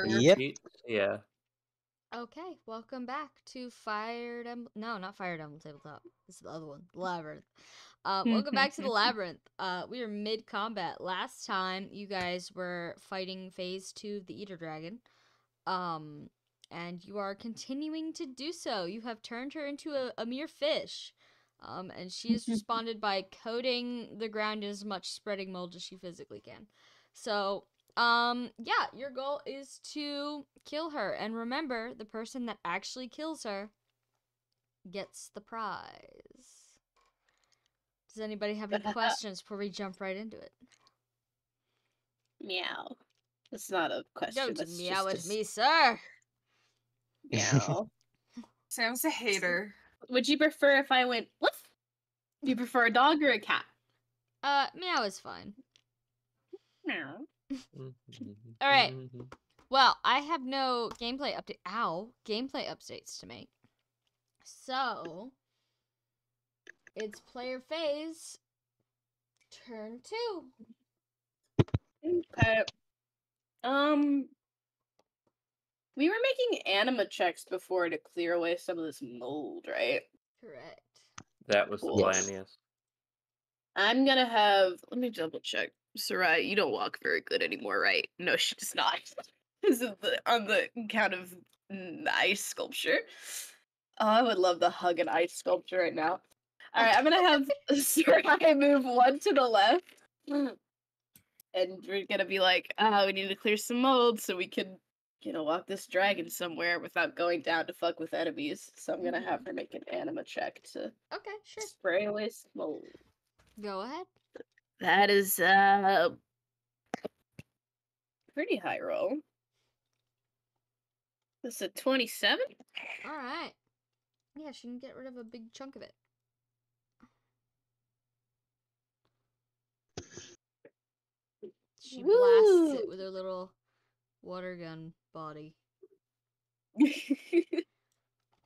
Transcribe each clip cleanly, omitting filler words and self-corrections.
Yep. Yeah. Okay, welcome back to Fired Emblem. No, not Fired Emblem Tabletop. This is the other one, Labyrinth. Welcome back to the Labyrinth. We are mid-combat. Last time, you guys were fighting Phase 2 of the Eater Dragon. And you are continuing to do so. You have turned her into a mere fish. And she has responded by coating the ground in as much spreading mold as she physically can. So, yeah, your goal is to kill her. And remember, the person that actually kills her gets the prize. Does anybody have any questions before we jump right into it? Meow. That's not a question. Don't That's meow just at me, sir. Meow. Sam's a hater. Would you prefer if I went woof? Do you prefer a dog or a cat? Meow is fine. Meow. All right. Well, I have no gameplay update. Gameplay updates to make. So it's player phase. Turn 2. Okay. We were making anima checks before to clear away some of this mold, right? Correct. That was the Cool. plan, yes. I'm gonna have. Let me double check. Sarai, you don't walk very good anymore, right? No, she does not. This is on the count of ice sculpture. Oh, I would love to hug an ice sculpture right now. All right, I'm gonna have Sarai move one to the left, and we're gonna be like, we need to clear some mold so we can, walk this dragon somewhere without going down to fuck with enemies. So I'm gonna have her make an anima check to Okay, sure. spray away some mold. Go ahead. That is pretty high roll. That's a 27. All right. Yeah, she can get rid of a big chunk of it. She blasts it with her little water gun body.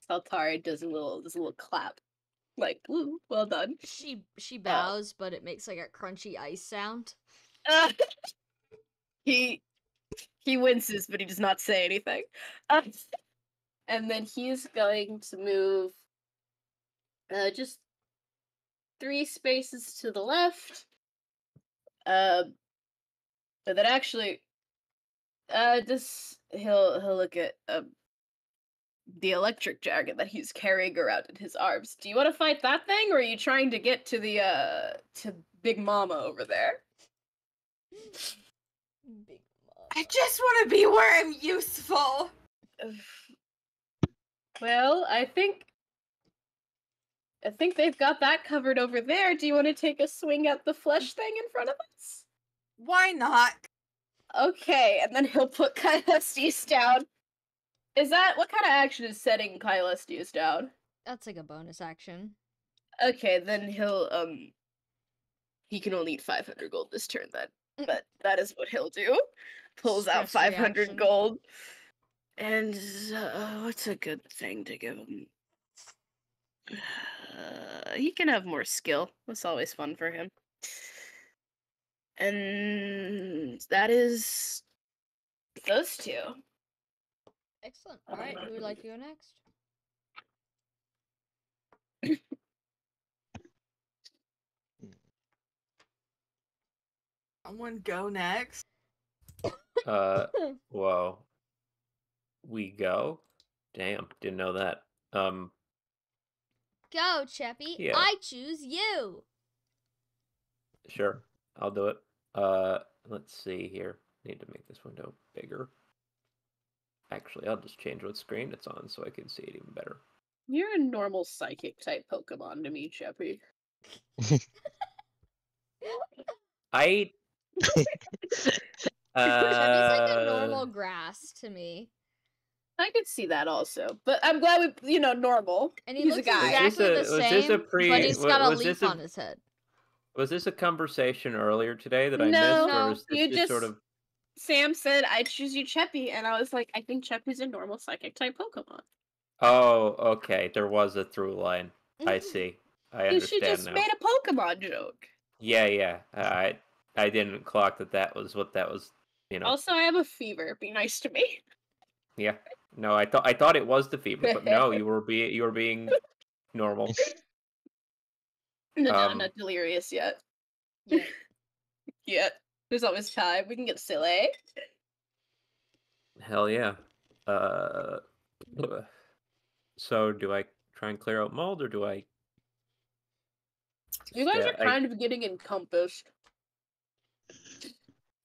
Saltari does a little clap, like, "Woo, well done." She bows, but it makes like a crunchy ice sound. He winces, but he does not say anything. And then he's going to move just 3 spaces to the left. But then actually, he'll look at the electric dragon that he's carrying around in his arms. Do you want to fight that thing, or are you trying to get to the to Big Mama over there? Big Mama. I just want to be where I'm useful. Well, I think they've got that covered over there. Do you want to take a swing at the flesh thing in front of us? Why not? Okay, and then he'll put Kylestius down. Is that what kind of action is setting Kylestius down? That's like a bonus action. Okay, then he can only eat 500 gold this turn then. But that is what he'll do. Pulls out Stress 500 reaction. gold. And what's a good thing to give him? He can have more skill. That's always fun for him. And that is those 2. Excellent. All right, who would like to go next? Someone go next. Whoa. We go? Damn, didn't know that. Go, Cheppy. Yeah. I choose you. Sure, I'll do it. Let's see here. Need to make this window bigger. Actually, I'll just change what screen it's on so I can see it even better. You're a normal psychic type Pokemon to me, Cheppy. I Cheppy's like a normal grass to me. I could see that also, but I'm glad we, normal. And he He's looks a guy. exactly the was same, this a but he's got a was leaf this a- on his head. Was this a conversation earlier today that I No, missed, no, or was this you just just- sort of? Sam said, "I choose you, Cheppy," and I was like, "I think Cheppy's a normal psychic type Pokemon." Oh, okay. There was a through line. I see. I She understand just now. made a Pokemon joke. Yeah. I didn't clock that was what that was you know. Also, I have a fever. Be nice to me. Yeah. No, I thought it was the fever, but no, you were being normal. No, I'm not delirious yet. Yep. Yet. There's always time. We can get silly. Hell yeah. So do I try and clear out mold, or do I? You guys are kind of getting encompassed.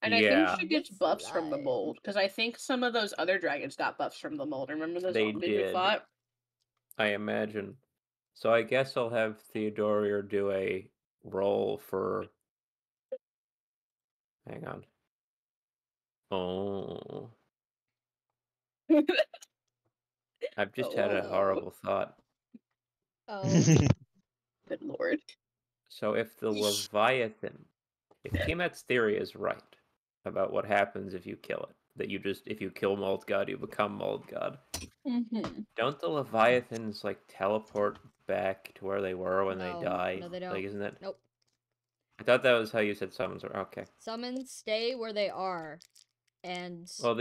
And I think Yeah, she gets This buffs from the slime. mold, because I think some of those other dragons got buffs from the mold. Remember the They zombies we did. fought? I imagine. So I guess I'll have Theodoria do a roll for. Hang on. Oh, I've just had a Oh. horrible thought. Oh. Good lord. So if the Leviathan, if Tiamat's theory is right about what happens if you kill it, that if you kill Mold God, you become Mold God. Mm-hmm. Don't the Leviathans like teleport back to where they were when they No. die? No, they don't. Like, isn't that? Nope. I thought that was how you said summons were. Okay. Summons stay where they are, and Well,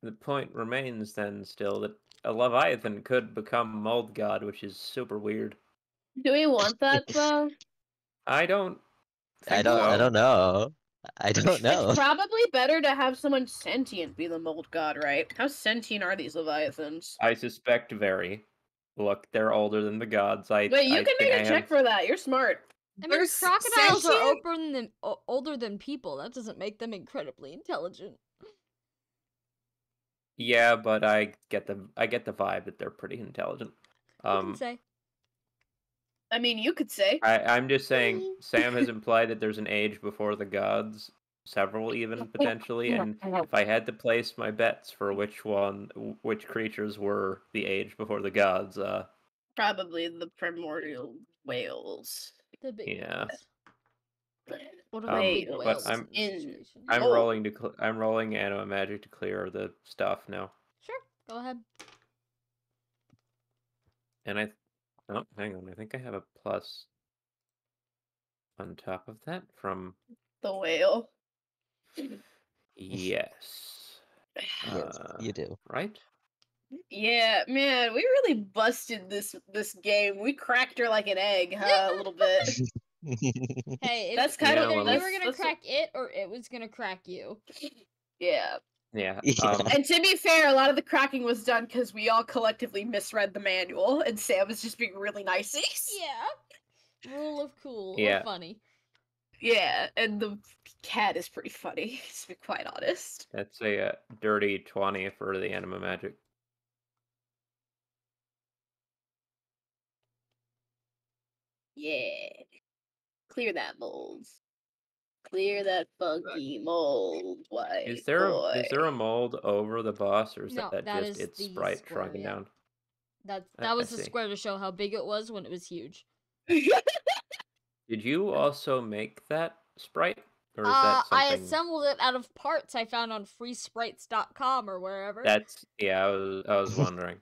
the point remains then still that a Leviathan could become Mold God, which is super weird. Do we want that though? I don't I think don't. so. I don't know. I don't know. It's probably better to have someone sentient be the mold god, right? How sentient are these leviathans? I suspect very. Look, they're older than the gods. Wait, you can make a check for that. You're smart. I mean, They're crocodiles are sentient? older than people. That doesn't make them incredibly intelligent. Yeah, but I get the vibe that they're pretty intelligent. You can say. I mean, you could say. I'm just saying, Sam has implied that there's an age before the gods, several even potentially, and if I had to place my bets for which creatures were the age before the gods, Probably the primordial whales. The big yeah. whales. What are the big But whales I'm- in this situation? I'm Oh. rolling Anima Magic to clear the stuff now, Sure, go ahead. and oh, hang on, I think I have a plus on top of that from The whale. yes. Yes, you do. Right? Yeah, man, we really busted this game. We cracked her like an egg, huh? A little bit. Hey, That's kind either of- you that's- were gonna crack it or it was gonna crack you. Yeah. Yeah. Yeah. And to be fair, a lot of the cracking was done because we all collectively misread the manual, and Sam was just being really nicey. Yeah. Rule of cool Yeah. or funny. Yeah, and the cat is pretty funny, to be quite honest. That's a dirty 20 for the Anima Magic. Yeah. Clear that mold. Clear that funky mold, white Is there boy. a mold over the boss, or is No, that that just is its the sprite square, shrunken yeah. down? That I was the see. square to show how big it was when it was huge. Did you also make that sprite, or is that I something? assembled it out of parts I found on freesprites.com or wherever. Yeah. I was wondering.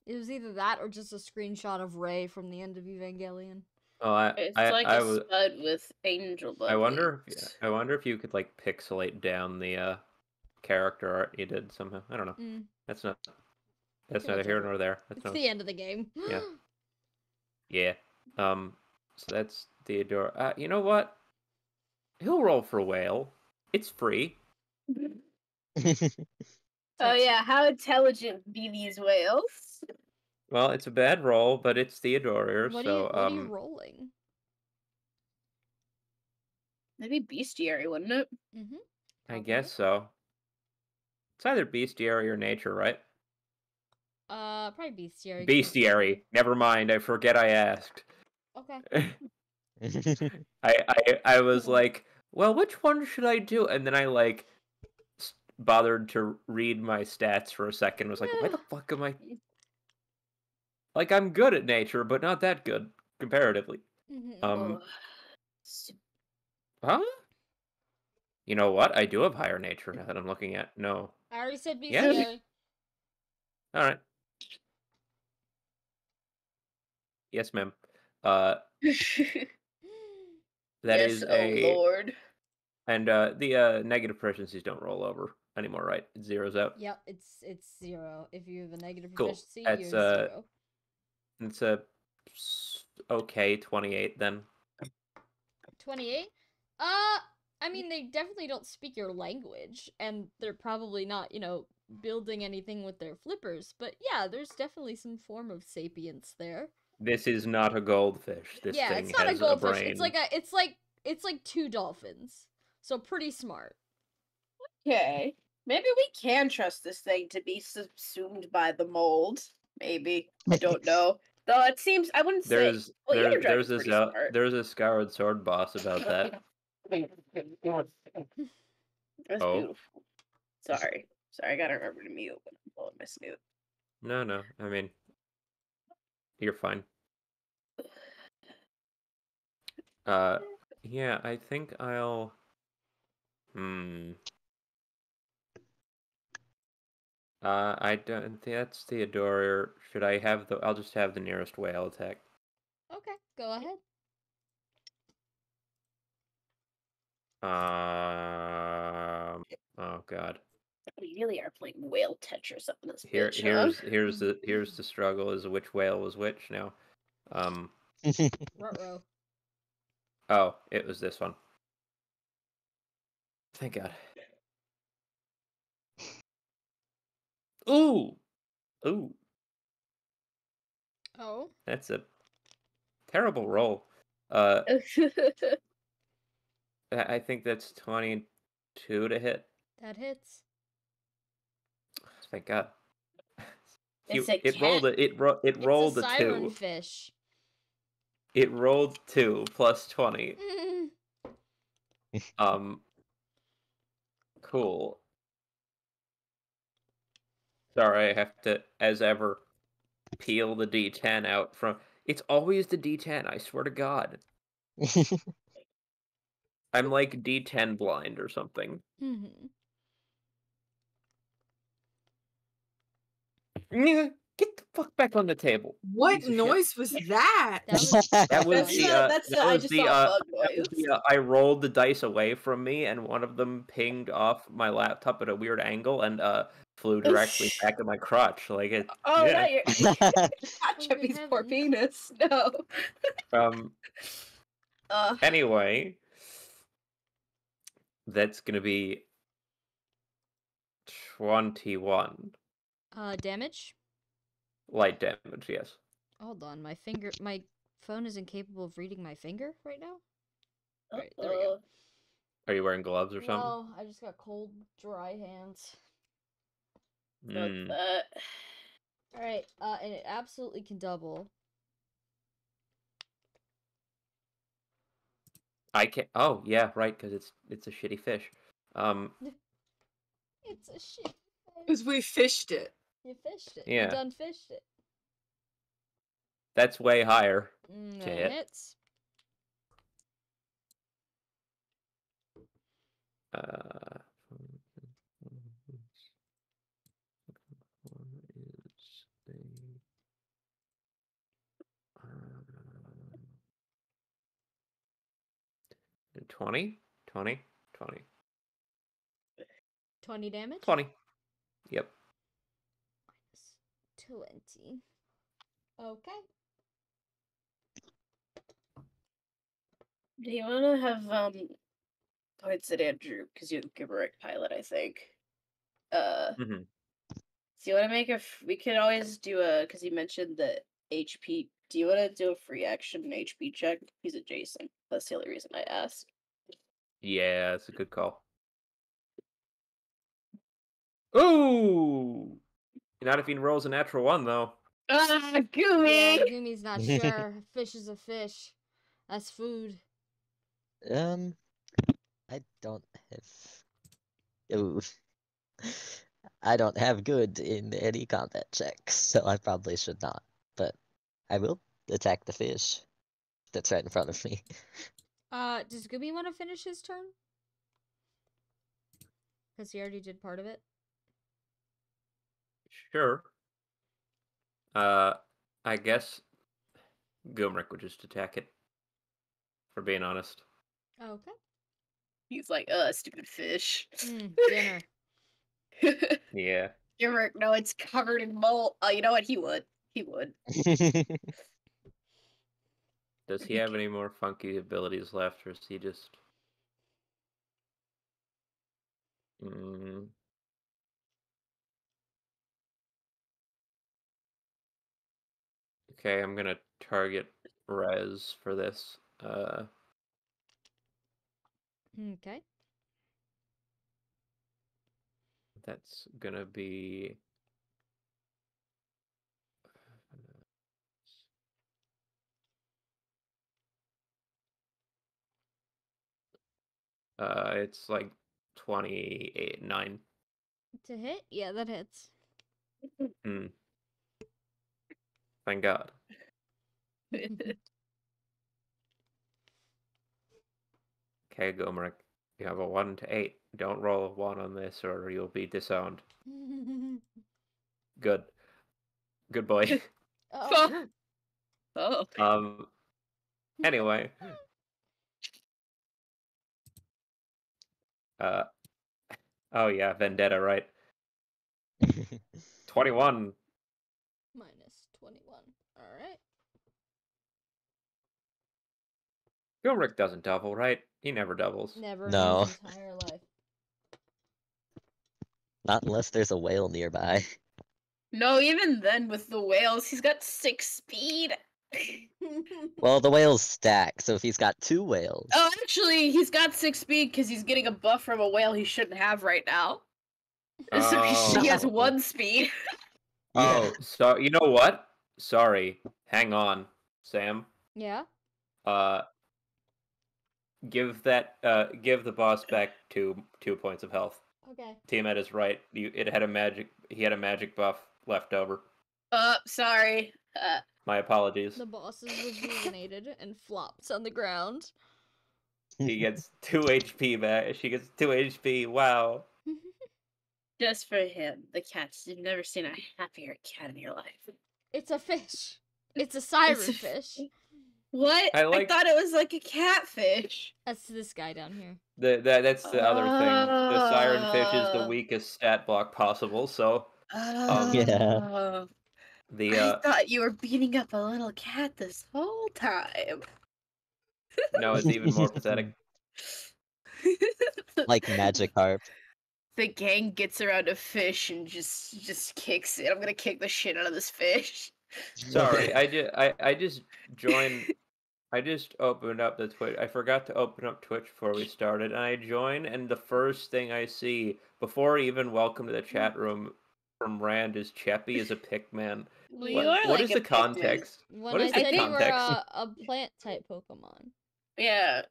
It was either that or just a screenshot of Rey from the end of Evangelion. Oh, It's like I a was. spud with angel butt. I wonder if you could like pixelate down the character art you did somehow. I don't know. Mm. That's not. Too That's much neither here effort. nor there. That's It's not. the end of the game. Yeah. Yeah. So that's Theodora. You know what? He'll roll for whale. It's free. Oh yeah, how intelligent be these whales? Well, it's a bad roll, but it's Theodora, What so are you rolling? Maybe bestiary, wouldn't it? Mm-hmm. I guess so. It's either bestiary or nature, right? Probably bestiary. Bestiary. Never mind. I forget I asked. Okay. I was like, well, which one should I do? And then I like bothered to read my stats for a second. Was like, why the fuck am I? Like, I'm good at nature, but not that good comparatively. Mm-hmm. Huh? You know what? I do have higher nature now that I'm looking at. No. I already said bestiary. Yes. All right. Yes, ma'am. That yes, is oh a lord. and the negative proficiencies don't roll over anymore, right? It zeroes out. Yep, it's 0. If you have a negative Cool. proficiency, That's you're 0. it's a okay 28 then. 28? I mean, they definitely don't speak your language, and they're probably not, building anything with their flippers. But yeah, there's definitely some form of sapience there. This is not a goldfish. This Yeah, thing it's not a has goldfish. brain. It's like 2 dolphins. So pretty smart. Okay. Maybe we can trust this thing to be subsumed by the mold. Maybe. I don't know. Though it seems I wouldn't say. Well, Eater Dragon's pretty smart. There's a Scoured Sword boss about that. That's Oh. beautiful. Sorry, I gotta remember to mute when I'm blowing my snoot. No. I mean, you're fine. Yeah, I think I'll. I don't think that's Theodore. Should I have the? I'll just have the nearest whale attack. Okay, go ahead. Oh god. We really are playing whale Tetris up in this Here's bitch, here's the struggle is which whale was which now. Ruh-roh. Oh, it was this one. Thank God. Ooh. Oh. That's a terrible roll. huh? I think that's 22 to hit. That hits. Thank God. It's a It rolled cat. it It's rolled a a siren 2. fish. It rolled 2 plus 20. Cool. Sorry, I have to, as ever, peel the D10 out from. It's always the D10. I swear to God. I'm like D10 blind or something. Get the fuck back on the table. What piece of shit. noise was that? That was That's the I just saw bug noise. I rolled the dice away from me, and one of them pinged off my laptop at a weird angle and flew directly back at my crotch. Like it. Oh, Yeah. not your not Chevy's poor penis. No. Anyway, that's gonna be 21 Damage? light damage. Yes. Hold on, my phone is incapable of reading my finger right now. Alright, there we Uh-oh. go. Are you wearing gloves or something? No, I just got cold, dry hands. Fuck that. Alright, and it absolutely can double. I can't. Oh yeah, right, because it's a shitty fish. It's a shit. Because we fished it. You fished it. Yeah. You done fished it. That's way higher. That hit. hits. Is 20? 20? 20. 20 damage? 20. Yep. Minus 20. Okay. Do you want to have points at Andrew because you're the Gimerick pilot, I think. Mhm. So you want to make we could always do a because you mentioned the HP. Do you want to do a free action HP check? He's adjacent. That's the only reason I asked. Yeah, that's a good call. Ooh! Not if he rolls a natural 1, though. Ah, Goomy! Yeah, Goomy's not sure. Fish is a fish. That's food. I don't have. Ooh. I don't have good in any combat checks, so I probably should not. But I will attack the fish that's right in front of me. Does Goomy want to finish his turn? Because he already did part of it. Sure. I guess Gumrick would just attack it. For being honest. Okay. He's like, stupid fish. Dinner. Yeah. Gimrick, no, it's covered in mold. Oh, you know what? He would. He would. Does he have any more funky abilities left, or is he just... Okay, I'm gonna target Rez for this. Okay. That's gonna be... it's like 9. To hit? Yeah, that hits. Thank God. Okay, Gomrick. You have a 1 to 8. Don't roll a 1 on this or you'll be disowned. Good. Good boy. Oh. Oh. Anyway. Oh yeah, Vendetta, right? 21. Minus 21. Alright. Gomrick doesn't double, right? He never doubles. Never No. in his entire life. Not unless there's a whale nearby. No, even then with the whales, he's got 6 speed. Well, the whales stack, so if he's got 2 whales. Oh, actually, he's got 6 speed because he's getting a buff from a whale he shouldn't have right now. So he has Oh. 1 speed. Oh, so you know what? Sorry. Hang on, Sam. Yeah? Give the boss back 2 points of health. Okay. Tiamat is right. He had a magic buff left over. Sorry. My apologies. The boss is rejuvenated and flops on the ground. He gets 2 HP back. She gets 2 HP. Wow. Just for him, the cats. You've never seen a happier cat in your life. It's a fish. It's a siren fish. What? I thought it was like a catfish. That's this guy down here. That's the other thing. The siren fish is the weakest stat block possible, so... Yeah. I thought you were beating up a little cat this whole time. No, it's even more pathetic. Like Magikarp. The gang gets around a fish and just kicks it. I'm gonna kick the shit out of this fish. Sorry, I just joined. I just opened up the Twitch. I forgot to open up Twitch before we started, and I joined, and the first thing I see before even welcome to the chat room from Rand is Cheppy is a Pikmin. What is the context? When I said you were a plant type Pokemon. Yeah.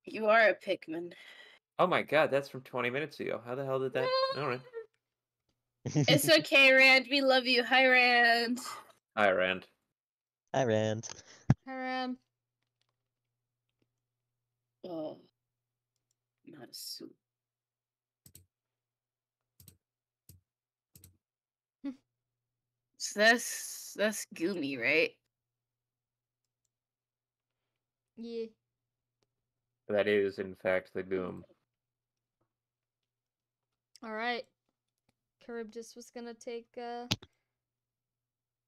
You are a Pikmin. Oh my god, that's from 20 minutes ago. How the hell did that? Alright. It's okay, Rand. We love you. Hi, Rand. Hi, Rand. Hi, Rand. Hi, Rand. Oh. Not a soup. So that's Goomy, right? Yeah. That is, in fact, the Goom. Alright. Charybdis was gonna take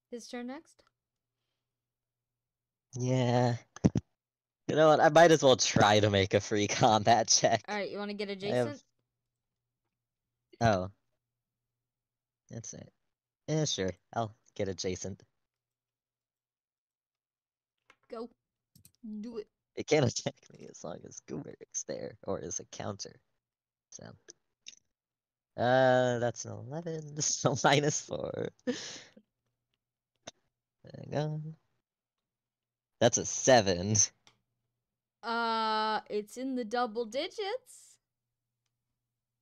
his turn next. Yeah. You know what? I might as well try to make a free combat check. Alright, you wanna get adjacent? Oh. That's it. Yeah, sure. I'll get adjacent. Go. Do it. It can't attack me as long as Goomeric's there, or as a counter. So. That's an 11, so -4. Hang on. That's a 7. It's in the double digits.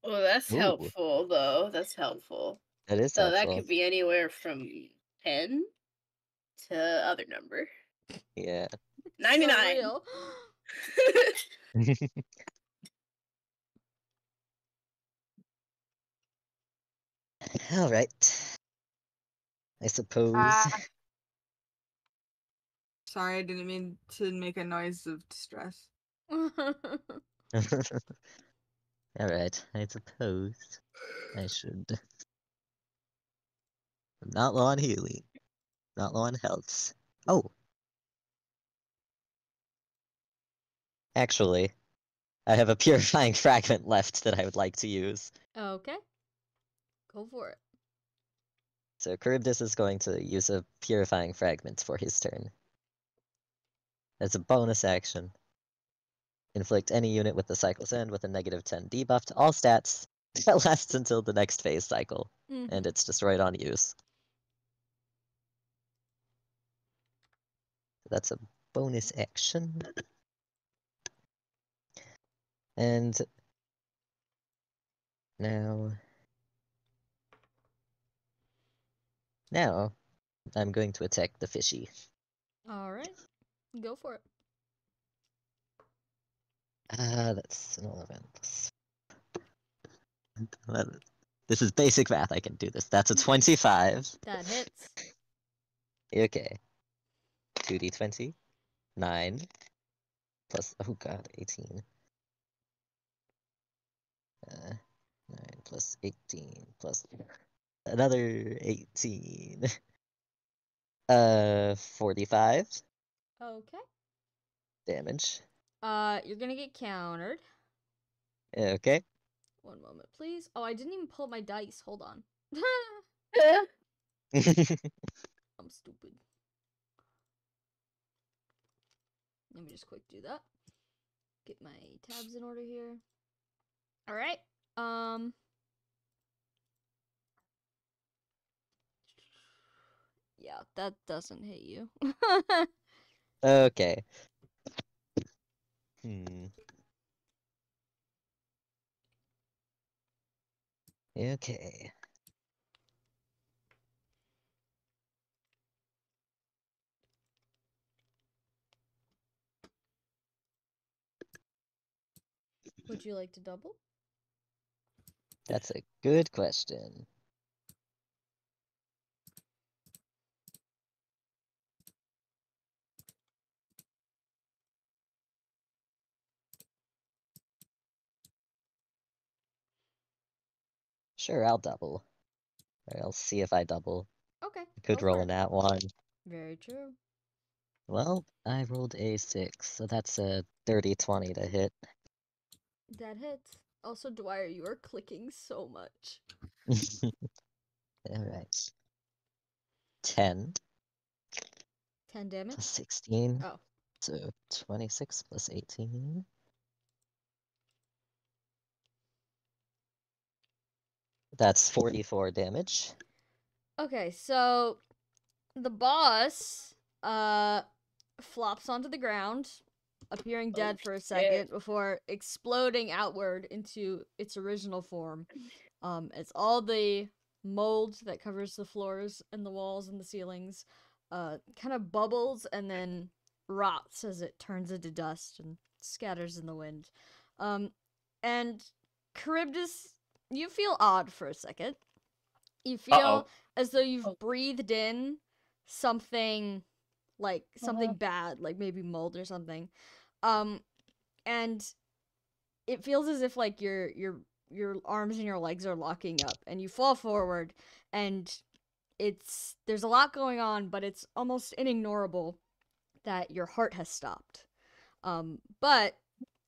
Oh, that's Ooh. helpful, though. That's helpful. That is So helpful. that could be anywhere from 10 to other number. Yeah. 99. So All right. I suppose. Sorry, I didn't mean to make a noise of distress. Alright, I suppose I should. I'm not low on healing. Not low on health. Oh! Actually, I have a purifying fragment left that I would like to use. Okay. Go for it. So Charybdis is going to use a purifying fragment for his turn. As a bonus action, inflict any unit with the cycle's end with a -10 debuff to all stats that lasts until the next phase cycle, and it's destroyed on use. That's a bonus action. And now I'm going to attack the fishy. All right. Go for it. That's an 11. This is basic math. I can do this. That's a 25. That hits. Okay. 2d20. 9. Plus, oh god, 18. 9 plus 18 plus another 18. 45 Okay. damage. You're gonna get countered. Okay. One moment, please. Oh, I didn't even pull up my dice. Hold on. I'm stupid. Let me just quick do that. Get my tabs in order here. All right. Yeah, that doesn't hit you. Okay. Okay. Would you like to double? That's a good question. Sure, I'll double. Or I'll see if I double. Okay. I could go roll for a it. nat 1. Very true. Well, I rolled a 6, so that's a dirty 20 to hit. That hits. Also, Dwyer, you are clicking so much. Alright. 10 10 damage? plus 16. Oh. So 26 plus 18. That's 44 damage. Okay, so the boss flops onto the ground, appearing dead for a second before exploding outward into its original form. It's all the mold that covers the floors and the walls and the ceilings kind of bubbles and then rots as it turns into dust and scatters in the wind. And Charybdis, you feel odd for a second. You feel as though you've breathed in something like something bad, like maybe mold or something. And it feels as if like your arms and your legs are locking up and you fall forward and there's a lot going on, but it's almost inignorable that your heart has stopped. But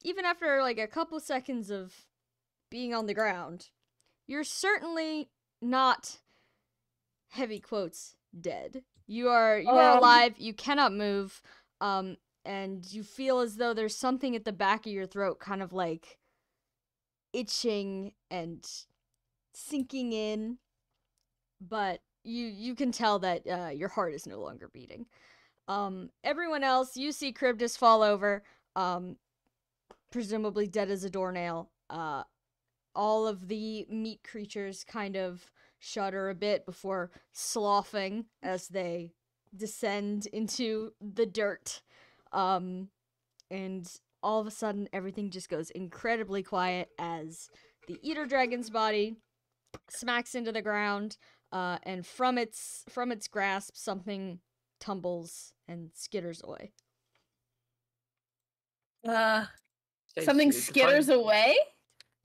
even after like a couple seconds of being on the ground, you're certainly not, heavy quotes, dead. You are alive, you cannot move, and you feel as though there's something at the back of your throat kind of like itching and sinking in, but you can tell that your heart is no longer beating. Everyone else, you see Charybdis fall over, presumably dead as a doornail. All of the meat creatures kind of shudder a bit before sloughing as they descend into the dirt. And all of a sudden, everything just goes incredibly quiet as the Eater Dragon's body smacks into the ground, and from its grasp, something tumbles and skitters away. Something It's skitters fine. away?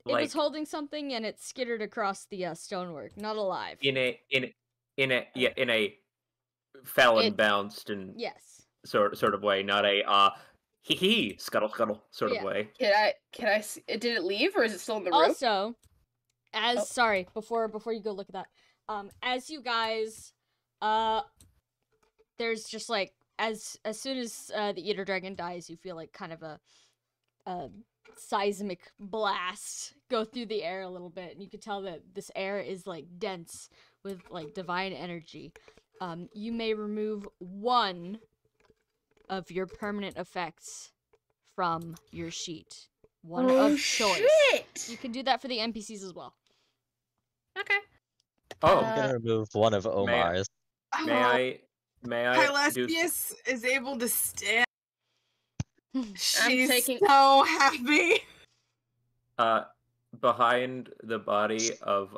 It was Like holding something and it skittered across the stonework. Not alive. in a fell and It- bounced and Yes. sort of way, not a hee hee scuttle scuttle sort Yeah. of way. Can I see, did it leave or is it still in the room? Also, as Oh. sorry, before you go look at that, as you guys, there's just like as soon as the Eater Dragon dies, you feel like kind of a seismic blast go through the air a little bit, and you can tell that this air is like dense with like divine energy. You may remove one of your permanent effects from your sheet. One Oh, of choice. shit! You can do that for the NPCs as well. Okay. Oh, I'm gonna remove one of Omar's. may I do? Hylestius is able to stand. She's taking- so happy. Behind the body of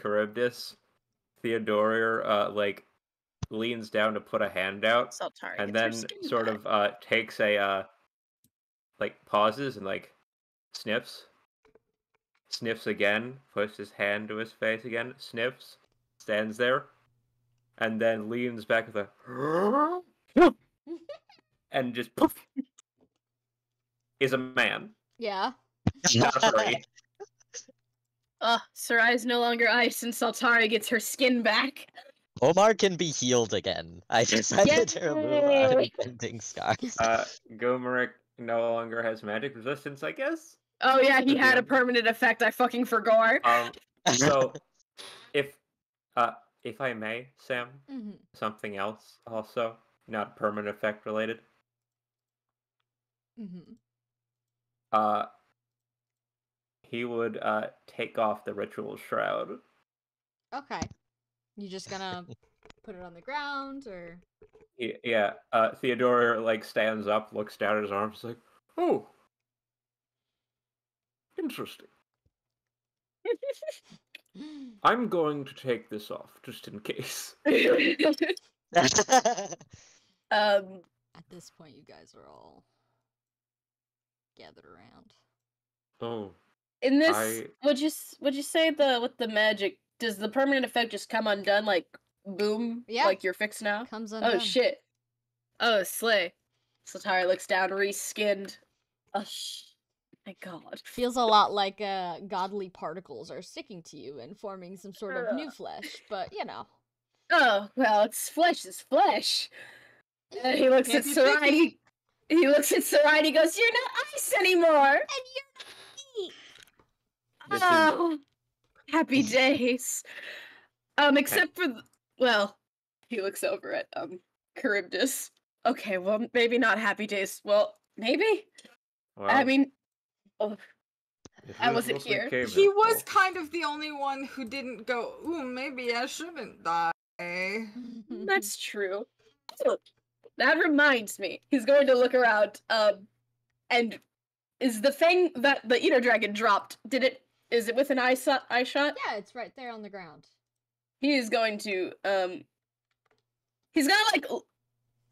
Charybdis, Theodora like leans down to put a hand out, Saltari and gets her then skin sort back. of takes a like pauses and like sniffs again, puts his hand to his face again, sniffs, stands there, and then leans back with a and just poof is a man, Yeah. not a furry. Sarai's no longer ice and Saltari gets her skin back. Omar can be healed again. I decided to remove Yay! unbending scars. Gomeric no longer has magic resistance, I guess. Oh yeah, he had a Okay. permanent effect, I fucking forgot. So if I may, Sam, Mm-hmm. something else also, not permanent effect related. Mm-hmm. He would take off the ritual shroud. Okay. You just gonna put it on the ground, or? Yeah, Theodora like stands up, looks down at his arms, like, oh, interesting. I'm going to take this off just in case. At this point, you guys are all gathered around. Oh, In this, I- would you say with the magic, does the permanent effect just come undone like boom? Yeah. Like you're fixed now? Comes undone. Oh shit. Oh slay. Saltari looks down, reskinned. Oh my god. Feels a lot like godly particles are sticking to you and forming some sort of new flesh, but you know. Oh, well, it's flesh is flesh. And he looks Can't at be Sarai. picky. He looks at Sarai and he goes, "You're not ice anymore." This Oh, happy days. Except for well, he looks over at Charybdis. Okay, well, maybe not happy days. Well, maybe. well, I mean, this I is wasn't what we here. came He here was for. kind of the only one who didn't go, ooh, maybe I shouldn't die. that's true. Oh, that reminds me. He's going to look around. And is the thing that the Eater Dragon dropped? Is it with an eye shot? Yeah, it's right there on the ground. He is going to he's gonna like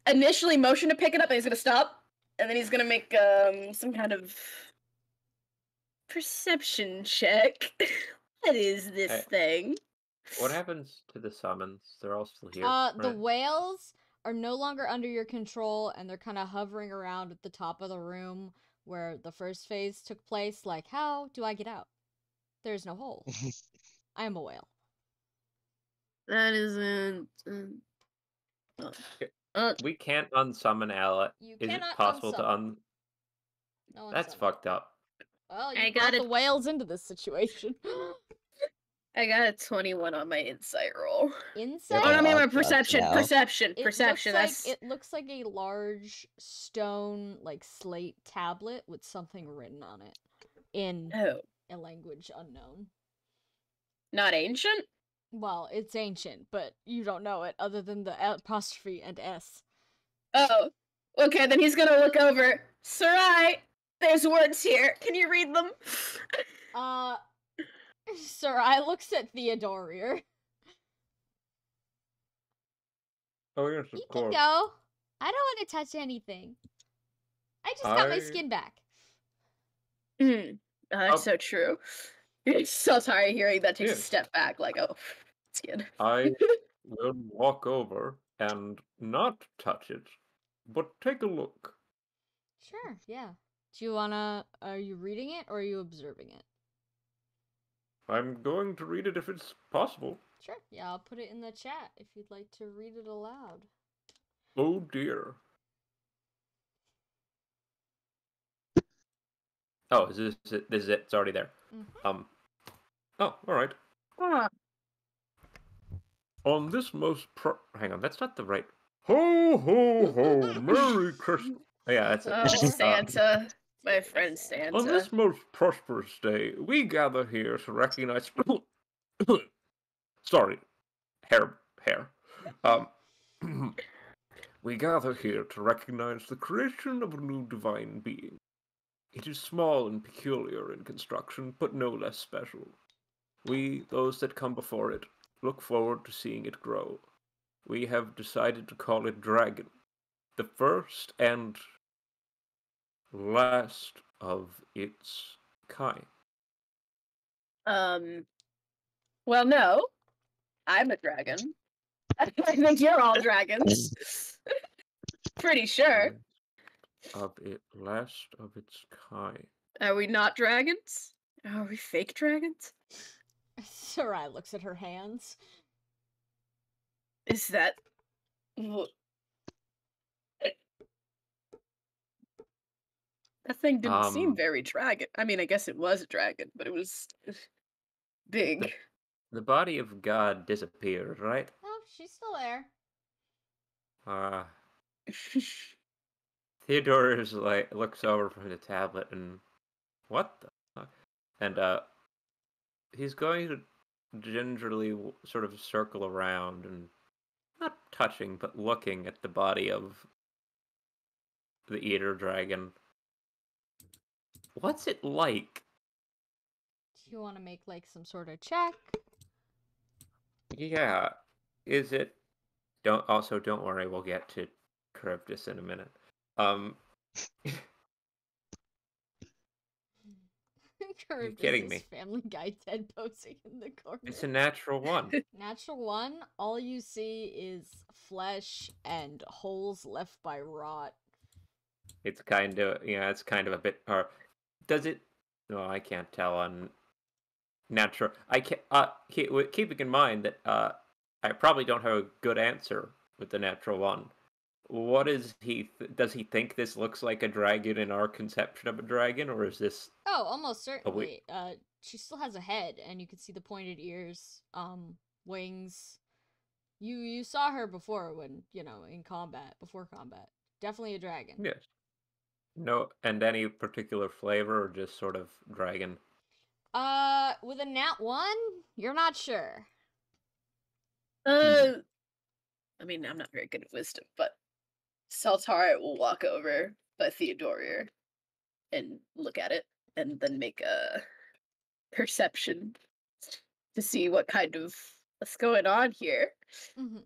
initially motion to pick it up and he's gonna stop and then he's gonna make some kind of perception check. What is this Hey. thing? What happens to the summons? They're all still here. The right? whales are no longer under your control, and they're kind of hovering around at the top of the room where the first phase took place. Like, how do I get out? There's no hole. I am a whale. That isn't We can't unsummon Ala. You Is it cannot possible to unsummon. No That's unsummon. fucked up. Well, I you got brought the it. whales into this situation. I got a 21 on my insight roll. Insight? Oh, no, I mean my Locked up perception. now. Perception. It Perception. looks That's like, it looks like a large stone, like slate tablet with something written on it in oh, a language unknown. not ancient? Well, it's ancient, but you don't know it other than the apostrophe and S. Oh, okay. Then he's gonna look over. Sarai, there's words here. Can you read them? Sarai looks at Theodorier. Oh yes, of You can course. go. I don't want to touch anything. I just got my I- skin back. That's so true. Saltari hearing that takes a Yes. step back, like, oh, it's good. I will walk over and not touch it, but take a look. Sure, yeah. Do you wanna? Are you reading it or are you observing it? I'm going to read it if it's possible. Sure, yeah. I'll put it in the chat if you'd like to read it aloud. Oh dear. Oh, is this it? This is it. It's already there. Mhm. Oh, all right. Huh. On this most hang on, that's not the right. Ho ho ho! Merry Christmas. Yeah, that's it. Oh, Santa. My Yeah, friend Santa. On Santa. this most prosperous day, we gather here to recognize. Sorry, hair. We gather here to recognize the creation of a new divine being. It is small and peculiar in construction, but no less special. We, those that come before it, look forward to seeing it grow. We have decided to call it Dragon, the first and last of its kind. Well, no. I'm a dragon. I think you're all dragons. Pretty sure. Last of its kind. Are we not dragons? Are we fake dragons? Sarai looks at her hands. Is that... That thing didn't seem very dragon. I mean, I guess it was a dragon, but it was big. The body of God disappeared, right? Oh, she's still there. Theodore is like looks over from the tablet and what the fuck? And he's going to gingerly sort of circle around and not touching but looking at the body of the eater dragon. What's it like? Do you want to make like some sort of check? Yeah. Is it don't worry, we'll get to Charybdis in a minute. You're kidding me. Family Guy Ted posing in the corner. It's a natural one. Natural one. All you see is flesh and holes left by rot. It's kind of it's kind of a bit. Or does it? No, I can't tell on natural. I can't. Keeping in mind that I probably don't have a good answer with the natural one. What is he? Does he think this looks like a dragon in our conception of a dragon, or is this? Oh, almost certainly. She still has a head, and you can see the pointed ears, wings. You saw her before when in combat. Before combat, definitely a dragon. Yes. No, and any particular flavor, or just sort of dragon? With a nat 1, you're not sure. I mean, I'm not very good at wisdom, but Saltara will walk over by Theodoria and look at it, and then make a perception to see what's going on here. Mm-hmm.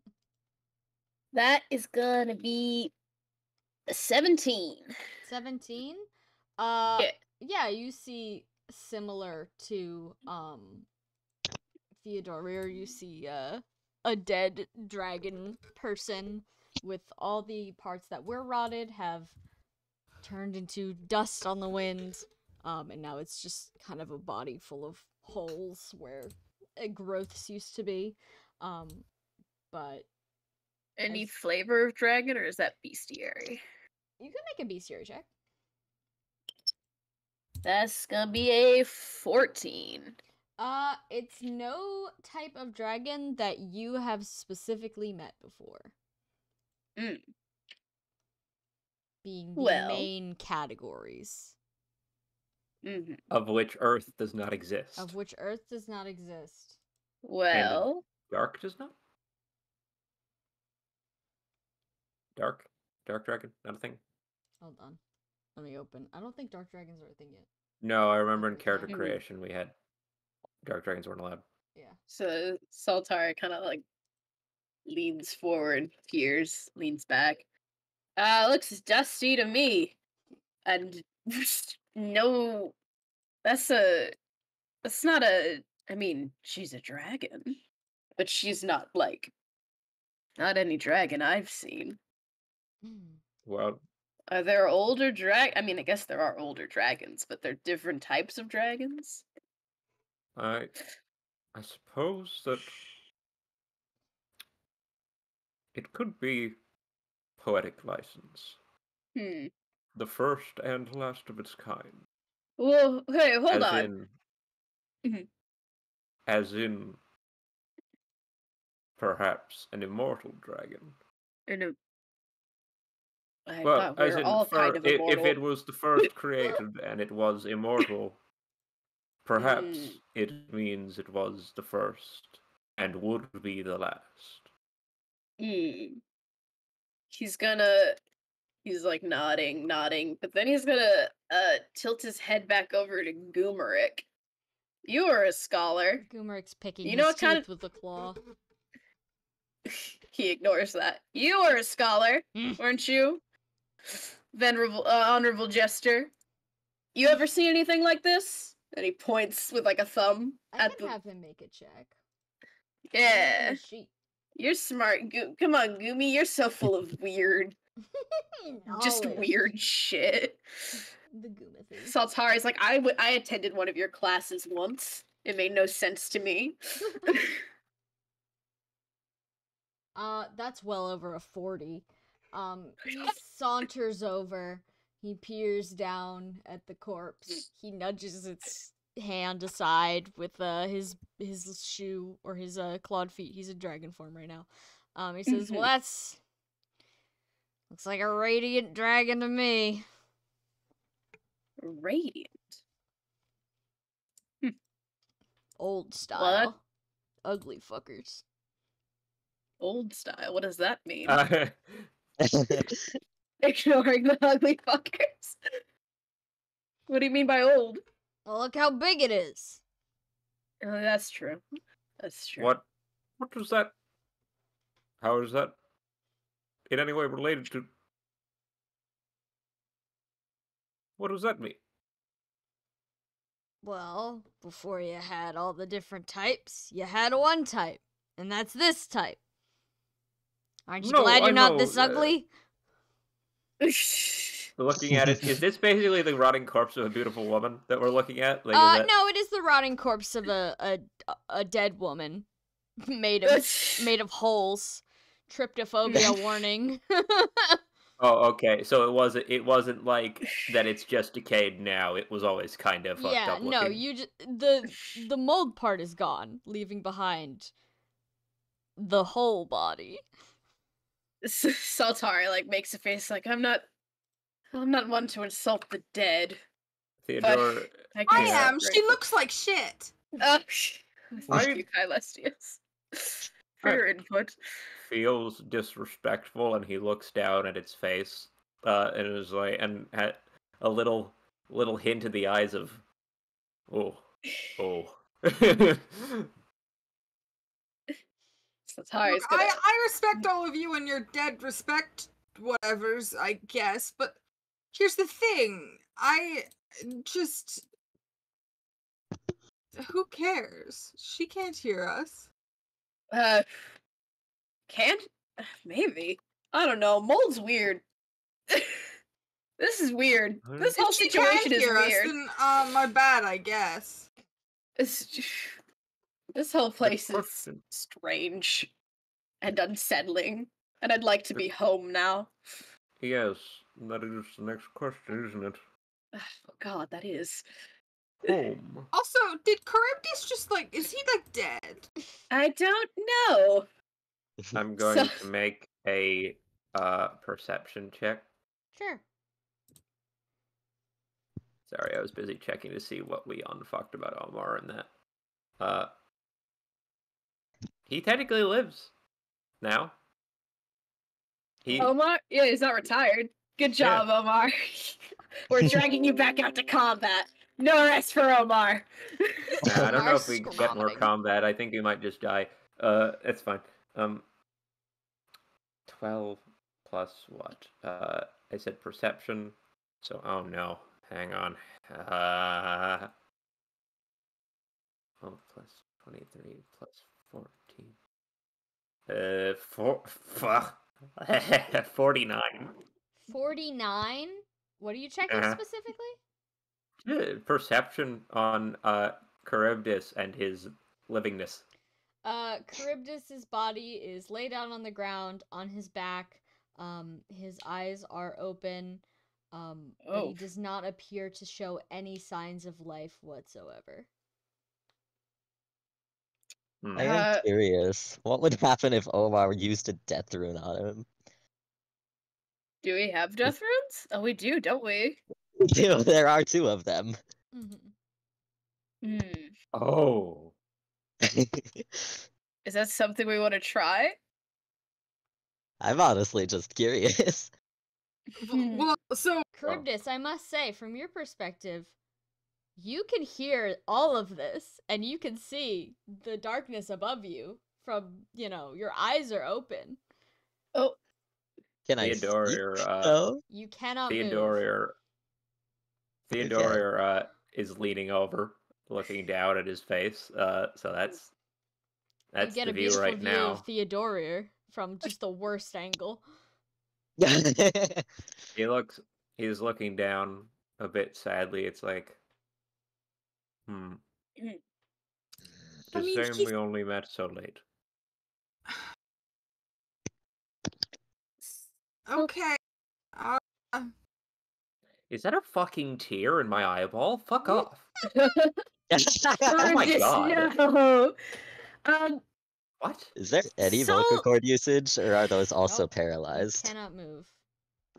That is gonna be a 17. 17? Yeah, you see similar to Theodoria, you see a dead dragon person with all the parts that were rotted have turned into dust on the wind, and now it's just kind of a body full of holes where growths used to be. But any flavor of dragon, or is that bestiary? You can make a bestiary check. That's gonna be a 14. It's no type of dragon that you have specifically met before. Being the main categories. Mm-hmm. Of which Earth does not exist. Of which Earth does not exist. Well... Dark does not? Dark dragon? Not a thing? Hold on. Let me open. I don't think dark dragons are a thing yet. No, I remember in character creation we had dark dragons weren't allowed. Yeah. So Saltara kind of like leans forward, peers, leans back. Looks dusty to me. And no That's not a. I mean, she's a dragon, but she's not not any dragon I've seen. Hmm. Well, Are there older I mean, I guess there are older dragons, but they're different types of dragons. I suppose that it could be poetic license, Hmm. the first and last of its kind, Well, okay, hold as on. in, Mhm. as in, perhaps an immortal dragon. I know. I Well, thought we as were in, all kind of if immortal. it was the first created and it was immortal, perhaps Mm. it means it was the first and would be the last. Hmm. He's gonna. He's like nodding, but then he's gonna tilt his head back over to Goomerick. You are a scholar. Goomerick's picking You know his what kind teeth with a claw. He ignores that. You are a scholar, Mm. weren't you? Venerable, honorable jester. You ever seen anything like this? And he points with like a thumb I at can the. have him make a check. Yeah, A sheet. you're smart. Come on, Goomy. You're so full of weird, just Knowledge. weird shit. The Goomathy. Saltari's like, I attended one of your classes once. It made no sense to me. That's well over a 40. He saunters over. He peers down at the corpse. He nudges its hand aside with his shoe or his clawed feet. He's in dragon form right now. He says, "Well, that's looks like a radiant dragon to me." Radiant. Old style. Ugly fuckers. Old style. What does that mean? Oh, Ignoring the ugly fuckers. What do you mean by old? Well, look how big it is. Oh, that's true. That's true. What does that? How is that in any way related to? What does that mean? Well, before you had all the different types, you had one type, and that's this type. Aren't you No, glad I you're not know, this ugly? Looking at it, is this basically the rotting corpse of a beautiful woman that we're looking at? Like, is that... No, it is the rotting corpse of a dead woman made of holes. Tryptophobia warning. Oh, okay. So it wasn't like that. It's just decayed now. It was always kind of fucked Yeah, up no, looking. you the mold part is gone, leaving behind the whole body. Saltari like makes a face like I'm not one to insult the dead. Theodore, I I guess am. I'm She grateful. looks like shit. Thank you, Kylestius, for your input. feels disrespectful, and he looks down at its face, and is like, and had a little hint in the eyes of, oh. Saltari's Look, gonna. I respect all of you and your dead respect whatevers, I guess, but here's the thing. I just... Who cares? She can't hear us. Can't? Maybe. I don't know. Mold's weird. This is weird. This whole If she situation can is hear us, weird. then my bad, I guess. This whole place is question. strange and unsettling, and I'd like to be home now. Yes, that is the next question, isn't it? Oh God, that is. Home. Also, did Charybdis just is he dead? I don't know. I'm going to make a perception check. Sure. Sorry, I was busy checking to see what we unfucked about Omar and that. He technically lives now. Omar? Yeah, he's not retired. Good job, Omar. We're dragging you back out to combat. No rest for Omar. I don't know if we Omar's get more scromming. combat. I think we might just die. It's fine. 12 plus what? I said perception. So, oh no. Hang on. 12 plus 23 plus 14. 49. 49. What are you checking Uh-huh. specifically? Perception on Charybdis and his livingness. Charybdis's body is laid out on the ground on his back. His eyes are open. But he does not appear to show any signs of life whatsoever. I am curious. What would happen if Omar used a death rune on him? Do we have death runes? Oh, we do, don't we? There are 2 of them. Mm-hmm. Oh. Is that something we want to try? I'm honestly just curious. Well, so Charybdis, I must say, from your perspective, you can hear all of this, and you can see the darkness above you from, your eyes are open. Oh. Can I Theodore, you cannot Theodore is leaning over, looking down at his face. So that's you get the a view beautiful right view now. of Theodore from just the worst angle. He's looking down a bit sadly. It's like, It's a shame we only met so late. Okay. Is that a fucking tear in my eyeball? Fuck off. Oh my god. No. What? Is there any vocal cord usage, or are those also Nope. paralyzed? You cannot move.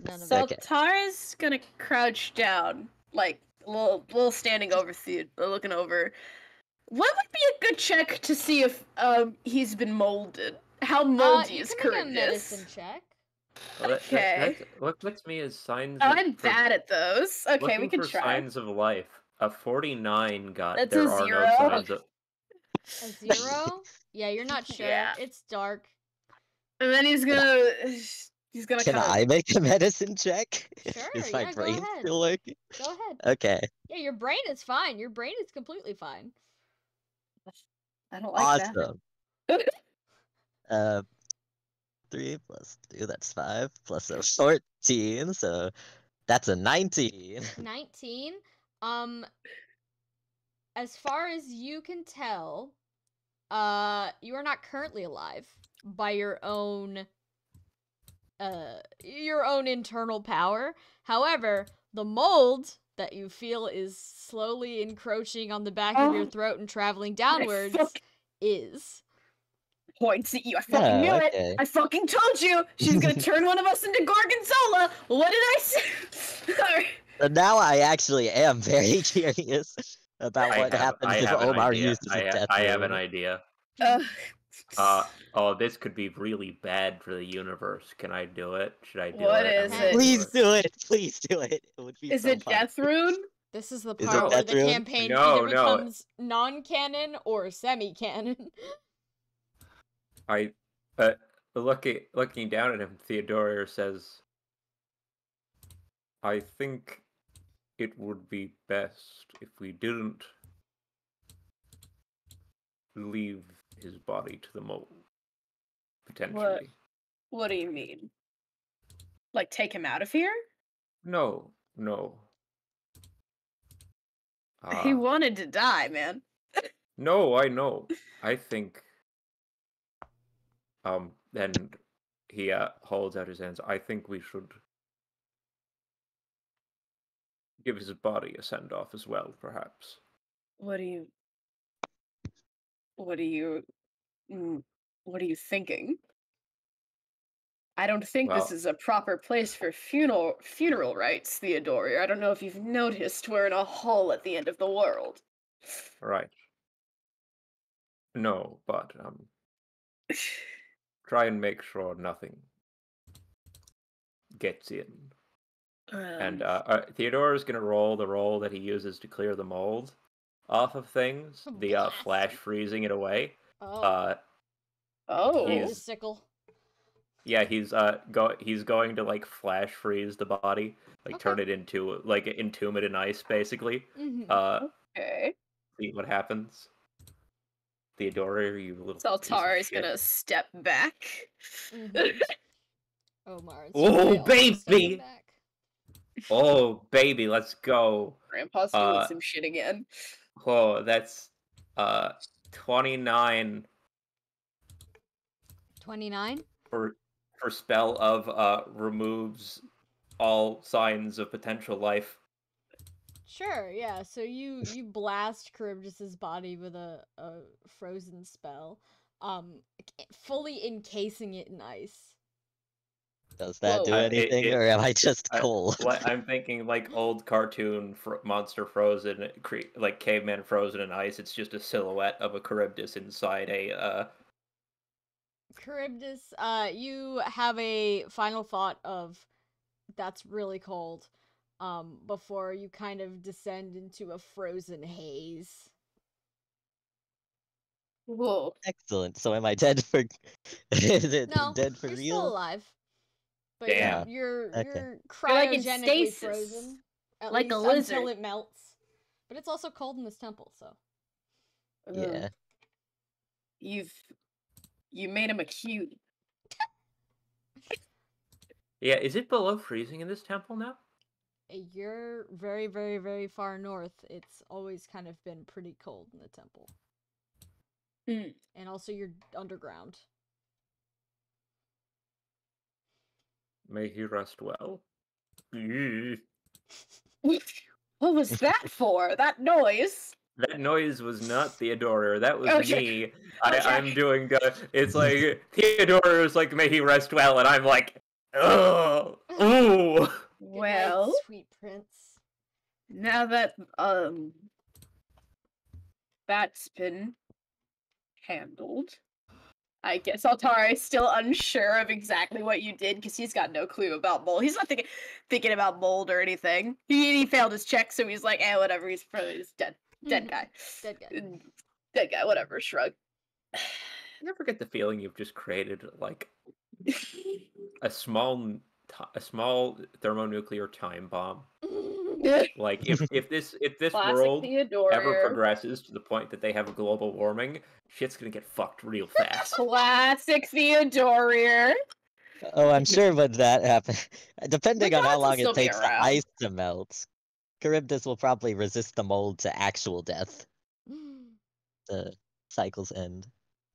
None of So it. Tara's gonna crouch down, like a little standing over looking over. What would be a good check to see if he's been molded? How moldy is You can make a Charybdis? medicine check. Well, Okay. What puts me as signs. I'm bad at those. Okay, we looking can for try. Signs of life. A 49 got. That's there a are 0. no signs of. A 0? Yeah, you're not sure. Yeah. It's dark. And then he's gonna Can I make a medicine check? Sure, Is my yeah, go brain ahead. still working? Go ahead. Okay. Yeah, your brain is fine. Your brain is completely fine. I don't like Awesome. 3 plus 2, that's 5, plus a 14, so that's a 19. 19. As far as you can tell, you are not currently alive by your own internal power. However, the mold that you feel is slowly encroaching on the back of your throat and traveling downwards is. Points at you. I fucking knew it. I fucking told you. She's gonna turn one of us into Gorgonzola. What did I say? Sorry. So now I actually am very curious about what happens if Omar uses a death I have rune. an idea. This could be really bad for the universe. Can I do it? Should I do it? What is it? Please do it. Please do it. It would be Is so it fun. death rune? This is the Is part it where death the rune? campaign No, either becomes non-canon or semi-canon. Looking down at him, Theodore says, I think it would be best if we didn't leave his body to the mold. Potentially. What do you mean? Like take him out of here? No. He wanted to die, man. No, I know. I think then he holds out his hands. I think we should give his body a send-off as well, perhaps. What are you thinking? I don't think this is a proper place for funeral rites, Theodore. I don't know if you've noticed we're in a hole at the end of the world. Right. No, but try and make sure nothing gets in. And Theodore is going to roll the roll that he uses to clear the mold off of things. The flash freezing it away. His sickle. Yeah, he's going to like flash freeze the body, like turn it into like entomb it in ice, basically. Okay. See what happens. Theodora, you little piece of Saltar is shit. gonna step back. Mhm. Oh, Mars. Oh, also stepping baby! back. Oh, baby, let's go. Grandpa's doing some shit again. Oh, that's 29 29? for spell of removes all signs of potential life. Sure, yeah. So you blast Charybdis's body with a frozen spell, fully encasing it in ice. Does that Whoa. do anything, or am I just cold? I'm thinking like old cartoon monster frozen, like caveman frozen in ice. It's just a silhouette of a Charybdis inside a. Charybdis, you have a final thought of that's really cold, before you kind of descend into a frozen haze. Whoa. Excellent. So am I dead for? Is it No, dead for you're real? still alive. But Damn. you're Okay. you're like in cryogenically stasis, frozen. At like a least until lizard. it melts. But it's also cold in this temple, so. Yeah. You made him a cute. Yeah, is it below freezing in this temple now? You're very, very, very far north. It's always kind of been pretty cold in the temple. Hmm. And also you're underground. May he rest well. What was that for? That noise? That noise was not Theodora. That was Okay. me. Okay. I'm doing. It's like Theodora is like, "May he rest well," and I'm like, "Oh, ooh." Good Well, night, sweet prince. now that that's been handled, I guess Altara is still unsure of exactly what you did because he's got no clue about mold. He's not thinking about mold or anything. He failed his check, so he's like, eh, whatever. He's probably just dead guy. Dead guy. Dead guy. Whatever. Shrug. You ever get the feeling you've just created like a small thermonuclear time bomb? Like if this Classic world Theodora. ever progresses to the point that they have global warming, shit's gonna get fucked real fast. Classic Theodora. Oh, I'm sure when that happens, depending The on how gods will long still it be takes the around. ice to melt, Charybdis will probably resist the mold to actual death. The cycle's end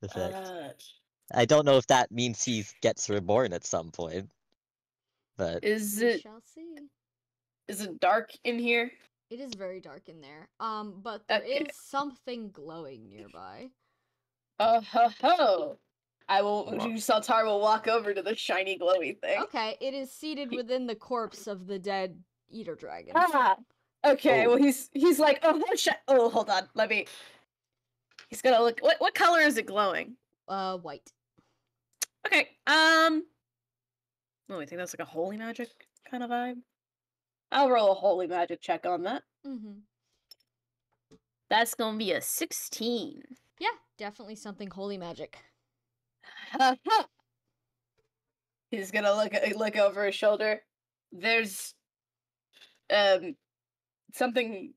effect. I don't know if that means he gets reborn at some point, but We We shall see. is it dark in here? It is very dark in there. But there Okay. is something glowing nearby. Oh ho ho! What? Saltar will walk over to the shiny glowy thing. Okay, it is seated within the corpse of the dead eater dragon. Ah. Okay. Oh. Well, he's like, oh, hold on. Let me. He's gonna look. What color is it glowing? White. Okay. Oh, I think that's like a holy magic kind of vibe. I'll roll a holy magic check on that. Mm-hmm. That's gonna be a 16. Yeah, definitely something holy magic. He's gonna look over his shoulder. There's something,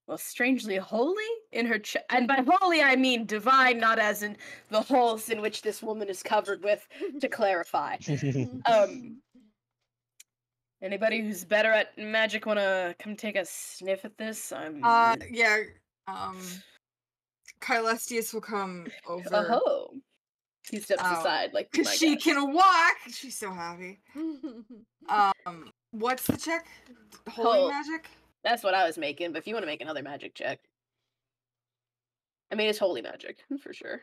well, strangely holy in her chest, and by holy I mean divine, not as in the holes in which this woman is covered with. To clarify, anybody who's better at magic wanna come take a sniff at this? Yeah. Kylestius will come over. Oh, he steps aside like Cause my she guess. can walk. She's so happy. What's the check? Holy magic? That's what I was making, but if you want to make another magic check. I mean, it's holy magic, for sure.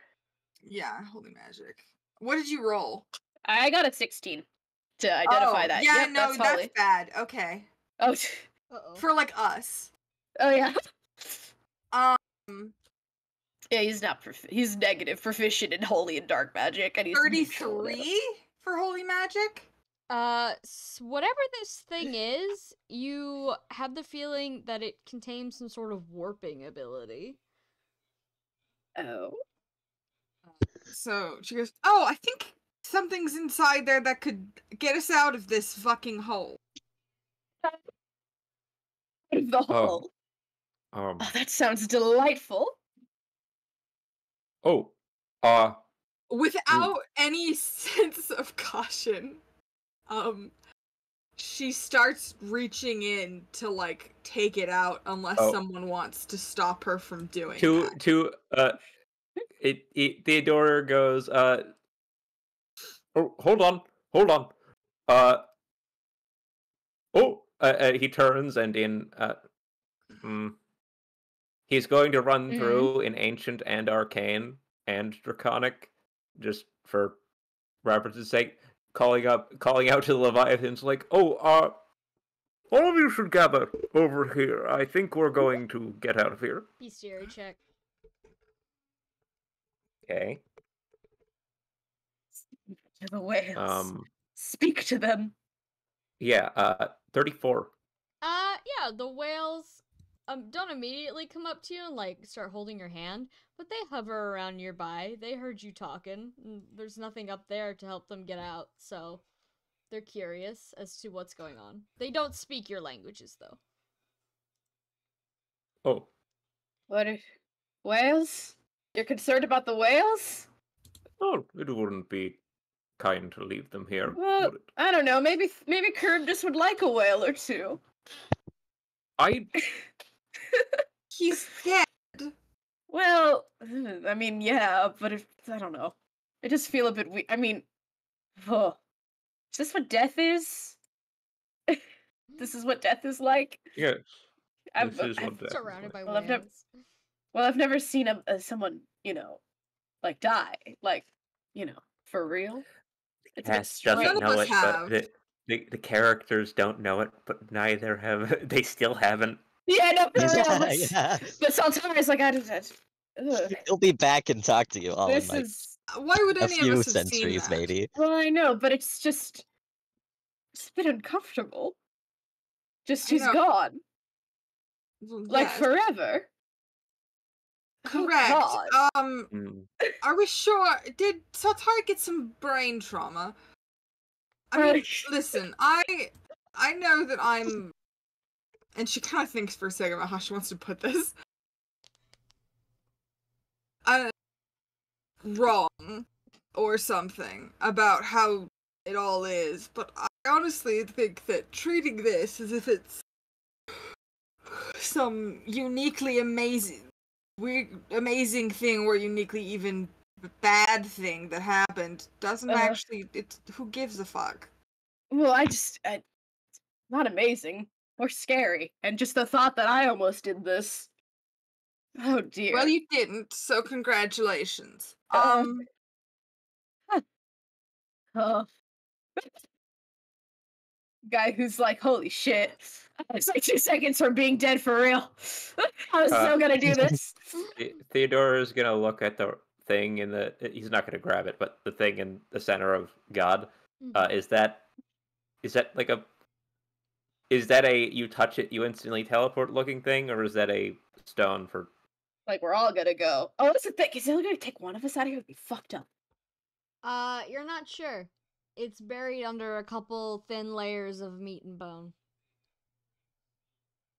Yeah, holy magic. What did you roll? I got a 16 to identify that. Yeah, Yep, no, that's holy. bad. Okay. Oh, Uh-oh. For like us. oh yeah. Um, Yeah, he's not he's negative proficient in holy and dark magic, and he's neutral. 33 for holy magic? Whatever this thing is, you have the feeling that it contains some sort of warping ability. Oh. So she goes, oh, I think something's inside there that could get us out of this fucking hole. The hole. Oh, that sounds delightful. Oh, Without any sense of caution, she starts reaching in to like take it out unless someone wants to stop her from doing that. Theodore goes, oh, hold on. He turns and he's going to run through in Ancient and Arcane and Draconic, just for reference's sake, calling out to the Leviathans like, all of you should gather over here. I think we're going to get out of here. Bestiary check. Okay. Speak to the whales. Speak to them. Yeah, 34. Yeah, the whales don't immediately come up to you and like start holding your hand, but they hover around nearby. They heard you talking. There's nothing up there to help them get out, so they're curious as to what's going on. They don't speak your languages though. Oh. What? Whales? You're concerned about the whales? Oh, it wouldn't be kind to leave them here, Well, would it? I don't know. Maybe Curb just would like a whale or two. He's dead. Well, I mean, yeah, but I don't know. I just feel a bit weak. I mean, is this what death is? This is what death is like? Yes. I'm This is what death Surrounded by Well, whales. I've never seen someone, like die, like, for real. It's a bit Cass strange. doesn't None of know us it, have. but the characters don't know it, but neither have they still haven't. Yeah, no, for real. Yeah. But sometimes, like, I just, ugh. He'll be back and talk to you all in This like is. Why would a any of few us have seen centuries, that? maybe. Well, I know, but it's just. It's a bit uncomfortable. Just I he's know. gone. Well, Like, yes, forever. correct. Oh, God. Are we sure? Did Satari get some brain trauma? I mean, listen, I know that I'm, and she kind of thinks for a second about how she wants to put this. Wrong or something about how it all is, but I honestly think that treating this as if it's some uniquely amazing thing or uniquely even bad thing that happened doesn't actually. It's who gives a fuck. Well, not amazing or scary, and just the thought that I almost did this. Oh dear. Well, you didn't, so congratulations. Guy who's like, holy shit. It's like 2 seconds from being dead for real. I was so gonna do this. Theodore is gonna look at the thing he's not gonna grab it, but the thing in the center of God. Is that like is that a you touch it, you instantly teleport looking thing, or is that a stone for Like, we're all gonna go. Oh, that's the thing. Is it only gonna take one of us out of here? It'd be fucked up. You're not sure. It's buried under a couple thin layers of meat and bone.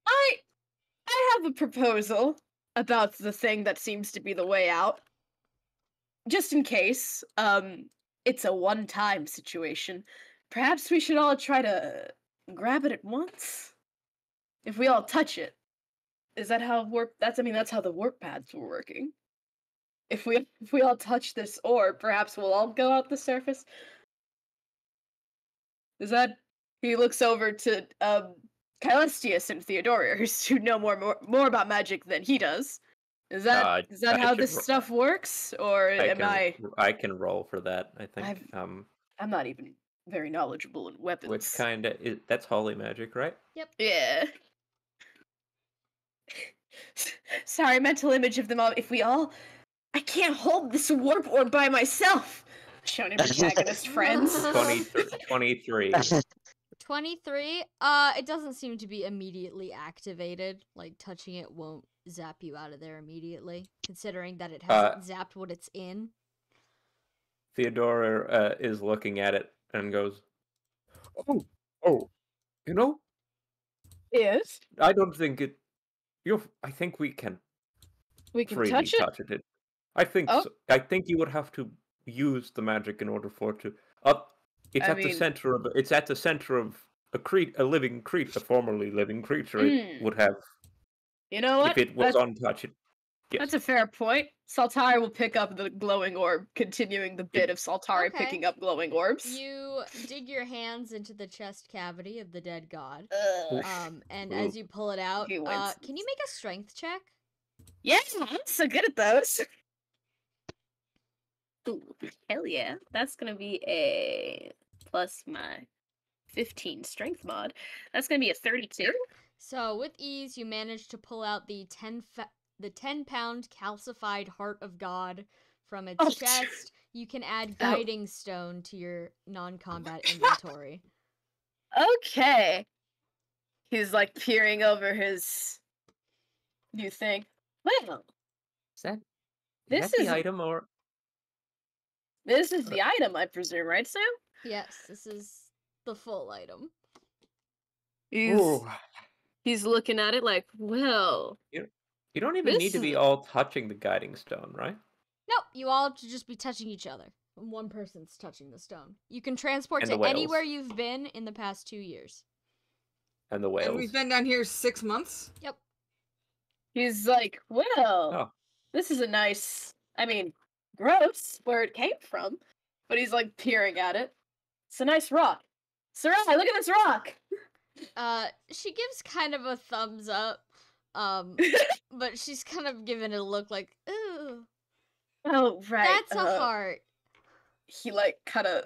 I have a proposal about the thing that seems to be the way out. Just in case, it's a one-time situation. Perhaps we should all try to grab it at once? If we all touch it. Is that how that's how the warp pads were working. If we all touch this orb, perhaps we'll all go out the surface. Is that he looks over to Caelestius and Theodorius, who know more about magic than he does. Is that how this stuff works, or I can roll for that. I think I'm not even very knowledgeable in weapons. Which that's holy magic, right? Yep. Yeah. Sorry, mental image of them all. If we all, I can't hold this warp orb by myself. Shown him protagonist friends. 23. 23? It doesn't seem to be immediately activated. Like, touching it won't zap you out of there immediately, considering that it hasn't zapped what it's in. Theodora is looking at it and goes, "Oh, you know? Yes. I don't think it. I think we can. We can freely touch it. it. I think Oh. so. I think you would have to use the magic in order for it to. It's I at the mean- center of. It's at the center of a living creature, a formerly living creature. Mm. It would have You know what? if it was untouched. Yes. That's a fair point. Saltari will pick up the glowing orb, continuing the bit of Saltari Okay. picking up glowing orbs. You dig your hands into the chest cavity of the dead god. Ugh. And Ooh. as you pull it out, He wins. can you make a strength check? Yeah, I'm so good at those. Ooh, hell yeah. That's gonna be a plus my 15 strength mod. That's gonna be a 32. So with ease, you manage to pull out the 10-pound calcified heart of God from its Oh, chest. You can add Oh. guiding stone to your non-combat inventory. Okay. He's like peering over his new thing. Well, Is that this the is item or? this is the item, I presume, right, Sam? Yes, this is the full item. He's looking at it like, well, You don't even need to This be is- all touching the guiding stone, right? No, you all should just be touching each other. One person's touching the stone. You can transport And to the whales. anywhere you've been in the past 2 years. And the whales. And we've been down here 6 months. Yep. he's like, well, Oh. this is a nice, I mean, gross where it came from, but he's like peering at it. It's a nice rock. Sarai, look at this rock! She gives kind of a thumbs up. But she's kind of giving it a look like, ooh, Oh, right. that's a heart. He like kind of,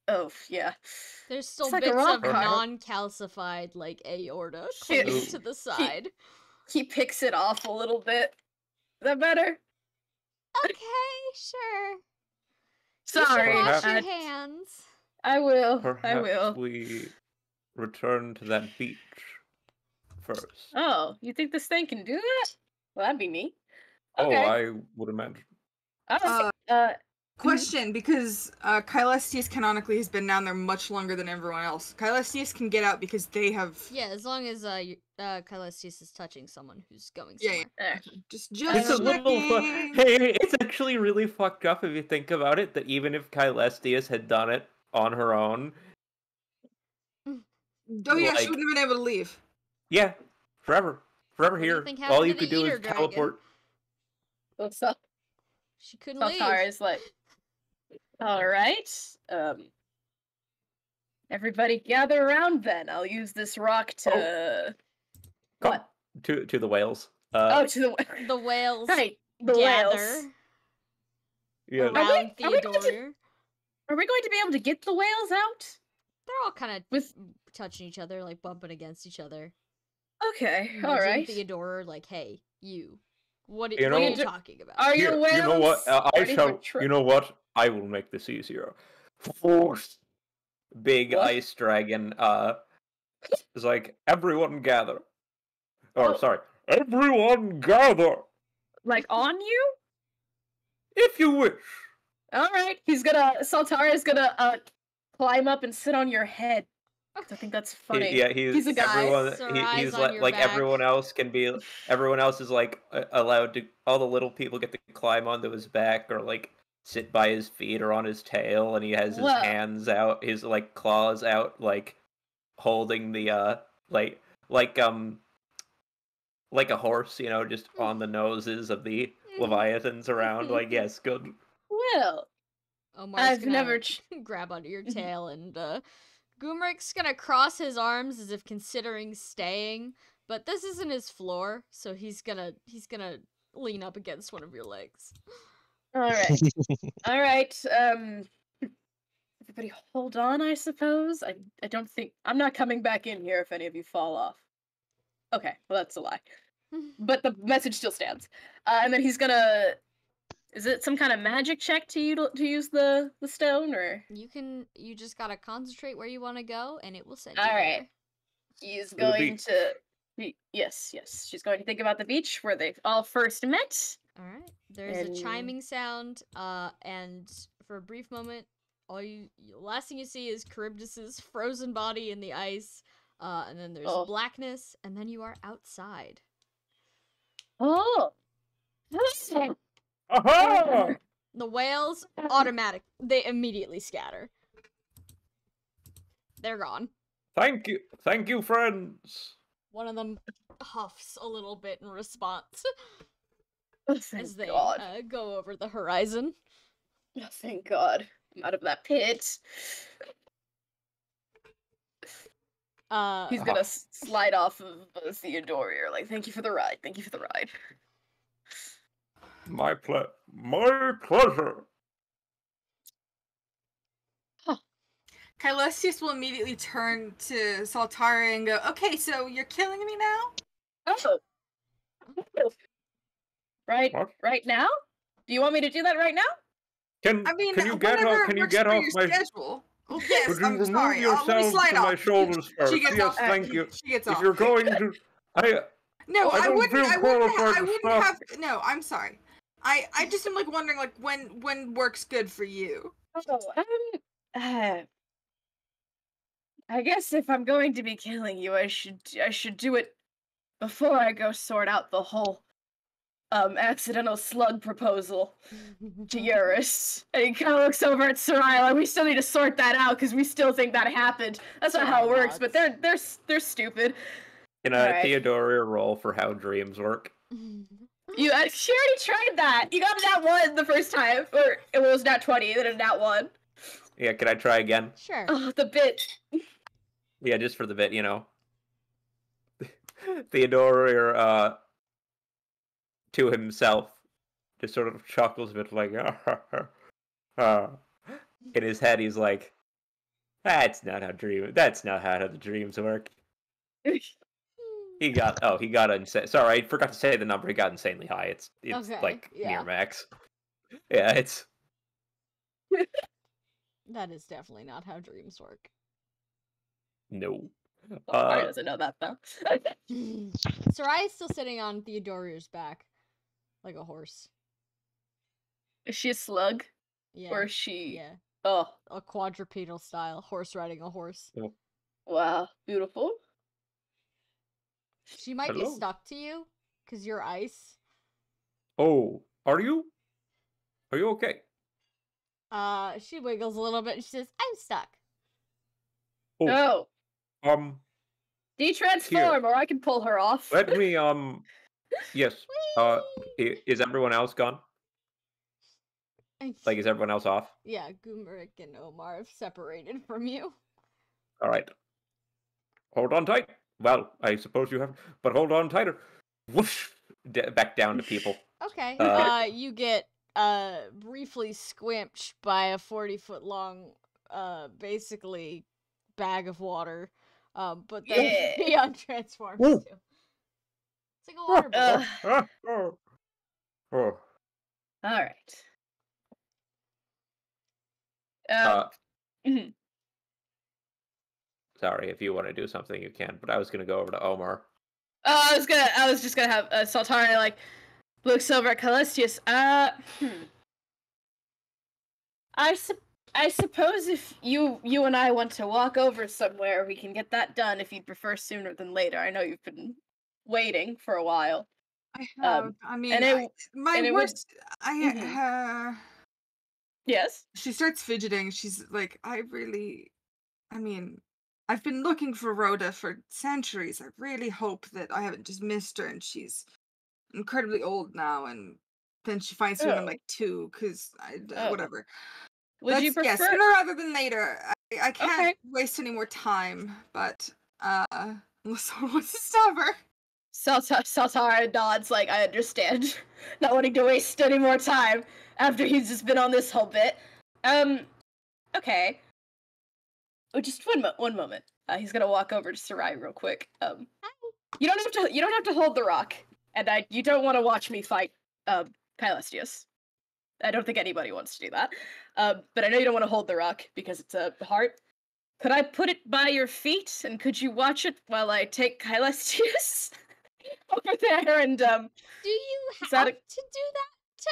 oh, yeah. There's still like a bits rock of heart. non-calcified, like, aorta clinging Ooh. to the side. He picks it off a little bit. Is that better? Okay, sure. You Sorry. should wash your Perhaps- hands. I will. Perhaps I will. we return to that beach first. Oh, you think this thing can do that? Well, that'd be neat. Oh, Okay. I would imagine. Oh, Question, because Kylestius canonically has been down there much longer than everyone else. Kylestius can get out because they have... Yeah, as long as Kylestius is touching someone who's going Yeah, somewhere. yeah. there. Just It's a little checking. hey, it's actually really fucked up if you think about it, that even if Kylestius had done it on her own, Oh yeah, like- she wouldn't have been able to leave. yeah, forever do you here. think All happened you to could the do eater is dragon? teleport. What's up? She couldn't leave. Saltara is like, all right. Everybody gather around then. I'll use this rock to... Come What? to the whales. Oh, to the... The whales Right, the gather whales. Yeah, around Are we going to- Theodore. Are we going to be able to get the whales out? They're all kind of With... touching each other, like bumping against each other. Okay, Nudging alright. Theodore, like, hey, you. What You are you know- talking about? Are Here, your whales... you know what? I ready for shall. You know what? I will make this easier. Force. Big What? ice dragon. Is like everyone gather. Or Oh. sorry, everyone gather Like, on you? if you wish. Alright, Saltara is gonna, climb up and sit on your head. 'Cause I think that's funny. He's a guy. Everyone, Sarai's he's on like your back. everyone else can be. Everyone else is like allowed to. All the little people get to climb onto his back or like sit by his feet or on his tail, and he has his Whoa. hands out, his like claws out, like holding the like a horse, you know, just on the noses of the leviathans around. Like, yes, good. Well, Omar's I've gonna never... grab onto your tail, and Goomrik's gonna cross his arms as if considering staying, but this isn't his floor, so he's gonna lean up against one of your legs. Alright. Alright, everybody hold on, I suppose? I don't think... I'm not coming back in here if any of you fall off. Okay, well that's a lie. But the message still stands. And then he's gonna... Is it some kind of magic check to use the stone, or...? You just gotta concentrate where you want to go, and it will send you Alright. there. He's the going beach. to... Yes. She's going to think about the beach where they all first met. All right. There's And- a chiming sound, and for a brief moment, last thing you see is Charybdis's frozen body in the ice, and then there's Oh. blackness, and then you are outside. Oh! Aha! The whales they immediately scatter. They're gone. Thank you, friends. One of them huffs a little bit in response Oh, as thank they God. go over the horizon. Oh, thank God. I'm out of that pit. He's gonna slide off of Theodoria. Like, thank you for the ride. Thank you for the ride. My pleasure. Caelestius will immediately turn to Saltari and go, okay, so you're killing me now? Oh. Right. What? Right now? Do you want me to do that right now? Can you get whenever off? Can you works get for off your my? schedule. Oh, yes, Could you I'm remove sorry. Let me yourselves slide to my off. shoulders first? She gets Yes, off. thank you. She gets If off. you're going to, No, I I don't wouldn't. feel I qualified to wouldn't stop. have. No, I'm sorry. I just am like wondering like when works good for you. Oh, I guess if I'm going to be killing you, I should do it before I go sort out the whole accidental slug proposal to Eurus. And he kind of looks over at Sarai like, we still need to sort that out because we still think that happened. That's not how it works, but they're stupid. Can a Theodoria roll for how dreams work? She already tried that. You got a nat 1 the first time, or it was nat 20, then a nat 1. Yeah, can I try again? Sure. Oh, the bit. Yeah, just for the bit, you know. Theodoria, to himself, just sort of chuckles a bit like, in his head, he's like, that's not how the dreams work. He got insane. Sorry, I forgot to say the number. He got insanely high. It's Okay, like yeah. near max. Yeah, it's. That is definitely not how dreams work. No. Sarai doesn't know that though. Sarai is still sitting on Theodoria's back, like a horse. Is she a slug? Yeah. Or is she? Yeah. Oh, A quadrupedal style horse riding a horse. wow, beautiful. She might be Hello. stuck to you because you're ice. Oh, are you? Are you okay? She wiggles a little bit and she says, "I'm stuck." Oh, Here. detransform, or I can pull her off. Let me yes. Is everyone else gone? Like, is everyone else off? Yeah, Gumeric and Omar have separated from you. All right. Hold on tight. Well, I suppose you have, but hold on tighter. Whoosh! Back down to people. Okay. Uh, You get briefly squimped by a 40-foot long basically bag of water. But then Yeah. beyond transforms Ooh. too. It's like a water balloon. Oh. All right. Mhm. Sorry, if you want to do something, you can. But I was gonna go over to Omar. I was just gonna have Saltari like looks over at Caelestius. I suppose if you and I want to walk over somewhere, we can get that done if you'd prefer sooner than later. I know you've been waiting for a while. I have. I mean, and it- my and it would- worst. Yes. She starts fidgeting. She's like, I mean, I've been looking for Rhoda for centuries. I really hope that I haven't just missed her and she's incredibly old now. And then she finds me when I'm Oh. like 2, because Oh. whatever. Would you Yeah, prefer? sooner rather than later. I can't Okay. waste any more time, but unless someone wants to stop her. Saltara nods like, I understand. Not wanting to waste any more time after he's just been on this whole bit. Okay. Oh, just one moment. He's gonna walk over to Sarai real quick. You don't have to hold the rock, and you don't want to watch me fight Caelestius. I don't think anybody wants to do that. But I know you don't want to hold the rock because it's a heart. Could I put it by your feet, and could you watch it while I take Caelestius over there? And Do you Is have that to do that to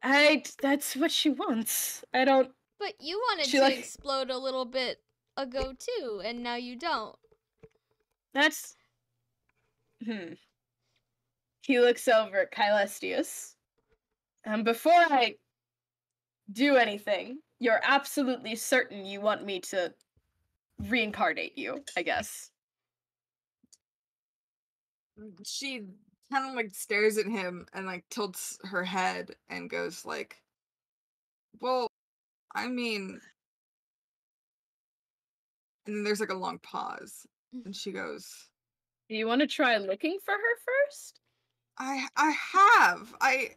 her? that's what she wants. I don't. But you wanted She, to like- explode a little bit ago too, and now you don't. That's. He looks over at Caelestius. Before I do anything, you're absolutely certain you want me to reincarnate you, I guess. She kind of like stares at him and like tilts her head and goes like, well, I mean, and then there's like a long pause and she goes, Do you want to try looking for her first? I have. I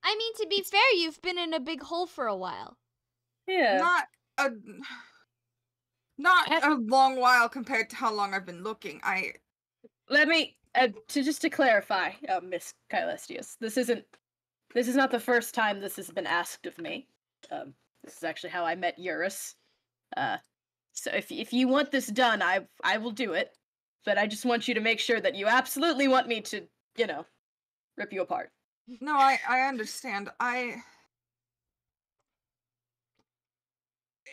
mean, to be fair, you've been in a big hole for a while. Yeah. a not a long while compared to how long I've been looking. Let me to clarify, Miss Kylestius. This is not the first time this has been asked of me. This is actually how I met Eurus. So if you want this done, I will do it. But I just want you to make sure that you absolutely want me to, rip you apart. No, I understand.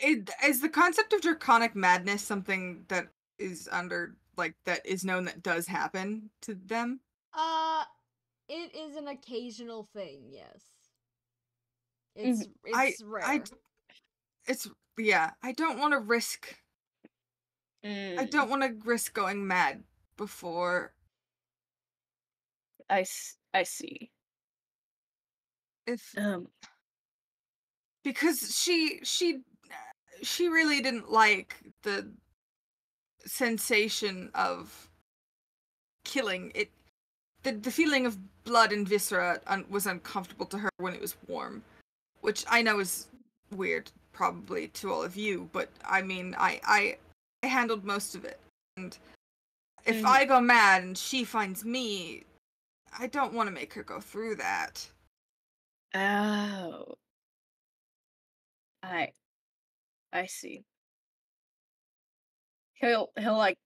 Is the concept of draconic madness something that is that is known that does happen to them? It is an occasional thing, yes. It's rare. I don't want to risk. I don't want to risk going mad before. I see. Because she really didn't like the sensation of killing it. The feeling of blood and viscera was uncomfortable to her when it was warm, which I know is weird probably to all of you, but I mean I handled most of it, and if I go mad and she finds me, I don't want to make her go through that. Oh. I see. He'll like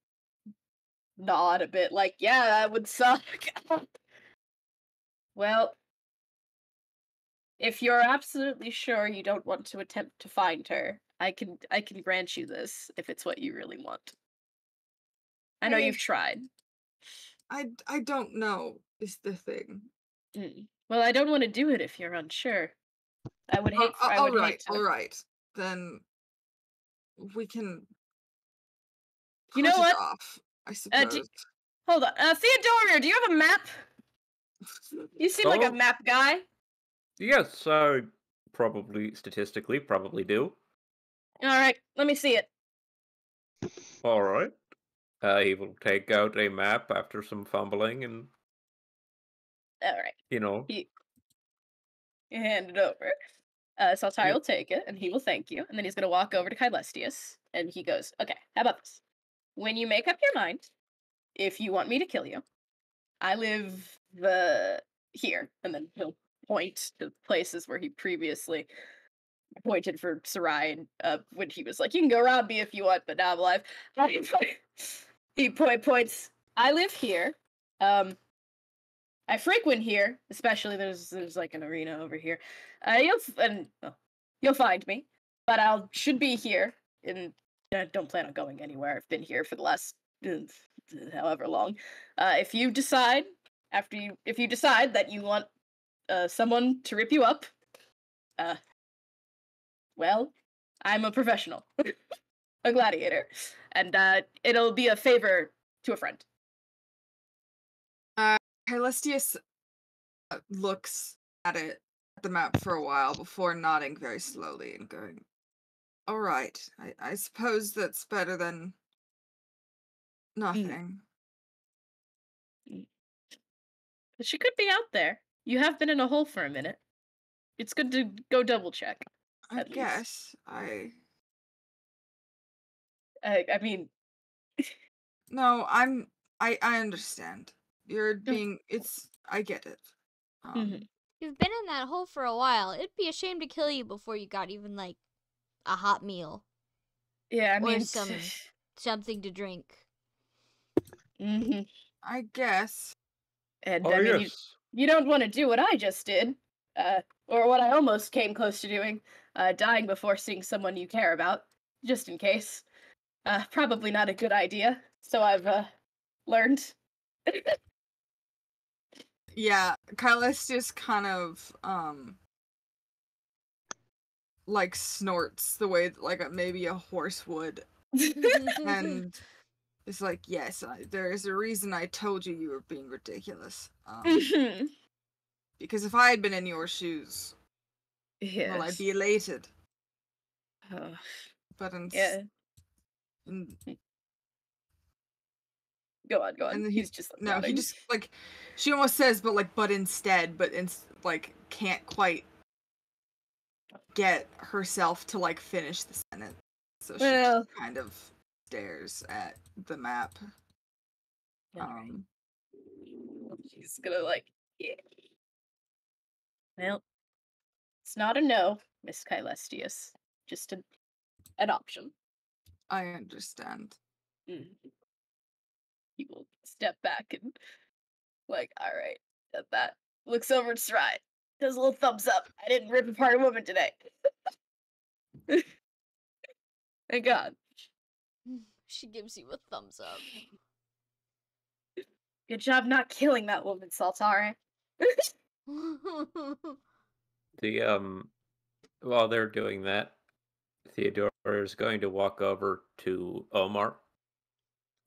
nod a bit, like, yeah, that would suck. Well, if you're absolutely sure you don't want to attempt to find her, I can grant you this if it's what you really want. I know you've tried. I don't know is the thing. Well, I don't want to do it if you're unsure. I would hate. All right. Then we can. You know what? Off, I suppose. Hold on, Theodora, do you have a map? You seem like a map guy. Yes, I statistically do. All right, let me see it. All right. He will take out a map after some fumbling and. All right. You hand it over. Saltari will take it, and he will thank you, and then he's going to walk over to Kylestius, and he goes, okay, how about this? When you make up your mind, if you want me to kill you, I live here, and then he'll point to places where he previously pointed for Sarai, when he was like, you can go rob me if you want, but now I'm alive. He points, I live here, I frequent here, especially there's like an arena over here. You'll find me, but should be here, and don't plan on going anywhere. I've been here for the last however long. If you decide that you want someone to rip you up, well, I'm a professional, a gladiator, and it'll be a favor to a friend. Kylestius looks at the map for a while before nodding very slowly and going, all right, I suppose that's better than nothing. But she could be out there. You have been in a hole for a minute. It's good to go double check. I guess. I mean, no, I understand. You're being I get it. You've been in that hole for a while. It'd be a shame to kill you before you got even like a hot meal. Yeah, I mean, or something to drink. I guess. And I mean, you don't want to do what I just did, or what I almost came close to doing, dying before seeing someone you care about, just in case. Probably not a good idea. So I've learned. Yeah, Caelestius kind of like snorts the way that, like maybe a horse would, and it's like, yes, there is a reason I told you you were being ridiculous. Because if I had been in your shoes, well, I'd Yes. be elated. Uh, But yeah. Go on. and then He's just like, no, he nodding. just like, she almost says, but like, but instead, like can't quite get herself to like finish the sentence, so she Well. just kind of stares at the map. Alright. She's gonna like, yeah. Well, it's not a no, Miss Caelestius. Just an option. I understand. Mm. He will step back and like, all right, at that. Looks over at Sarai. Does a little thumbs up. I didn't rip apart a woman today. Thank God. She gives you a thumbs up. Good job not killing that woman, Saltare. While they're doing that, Theodore is going to walk over to Omar,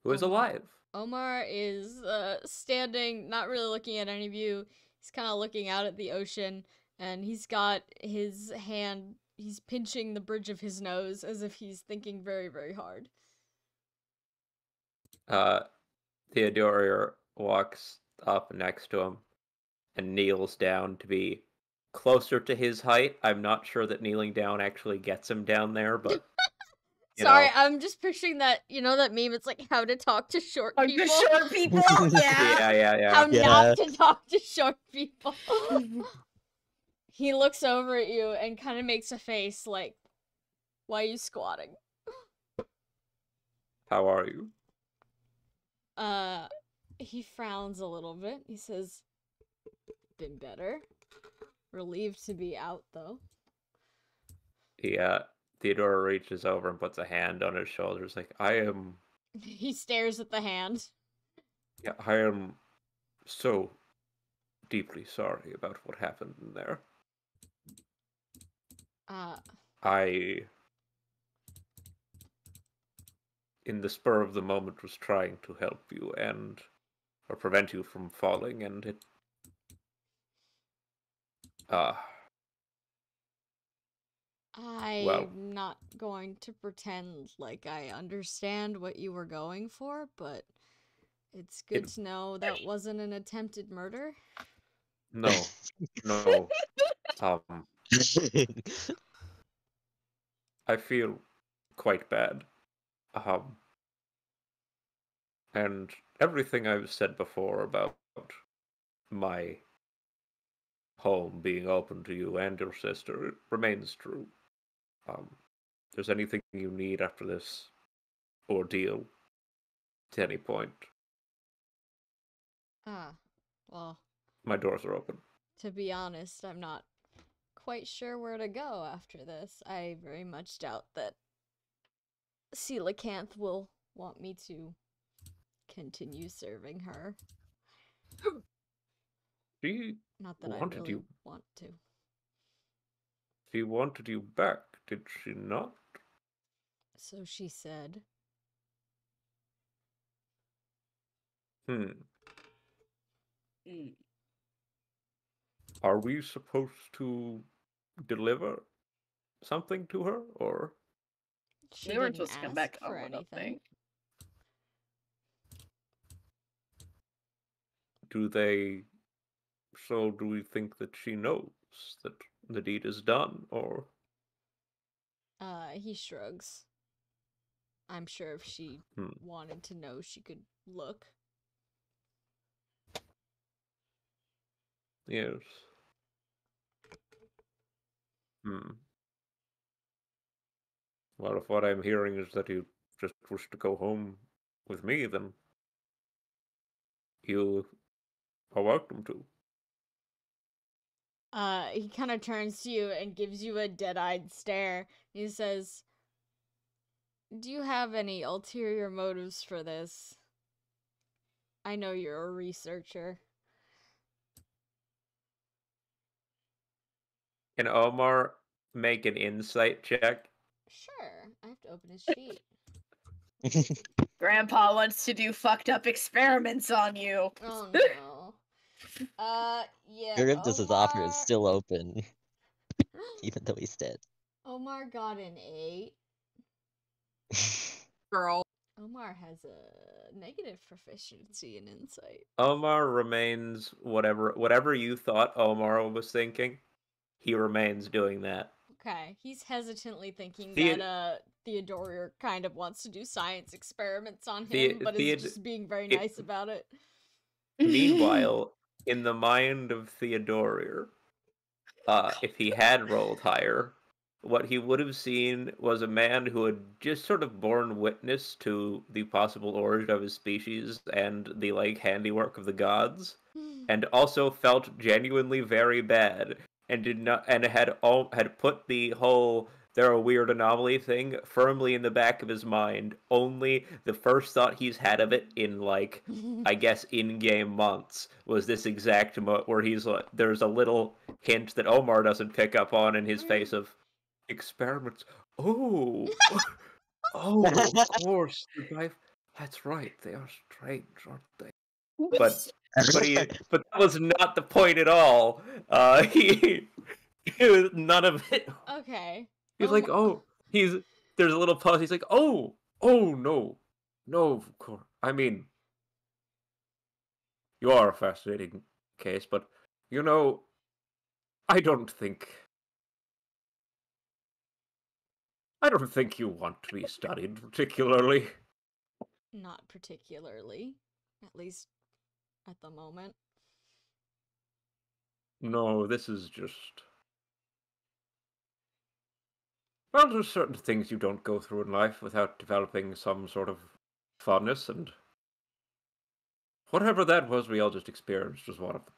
who is alive. Omar is standing, not really looking at any of you. He's kind of looking out at the ocean, and he's got his hand, he's pinching the bridge of his nose as if he's thinking very, very hard. Theodore walks up next to him and kneels down to be closer to his height. I'm not sure that kneeling down actually gets him down there, but Sorry, I'm just picturing that, you know that meme, it's like how to talk to short people. The short people? Yeah. Yeah. How not to talk to short people. He looks over at you and kind of makes a face like, why are you squatting? How are you? He frowns a little bit. He says, been better. Relieved to be out, though. Theodore reaches over and puts a hand on his shoulders, like, I am... He stares at the hand. Yeah, I am so deeply sorry about what happened in there. In the spur of the moment, was trying to help you or prevent you from falling, and it... I'm not going to pretend like I understand what you were going for, but it's good to know that wasn't an attempted murder. No. I feel quite bad. And everything I've said before about my home being open to you and your sister, it remains true. If there's anything you need after this ordeal, at any point, well, my doors are open. To be honest, I'm not quite sure where to go after this. I very much doubt that Coelacanth will want me to continue serving her. Not that I really want to. She wanted you back, did she not? So she said. Are we supposed to deliver something to her, or? She weren't supposed to come back for anything. Do we think that she knows that the deed is done, or? He shrugs. I'm sure if she wanted to know, she could look. Yes. Well, if what I'm hearing is that you just wish to go home with me, then you are welcome to. He kind of turns to you and gives you a dead-eyed stare. He says, do you have any ulterior motives for this? I know you're a researcher. Can Omar make an insight check? Sure. I have to open his sheet. Grandpa wants to do fucked up experiments on you. Oh no. Yeah. Charybdis' offer is still open, even though he's dead. Omar got an 8. Girl. Omar has a negative proficiency in insight. Omar remains whatever you thought Omar was thinking. He remains doing that. Okay, he's hesitantly thinking The- that Theodore kind of wants to do science experiments on him, but is just being very nice about it. Meanwhile, in the mind of Theodore, if he had rolled higher, what he would have seen was a man who had just sort of borne witness to the possible origin of his species and the handiwork of the gods, and also felt genuinely very bad, and had put the whole "they're a weird anomaly" thing firmly in the back of his mind. Only the first thought he's had of it in I guess in-game months was this exact moment where he's like, there's a little hint that Omar doesn't pick up on in his face of experiments. Oh, oh, of course, that's right. They are strange, aren't they? But that was not the point at all. It was none of it. Okay. He's like, there's a little pause. He's like, oh, no, of course. I mean, you are a fascinating case, but I don't think you want to be studied particularly. Not particularly, at least at the moment. No, this is just... Well, there's certain things you don't go through in life without developing some sort of fondness, and whatever that was we all just experienced was one of them.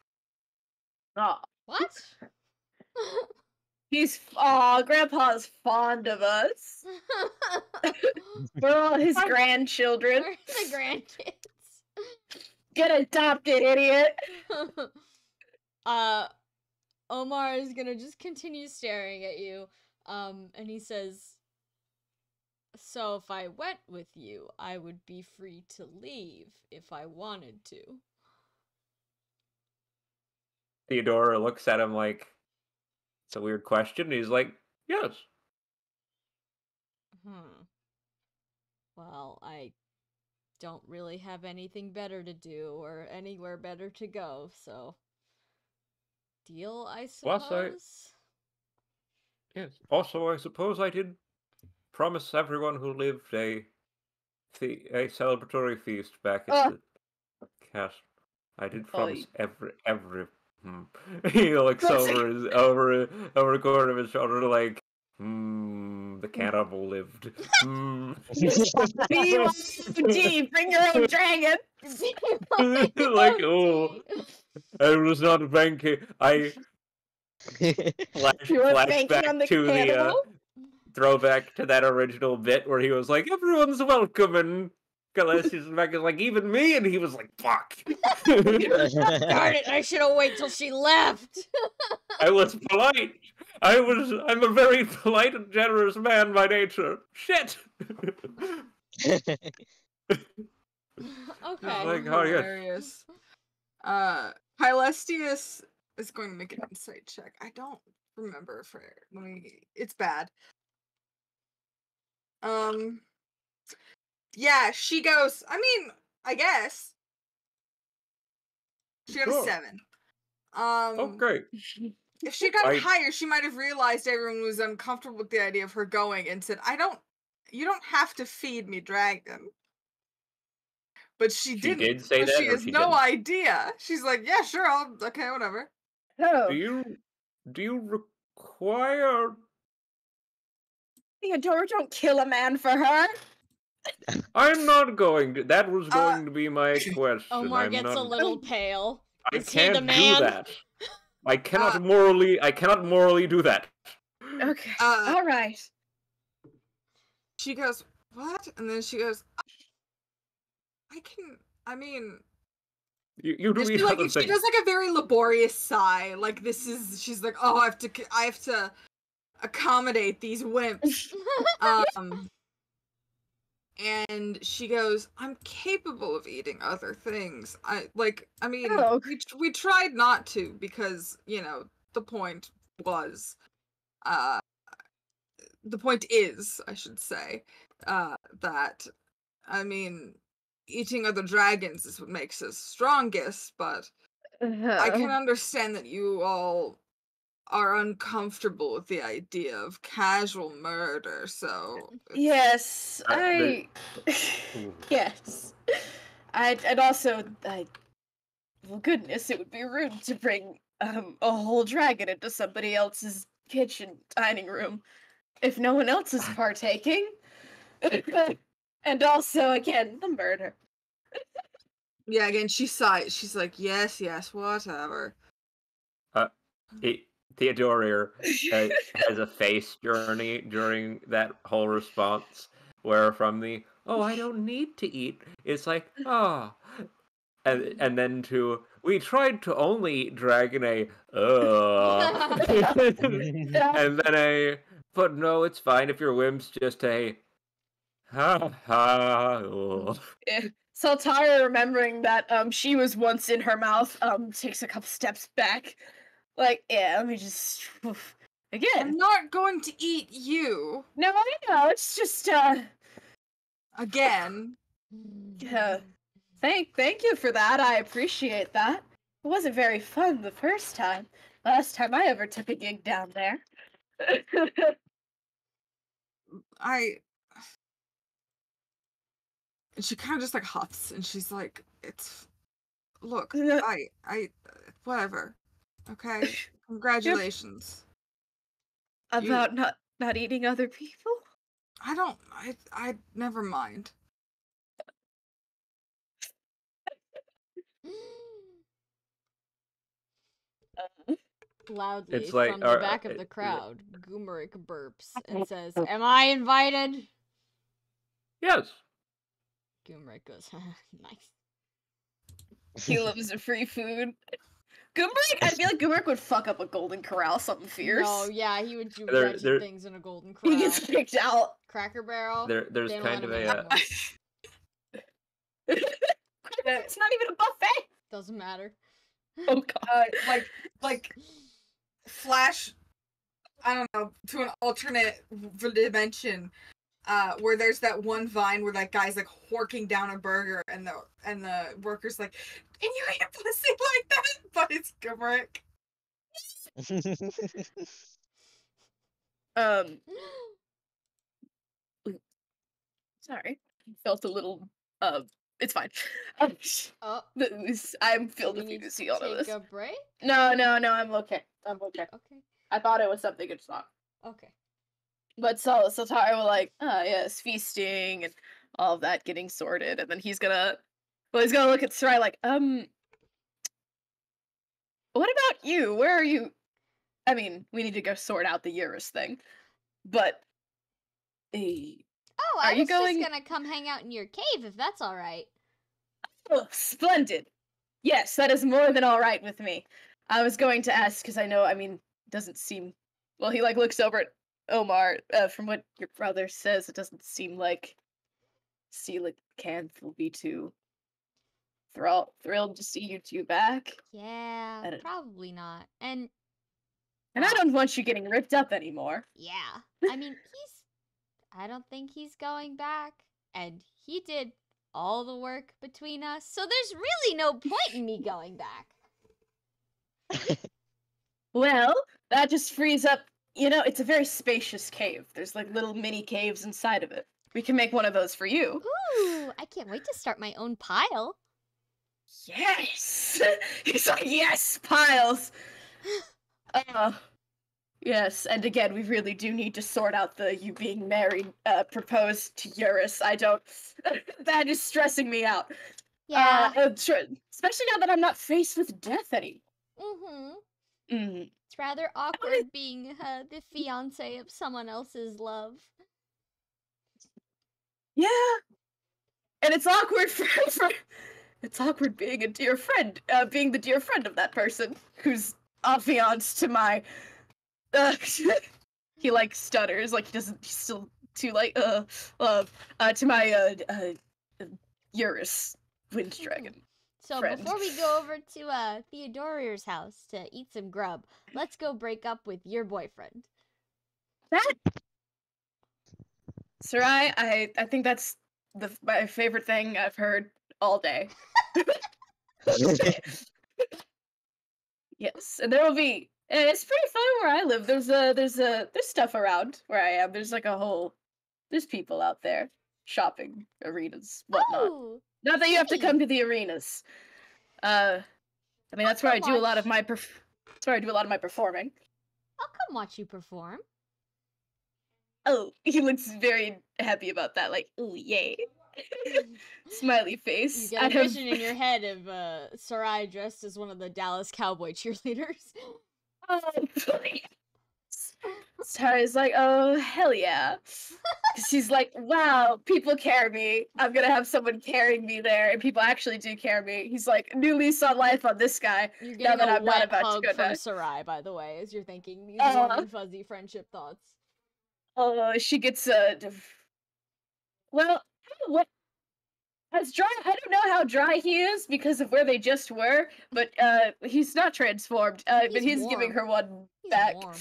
Oh, What? Grandpa's fond of us. We're all his grandchildren. We're the grandkids. Get adopted, idiot. Omar is gonna just continue staring at you, and he says, "So if I went with you, I would be free to leave if I wanted to." Theodora looks at him like, it's a weird question, and he's like, yes. Well, I don't really have anything better to do or anywhere better to go, so... Deal, I suppose? Yes. Also, I suppose I did promise everyone who lived a celebratory feast back at the castle. I did promise every. He looks over the corner of his shoulder like, the cannibal lived. BYOD, bring your own dragon. Like, oh, I was not banking. I flash back to the throwback to that original bit where he was like, everyone's welcome, and Galesius back is like, even me, and he was like, fuck. Darn it, I should have waited till she left. I was polite. I'm a very polite and generous man by nature. Shit. Okay. Like, Hilarious. Hylestius is going to make an insight check. I don't remember if it's bad. Yeah, she goes, I mean, I guess. She got a 7. Okay. If she got higher, she might have realized everyone was uncomfortable with the idea of her going and said, you don't have to feed me, dragon. But she didn't. Did say that, she has no idea. She's like, yeah, sure, okay, whatever. Oh. Do you require... Theodora, don't kill a man for her. I'm not going to. That was going to be my question. Omar gets a little pale. I can't do that. I cannot morally do that. Okay. All right. She goes, what? And then she goes, You do And eat she, like, other she things. does like a very laborious sigh. Like she's like, oh, I have to accommodate these wimps. And she goes, I'm capable of eating other things. I mean, Oh. we tried not to because, the point was, the point is, I should say, that, I mean, eating other dragons is what makes us strongest, but I can understand that you all are uncomfortable with the idea of casual murder, so Yes, Ooh. yes. I'd also, well, goodness, it would be rude to bring a whole dragon into somebody else's kitchen dining room if no one else is partaking. And also, again, the murder. yeah, again, she sighs. She's like, yes, whatever. Theodore has a face journey during that whole response, where from the I don't need to eat, it's like and then to we tried to only eat dragon and then but no, it's fine if your whim's just a ha ha. Saltara, remembering that she was once in her mouth, takes a couple steps back. Like, yeah, let me just again. I'm not going to eat you. No, I know. It's just again. Yeah. Thank you for that. I appreciate that. It wasn't very fun the first time. Last time I ever took a gig down there. And she kind of just like huffs, and she's like, look, whatever. Okay, congratulations. About not eating other people? I never mind. Loudly It's like, from the back of the crowd, Gumerick burps and says, "Am I invited?" Yes. Gumerick goes, "Nice." He loves the free food. Gumerick, I feel like Gumerick would fuck up a golden corral, something fierce. No, yeah, he would do There- wretched there- things in a golden corral. He gets kicked out. Cracker Barrel. There's they don't kind let of him a in anymore. It's not even a buffet. Doesn't matter. Oh god. Like flash, I don't know, to an alternate dimension, where there's that one vine where that guy's like horking down a burger, and the worker's like, "Can you eat a pussy like that?" But it's Gumerick. Sorry. Felt a little it's fine. Oh, I'm do filled we with need to UC on take this. a break? No, I'm okay. Okay. I thought it was something, it's not. Okay. But Saltara will like, yes, feasting and all of that getting sorted, and then he's gonna look at Sarai like, what about you? Where are you? I mean, we need to go sort out the Eurus thing. But Oh, Are I you was going- just gonna come hang out in your cave if that's all right. oh, splendid. Yes, that is more than all right with me. I was going to ask because I know, I mean, doesn't seem well, he like looks over at Omar, from what your brother says, it doesn't seem like Coelacanth will be too thrilled to see you two back. Yeah, I don't- probably not. And And I don't want you getting ripped up anymore. yeah, I mean, I don't think he's going back, and he did all the work between us, so there's really no point in me going back. Well, that just frees up, it's a very spacious cave. There's like little mini caves inside of it. We can make one of those for you. Ooh, I can't wait to start my own pile. Yes! He's like, yes, piles! Yes, and again, we really do need to sort out the you being married, proposed to Eurus. That is stressing me out. Yeah. Especially now that I'm not faced with death anymore. It's rather awkward being the fiance of someone else's love. Yeah. And it's awkward for it's awkward being a dear friend, being the dear friend of that person who's affianced to my, he like stutters, like he's still too like, to my, Eurus wind dragon. So friend. before we go over to Theodoria's house to eat some grub, let's go break up with your boyfriend. Sarai, I think that's my favorite thing I've heard all day. Yes, and there will be. It's pretty fun where I live. There's stuff around where I am. There's like there's people out there shopping, arenas, whatnot. Oh, Not that you have to come sweet. to the arenas. I mean that's where I do a lot of my that's where I do a lot of my performing. I'll come watch you perform. Oh, he looks very happy about that. Like, ooh, yay. Smiley You face. get a vision in your head of Sarai dressed as one of the Dallas Cowboy cheerleaders. Oh, please. Sarai's like, oh, hell yeah. She's like, wow, people carry me. I'm gonna have someone carrying me there, and people actually do carry me. He's like, new lease on life on this guy. You're Now getting that a I'm not wet about to hug go from down. Sarai, by the way, as you're thinking these warm and fuzzy friendship thoughts. She gets well, what? As dry, I don't know how dry he is because of where they just were, but he's not transformed. But he's giving warm. her one He's back. warm.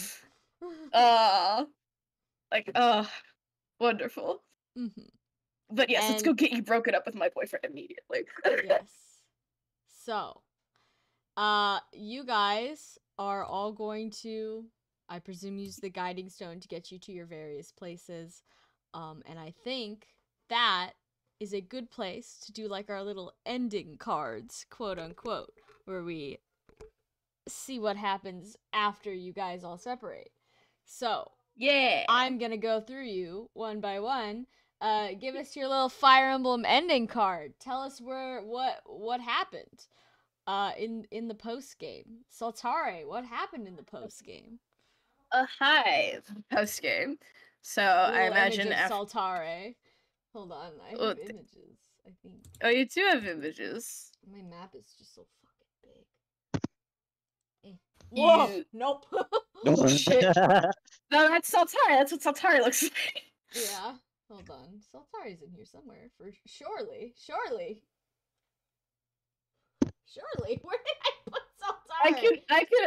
Like, wonderful. Mm-hmm. But yes, let's go And- get you broken up with my boyfriend immediately. Yes. So, you guys are all going to, I presume, use the guiding stone to get you to your various places. And I think that is a good place to do like our little ending cards, quote unquote, where we see what happens after you guys all separate. So, Yeah. I'm gonna go through you one by one. Give us your little Fire Emblem ending card. Tell us what happened in the post game. Saltare, what happened in the post game? Hi, post game. So I imagine image of after. Saltare. Hold on, I have images. I think Oh, you do have images. my map is just so fucking big. Whoa! You- Nope. Oh shit. No, that's Saltare. That's what Saltare looks like. Yeah. Hold on. Saltare's in here somewhere. For surely. Where did I put Saltare?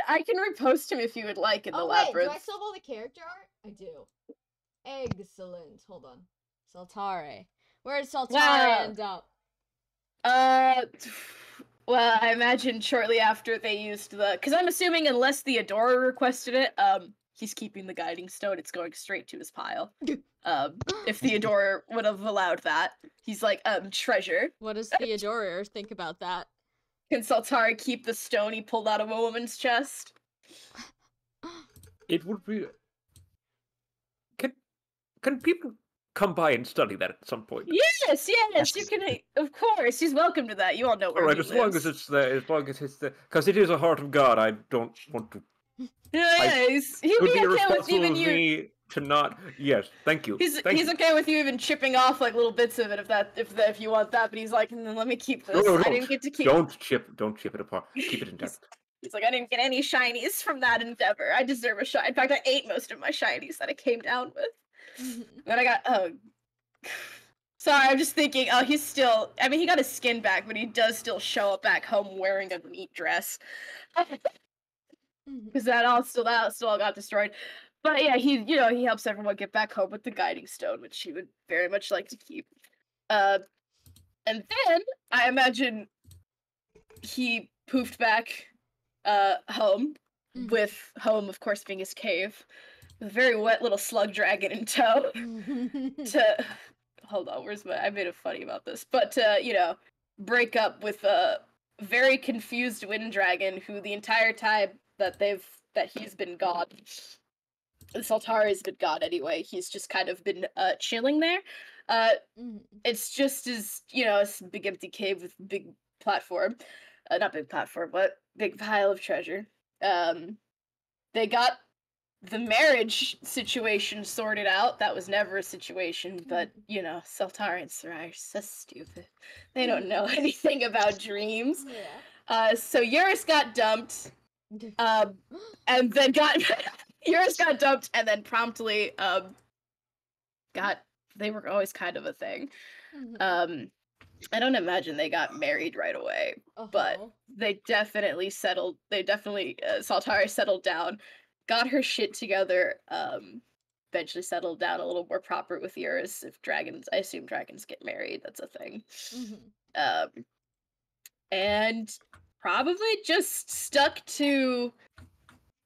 I can repost him if you would like in the Wait, labyrinth. do I still have all the character art? I do. Excellent. Hold on. Saltare. Where did Saltare Wow. end up? Well, I imagine shortly after they used because I'm assuming unless the Adora requested it, he's keeping the guiding stone. It's going straight to his pile. If Theodore would have allowed that, he's like, treasure. What does Theodora think about that? Can Saltari keep the stone he pulled out of a woman's chest? It would be. Can people come by and study that at some point? Yes, you can. Of course, he's welcome to that. You all know where All right, he as long lives. as it's there, because it is a heart of God. I don't want to. Yeah, he'd It would be be okay with irresponsible even of you. me to not. Yes, thank you. He's Thank you. okay with you even chipping off like little bits of it if you want that. But he's like, let me keep this. No, I didn't get to keep. Don't chip it apart. Keep it intact. He's like, I didn't get any shinies from that endeavor. I deserve a shiny. In fact, I ate most of my shinies that I came down with. Then I got Sorry, I'm just thinking. Oh, he's still. I mean, he got his skin back, but he does still show up back home wearing a neat dress. Because that all still got destroyed. But yeah, he helps everyone get back home with the guiding stone, which he would very much like to keep. And then I imagine he poofed back home, with home of course being his cave, with a very wet little slug dragon in tow. To hold on, I made it funny about this, but to break up with a very confused wind dragon who the entire time that he's been gone, Saltari's been gone anyway, he's just kind of been chilling there. It's just as it's a big empty cave with big platform, not big platform, but big pile of treasure. They got the marriage situation sorted out. That was never a situation, but you know, Saltari and Sarai are so stupid. They don't know anything about dreams. Yeah. So Eurus got dumped, and then Eurus got dumped, and then promptly they were always kind of a thing. I don't imagine they got married right away, but they definitely Saltari settled down, got her shit together, eventually settled down a little more proper with Eurus. I assume dragons get married, that's a thing. And probably just stuck to,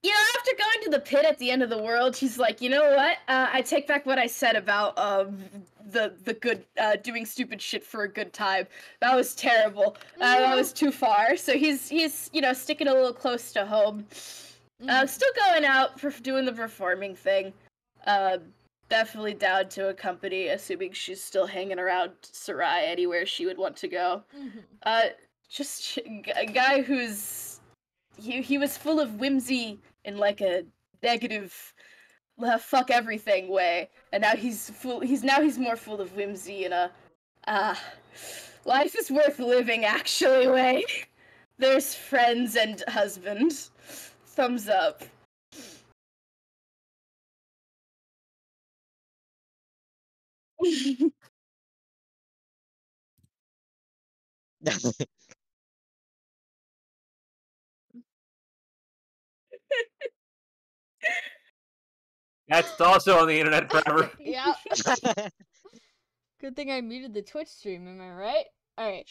you know, after going to the pit at the end of the world, she's like, you know what? I take back what I said about the good doing stupid shit for a good time. That was terrible. That was too far. So he's you know, sticking a little close to home. Still going out for doing the performing thing. Definitely down to accompany, assuming she's still hanging around Sarai anywhere she would want to go. Just a guy who's he was full of whimsy in like a negative fuck everything way, and now he's more full of whimsy in a life is worth living actually way. There's friends and husband. Thumbs up. That's also on the internet forever. Yeah. Good thing I muted the Twitch stream, am I right? Alright.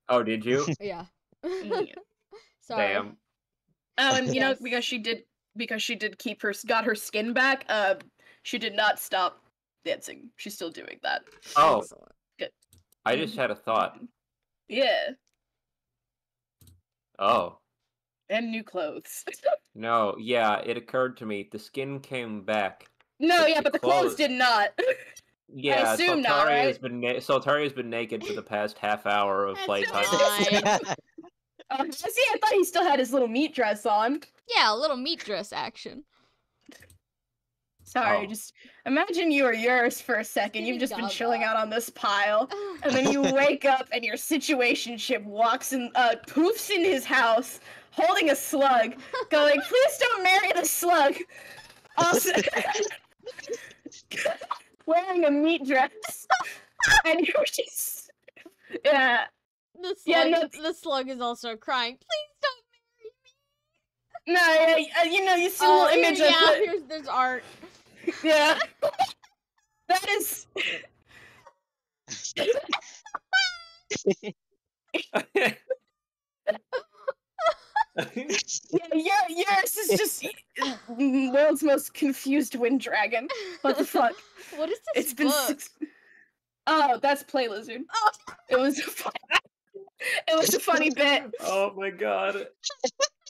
Oh, did you? Yeah. Yeah. Sorry. Damn. Oh, and you know, Yes. because she did got her skin back, she did not stop dancing. She's still doing that. Oh, Excellent. I just had a thought. Yeah. Oh. And new clothes. No, yeah, it occurred to me. The skin came back. No, But yeah, the but the clothes clothes- did not. Yeah, assume not, Saltari right? has been Saltari has been naked for the past half hour of That's playtime. fine. See, I thought he still had his little meat dress on. Yeah, a little meat dress action. Sorry, Oh. just imagine you were yours for a second. You've just been chilling out on this pile, and then you wake up and your situationship walks in, poofs in his house, holding a slug, going, "Please don't marry the slug." Also, wearing a meat dress, and you're just, yeah. The Yeah, slug, no- the slug is also crying. Please don't marry me. No, yeah, you know, you see a little image yeah, of there's art. yeah. That is. Yeah, yours is just world's most confused wind dragon. What the fuck? What is this It's been book? Oh, that's Play Lizard. Oh. It was a funny bit. Oh my god.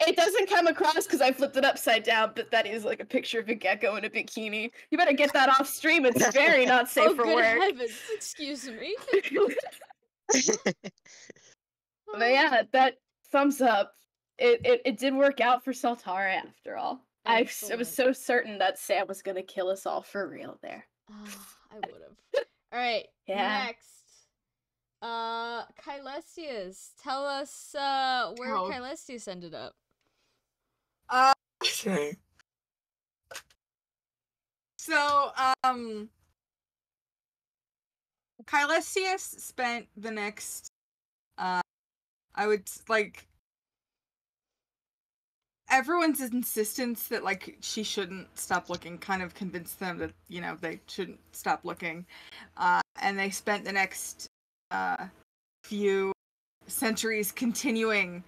It doesn't come across because I flipped it upside down, but that is like a picture of a gecko in a bikini. You better get that off stream. It's very not safe Oh, for good work. heavens! Excuse me. But yeah, that thumbs up. It did work out for Saltara after all. I Excellent. was so certain that Sam was gonna kill us all for real there. I would have. All right. Yeah. Next. Kylesius, tell us where Oh. Kylesius ended up. Okay. So, Kylesius spent the next, I would, like, everyone's insistence that, like, she shouldn't stop looking kind of convinced them that, you know, they shouldn't stop looking. And they spent the next, few centuries continuing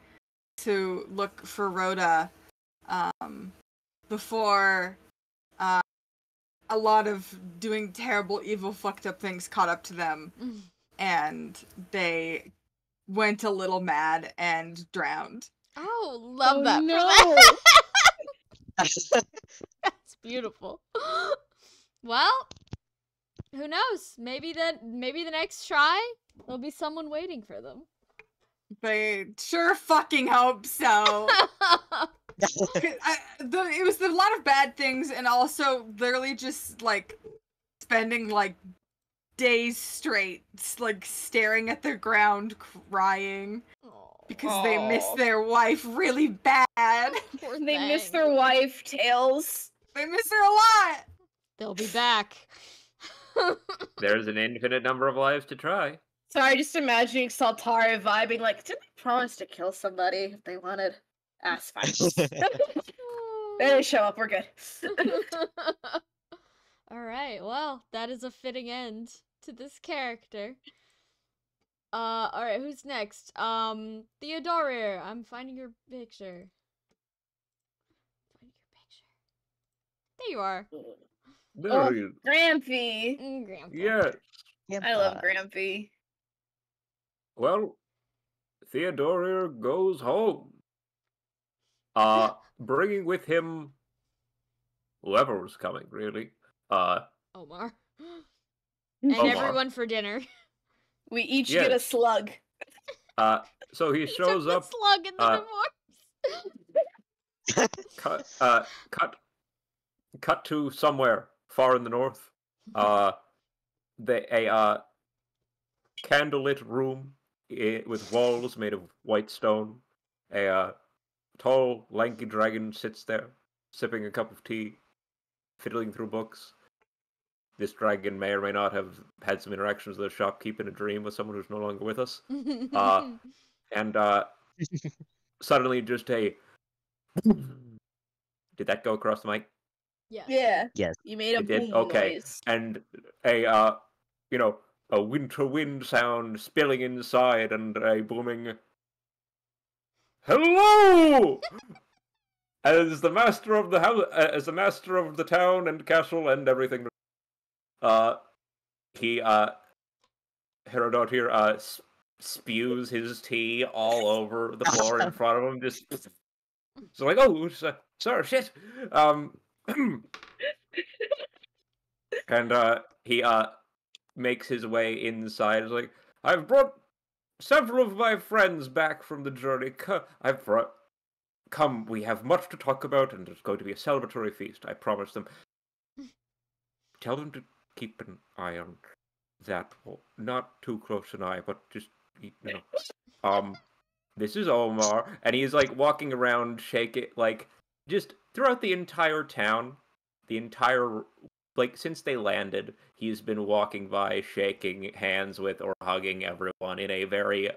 to look for Rhoda, before, a lot of doing terrible, evil, fucked up things caught up to them, and they went a little mad and drowned. Oh, love that no. for that. That's beautiful. Well, who knows? Maybe the next try there'll be someone waiting for them. They sure fucking hope so. It was a lot of bad things, and also literally just like spending like days straight, like staring at the ground, crying because they miss Aw. their wife really bad. Poor They miss thing. their wife, Tails. They miss her a lot. They'll be back. There's an infinite number of lives to try. Sorry, just imagining Saltari vibing like, didn't they promise to kill somebody if they wanted? Ah, it's fine. They didn't show up, we're good. All right. Well, that is a fitting end to this character. All right. Who's next? Theodorir. I'm finding your picture. There you are. There you Grampy. Grandpa. Yes. I love Grampy. Well, Theodorir goes home. Bringing with him whoever was coming, really. Omar. And Omar. everyone for dinner. We each get a Yes. slug. So he shows took up. the slug in the divorce. Cut to somewhere far in the north. A candlelit room with walls made of white stone. A tall, lanky dragon sits there, sipping a cup of tea, fiddling through books. This dragon may or may not have had some interactions with a shopkeep in a dream with someone who's no longer with us. And suddenly just a... Did that go across the mic? Yes. Yeah. Yes. You made a It did? boom Okay. noise. And a winter wind sound spilling inside and a booming hello as the master of the house, as the master of the town and castle and everything. Herodot here spews his tea all over the floor in front of him, just so like, oh, sorry, shit. And he makes his way inside. He's like, I've brought several of my friends back from the journey. Come, we have much to talk about, and it's going to be a celebratory feast. I promise them. Tell them to keep an eye on that. Well, not too close an eye, but just, this is Omar, and he's like walking around, shaking, like just throughout the entire town, since they landed, he's been walking by, shaking hands with or hugging everyone in a very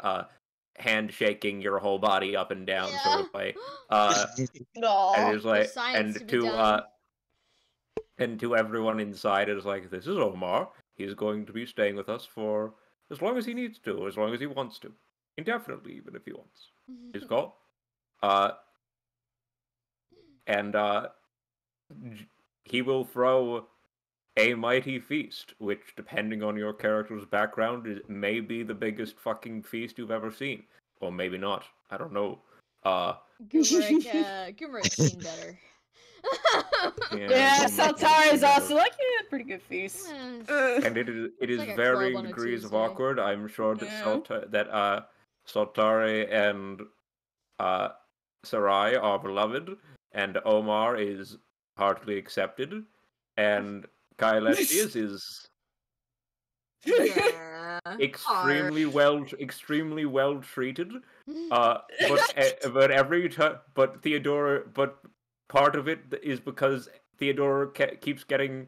handshaking your whole body up and down sort of way. And it's like, and to everyone inside, it's like, this is Omar. He's going to be staying with us for as long as he needs to, as long as he wants to, indefinitely, even if he wants. His call. And he will throw a mighty feast, which, depending on your character's background, may be the biggest fucking feast you've ever seen. Or maybe not. I don't know. Gumrik's seen better. Yeah, Saltari is also like, yeah, pretty good feast. And it is like a varying club on a degrees of Tuesday. awkward. I'm sure that Saltari and Sarai are beloved, and Omar is heartily accepted, and Kylestius is Yeah. extremely well treated. But Theodora, but part of it is because Theodora keeps getting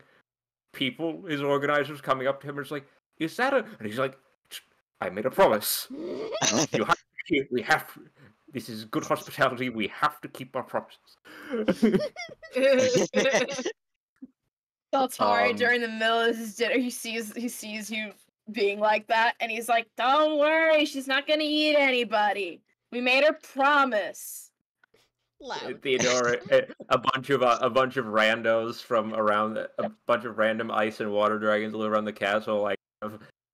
people, his organizers, coming up to him and it's like, is that a... And he's like, I made a promise. We have to, this is good hospitality, we have to keep our promises. Saltari, during the middle of his dinner, he sees you being like that, and he's like, don't worry, she's not gonna eat anybody. We made her promise. Loud. Theodora, a bunch of randos from around, a bunch of random ice and water dragons live around the castle, like,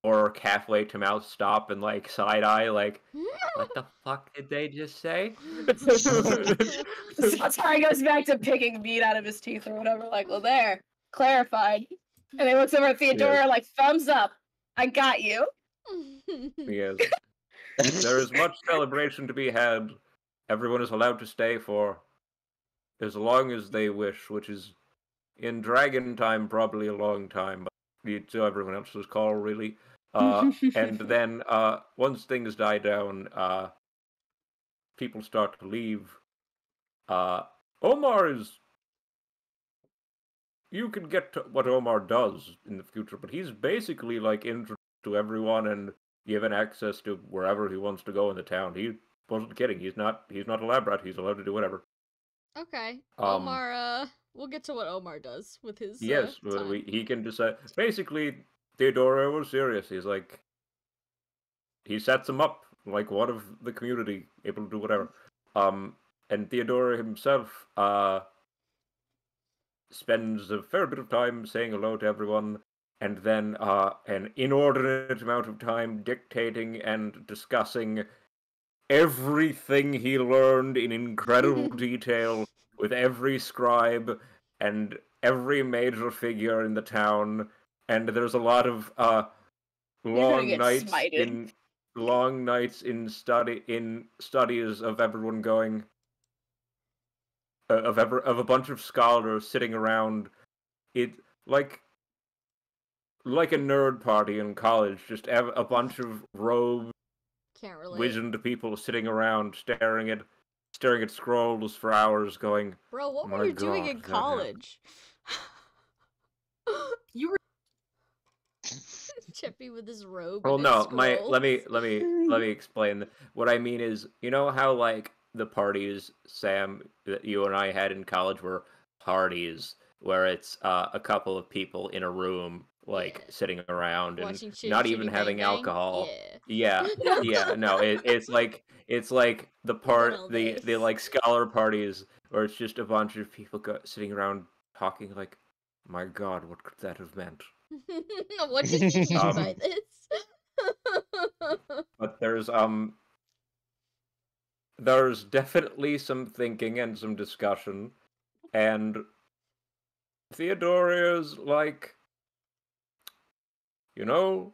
or halfway to mouth stop and like side eye, like, what the fuck did they just say? Saltari goes back to picking meat out of his teeth or whatever, like, well, there, clarified. And he looks over at Theodora like, thumbs up, I got you. Yes. There is much celebration to be had. Everyone is allowed to stay for as long as they wish, which is in dragon time probably a long time, but to everyone else's call, really. And then once things die down, people start to leave. Omar is. You can get to what Omar does in the future, but he's basically like introduced to everyone and given access to wherever he wants to go in the town. He wasn't kidding. He's not a lab rat. He's allowed to do whatever. Okay. Omar, we'll get to what Omar does with his yes, time. he can decide. Basically, Theodora was serious. He's like, he sets him up like one of the community, able to do whatever. And Theodora himself spends a fair bit of time saying hello to everyone, and then an inordinate amount of time dictating and discussing everything he learned in incredible detail with every scribe and every major figure in the town. And there's a lot of long nights in studies of everyone going of a bunch of scholars sitting around it like a nerd party in college, just a bunch of robed Can't relate. wizened people sitting around staring at scrolls for hours going, Bro, what "My were you doing God, in that college? You were Chippy with his robe. Well, and his no, scrolls. let me explain. What I mean is, you know how like the parties, Sam, that you and I had in college were parties where it's a couple of people in a room, like Yeah. sitting around and Watching not Chitty even Bang having Bang? alcohol. Yeah. Yeah. No, it's like the old the days. like scholar parties where it's just a bunch of people sitting around talking like, my God, what could that have meant? What did he mean by this? But there's definitely some thinking and some discussion, and Theodoria's like, you know,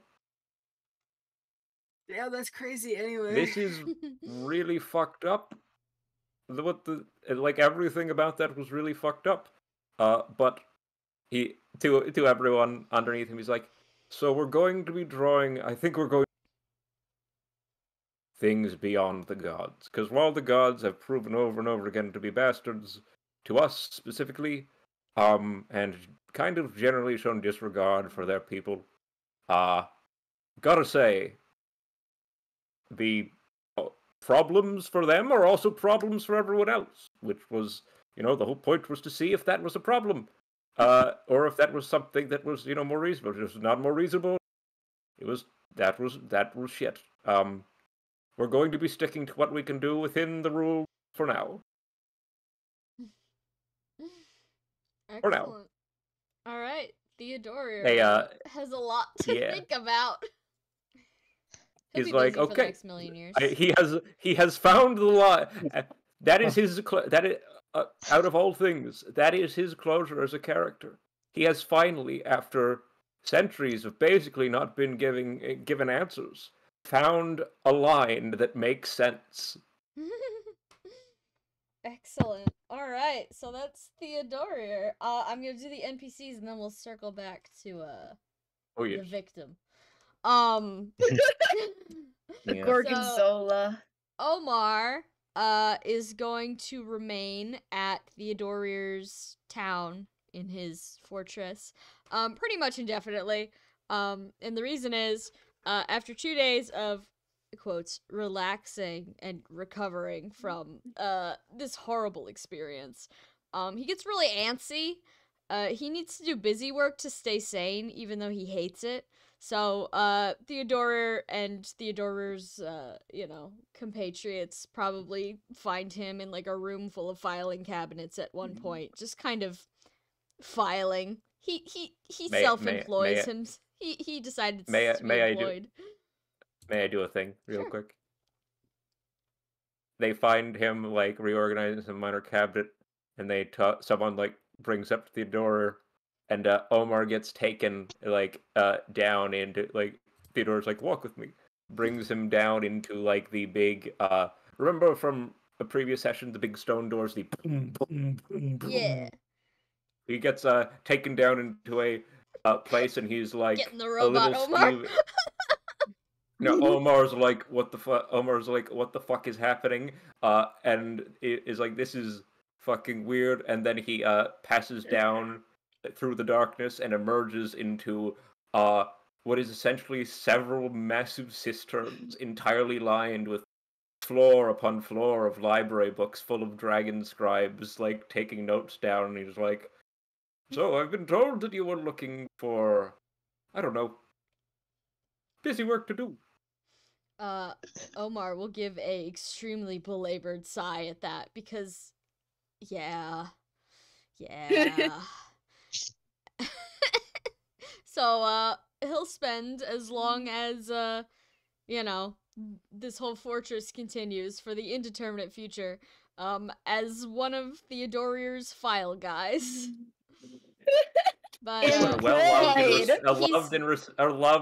yeah, that's crazy. Anyway, this is really fucked up. Like everything about that was really fucked up. But he to everyone underneath him, he's like, so we're going to be drawing. I think we're going things beyond the gods, because while the gods have proven over and over again to be bastards to us specifically, and kind of generally shown disregard for their people, gotta say, the problems for them are also problems for everyone else, which was, the whole point was to see if that was a problem, or if that was something that was, more reasonable. If it was not more reasonable, that was shit. We're going to be sticking to what we can do within the rules for now. Excellent. All right, Theodora They, has a lot to think about. He'll He's be like, busy for the okay, next million years. he has found the lie. That is his out of all things, that is his closure as a character. He has finally, after centuries of basically not been given answers, found a line that makes sense. Excellent. All right, so that's Theodora. I'm gonna do the NPCs and then we'll circle back to the victim. The Gorgonzola. Omar is going to remain at Theodoria's town in his fortress pretty much indefinitely. And the reason is after 2 days of quotes relaxing and recovering from this horrible experience, he gets really antsy. He needs to do busy work to stay sane even though he hates it. So, Theodora and Theodora's, compatriots probably find him in, like, a room full of filing cabinets at one point, just kind of filing. He self-employs him. He decided to be employed. May I do a thing real Sure. quick? They find him, like, reorganizing some minor cabinet, and someone, like, brings up Theodora, and Omar gets taken, like, down into, like, Theodora's like, walk with me. Brings him down into, like, the big, remember from a previous session, the big stone doors, the boom, boom, boom, boom. Yeah. He gets taken down into a place, and he's like Getting the a robot, little Omar. Steve. No, Omar's like, what the fuck? Omar's like, what the fuck is happening? And it is like, this is fucking weird. And then he passes down through the darkness and emerges into what is essentially several massive cisterns entirely lined with floor upon floor of library books full of dragon scribes, like taking notes down. And he's like, so I've been told that you were looking for, I don't know, busy work to do. Omar will give a extremely belabored sigh at that because, yeah. So, he'll spend as long as, this whole fortress continues for the indeterminate future, as one of Theodoria's file guys. But, a loved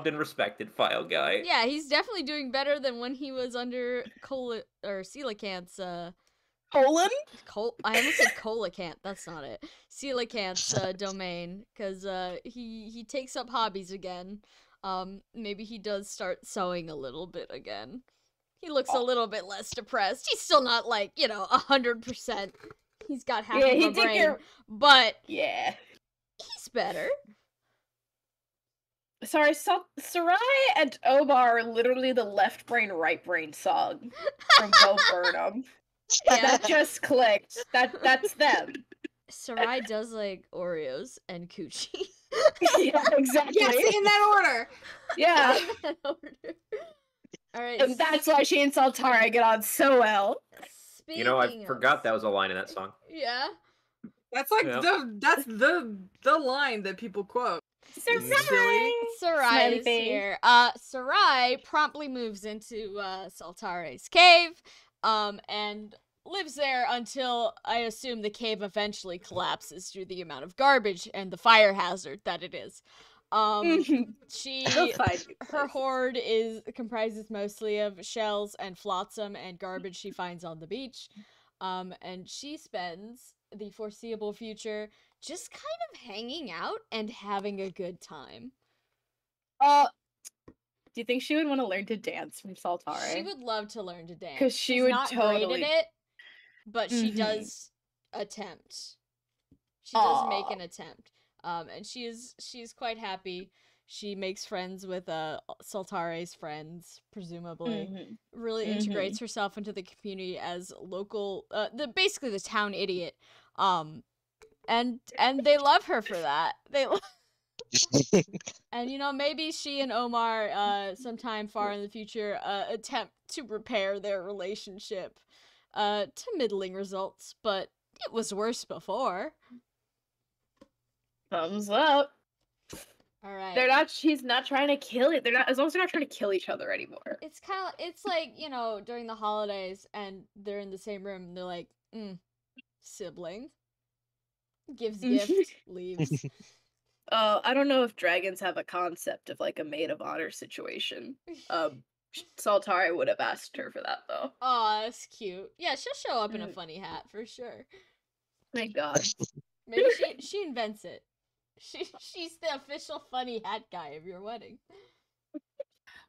and respected file guy. yeah, he's definitely doing better than when he was under Coelacanth's, Colon? I almost said Coelacanth, that's not it. Coelacanth's domain, because he takes up hobbies again. Maybe he does start sewing a little bit again. He looks a little bit less depressed. He's still not 100%. He's got half of a brain, but yeah, he's better. Sorry, Sarai and Omar are literally the left brain, right brain song from Bo Burnham. Yeah. That just clicked. That's them. Sarai does like Oreos and coochie. Yeah, exactly. Yes, in that order. Yeah. All right. And that's why she and Saltara get on so well. I forgot that was a line in that song. Yeah. That's like the line that people quote. Sarai is here. Sarai promptly moves into Saltare's cave, and lives there until I assume the cave eventually collapses due to the amount of garbage and the fire hazard that it is. Her hoard comprises mostly of shells and flotsam and garbage she finds on the beach. And she spends the foreseeable future just kind of hanging out and having a good time. Do you think she would want to learn to dance from Saltare? She would love to learn to dance. Because she's would not totally... great at it, but she does attempt. She does make an attempt. And she's quite happy. She makes friends with Saltare's friends, presumably. Really integrates herself into the community as local, basically the town idiot. And they love her for that. And maybe she and Omar, sometime far in the future, attempt to repair their relationship, to middling results. But it was worse before. Thumbs up. All right. She's not trying to kill it. As long as they're not trying to kill each other anymore. It's like, during the holidays and they're in the same room and they're like, sibling. Gives gift, leaves. I don't know if dragons have a concept of like a maid of honor situation. Saltare would have asked her for that though. Aw, that's cute. Yeah, she'll show up in a funny hat for sure. Thank God. Maybe she invents it. She's the official funny hat guy of your wedding.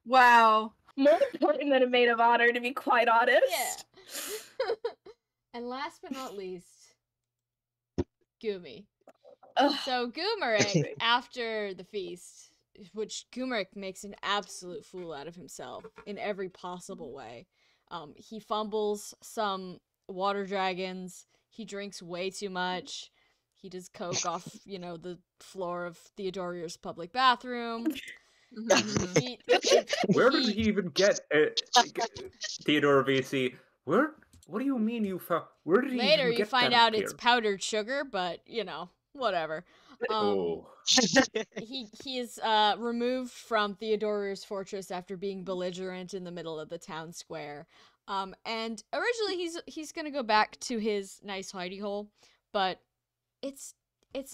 Wow. More important than a maid of honor, to be quite honest. Yeah. And last but not least, Gumi. So Gumeric, after the feast, which Gumeric makes an absolute fool out of himself in every possible way. He fumbles some water dragons. He drinks way too much. He does coke off, the floor of Theodoria's public bathroom. Where did he even get Theodora VC? What do you mean you found? Where did he Later even get you find that out up it's here? powdered sugar, but whatever. He is removed from Theodoria's fortress after being belligerent in the middle of the town square. And originally he's gonna go back to his nice hidey hole, but it's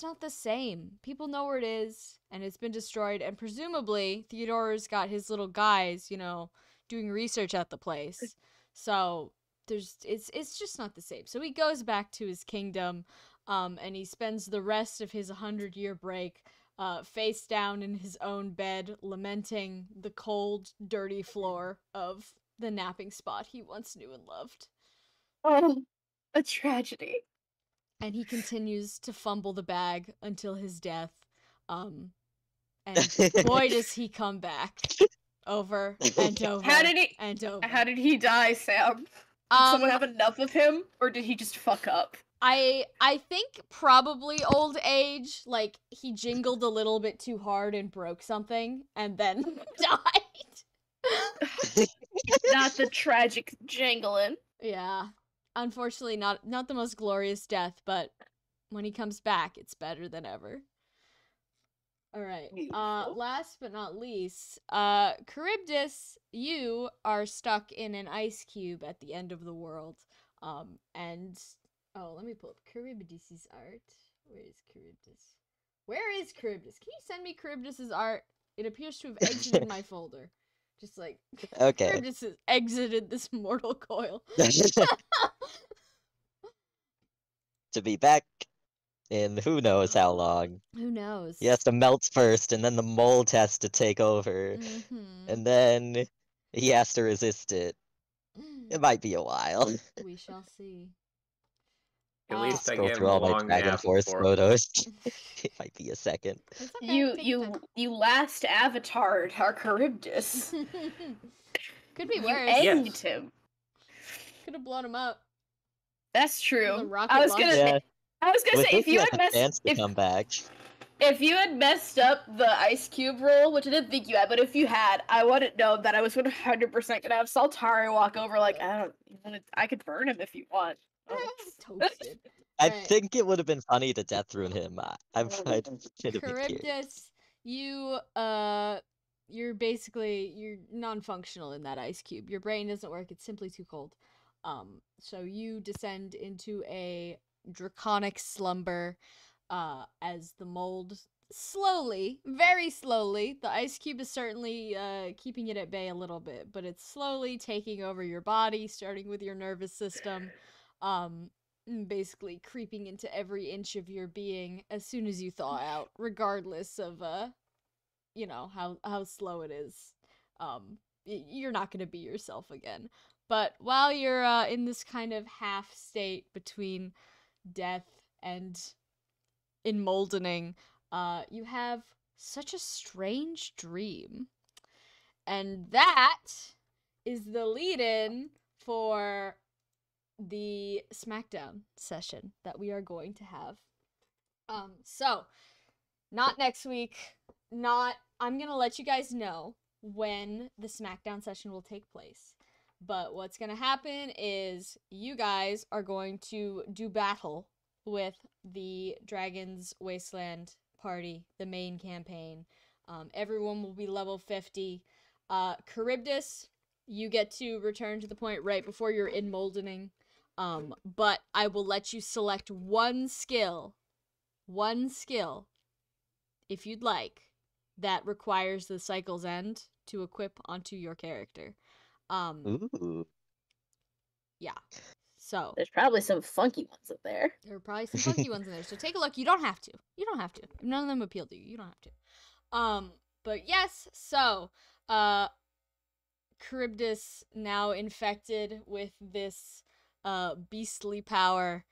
not the same. People know where it is, and it's been destroyed, and presumably Theodora's got his little guys, doing research at the place. So it's just not the same. So he goes back to his kingdom, and he spends the rest of his 100-year break face down in his own bed, lamenting the cold, dirty floor of the napping spot he once knew and loved. Oh, a tragedy. And he continues to fumble the bag until his death. And boy, does he come back over and over How did he? and over. How did he die, Sam? Did someone have enough of him, or did he just fuck up? I think probably old age. Like, he jingled a little bit too hard and broke something, and then died. Not the tragic jangling. Yeah. Unfortunately, not the most glorious death, but when he comes back, it's better than ever. Alright, last but not least, Charybdis, you are stuck in an ice cube at the end of the world, and, let me pull up Charybdis's art. Where is Charybdis? Where is Charybdis? Can you send me Charybdis's art? It appears to have exited my folder. Just like, Okay. Charybdis has exited this mortal coil. To be back in who knows how long. Who knows? He has to melt first, and then the mold has to take over, Mm-hmm. and then he has to resist it. It might be a while. We shall see. At least I Scroll gave him through a all my long Dragon nap Force before. photos. It might be a second. It's okay, take your time. You last avatared our Charybdis. Could be You worse. ended Yes. him. Could have blown him up. That's The true. rocket I was launcher. gonna Yeah. With say this, if he you has had a messed chance to come back. if you had messed up the ice cube roll, which I didn't think you had, but if you had, I wouldn't know that I was 100% gonna have Saltari walk over like I could burn him if you want. Toasted. I Alright. think it would have been funny to death rune him. I'd have been curious. Charybdis, you're non-functional in that ice cube. Your brain doesn't work, it's simply too cold. So you descend into a draconic slumber, as the mold slowly, very slowly, the ice cube is certainly keeping it at bay a little bit, but it's slowly taking over your body, starting with your nervous system, basically creeping into every inch of your being as soon as you thaw out, regardless of how slow it is. You're not gonna be yourself again. But while you're in this kind of half state between death and emoldening, you have such a strange dream. And that is the lead-in for the SmackDown session that we are going to have. So, not next week, I'm gonna let you guys know when the SmackDown session will take place. But what's gonna happen is you guys are going to do battle with the Dragon's Wasteland party, the main campaign. Everyone will be level 50. Charybdis, you get to return to the point right before you're emoldening. But I will let you select one skill, if you'd like, that requires the cycle's end to equip onto your character. Ooh. Yeah. So There's probably some funky ones up there. there are probably some funky ones in there. So take a look. You don't have to. If none of them appeal to you, you don't have to. But yes, so Charybdis, now infected with this beastly power,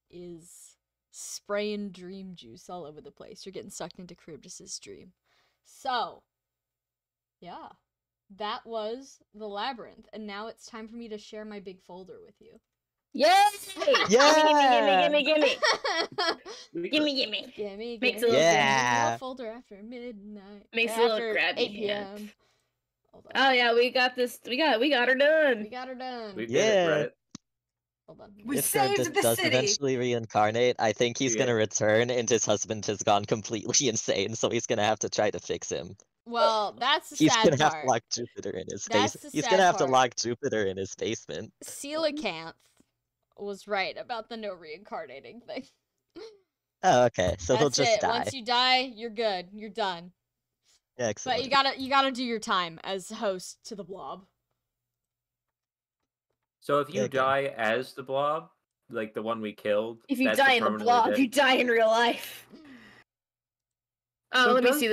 is spraying dream juice all over the place. You're getting sucked into Charybdis's dream. So, yeah. That was the Labyrinth, and now it's time for me to share my big folder with you. Yay! Yeah! Gimme. Makes a little Yeah! Folder after midnight. Makes a little after grabby 8 hand. p.m. Hold on. Oh yeah, we got this. We got her done. We got her done. We did Yeah. it, right? Hold on. We If saved Charybdis the does city. eventually reincarnate, I think he's Yeah. gonna return, and his husband has gone completely insane, so he's gonna have to try to fix him. Well, that's the He's sad gonna have part. to lock Jupiter in his That's basement. the He's sad gonna have to part. lock Jupiter in his basement. Coelacanth was right about the no reincarnating thing. Oh, okay. So he'll That's just it. die. Once you die, you're good. You're done. Excellent. But you gotta do your time as host to the blob. So if you Okay. die as the blob, like the one we killed, If you that's die in the permanently blob, dead? you die in real life. Oh, So let me does- see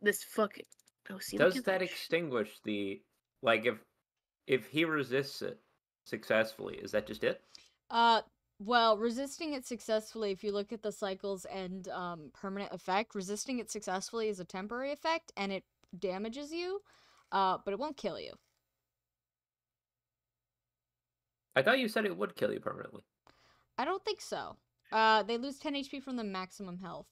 this fucking. Oh, see, look Does at that extinguish the like if he resists it successfully? Is that just it? Well, resisting it successfully, if you look at the cycles and permanent effect, resisting it successfully is a temporary effect and it damages you, but it won't kill you. I thought you said it would kill you permanently. I don't think so. They lose 10 HP from the maximum health.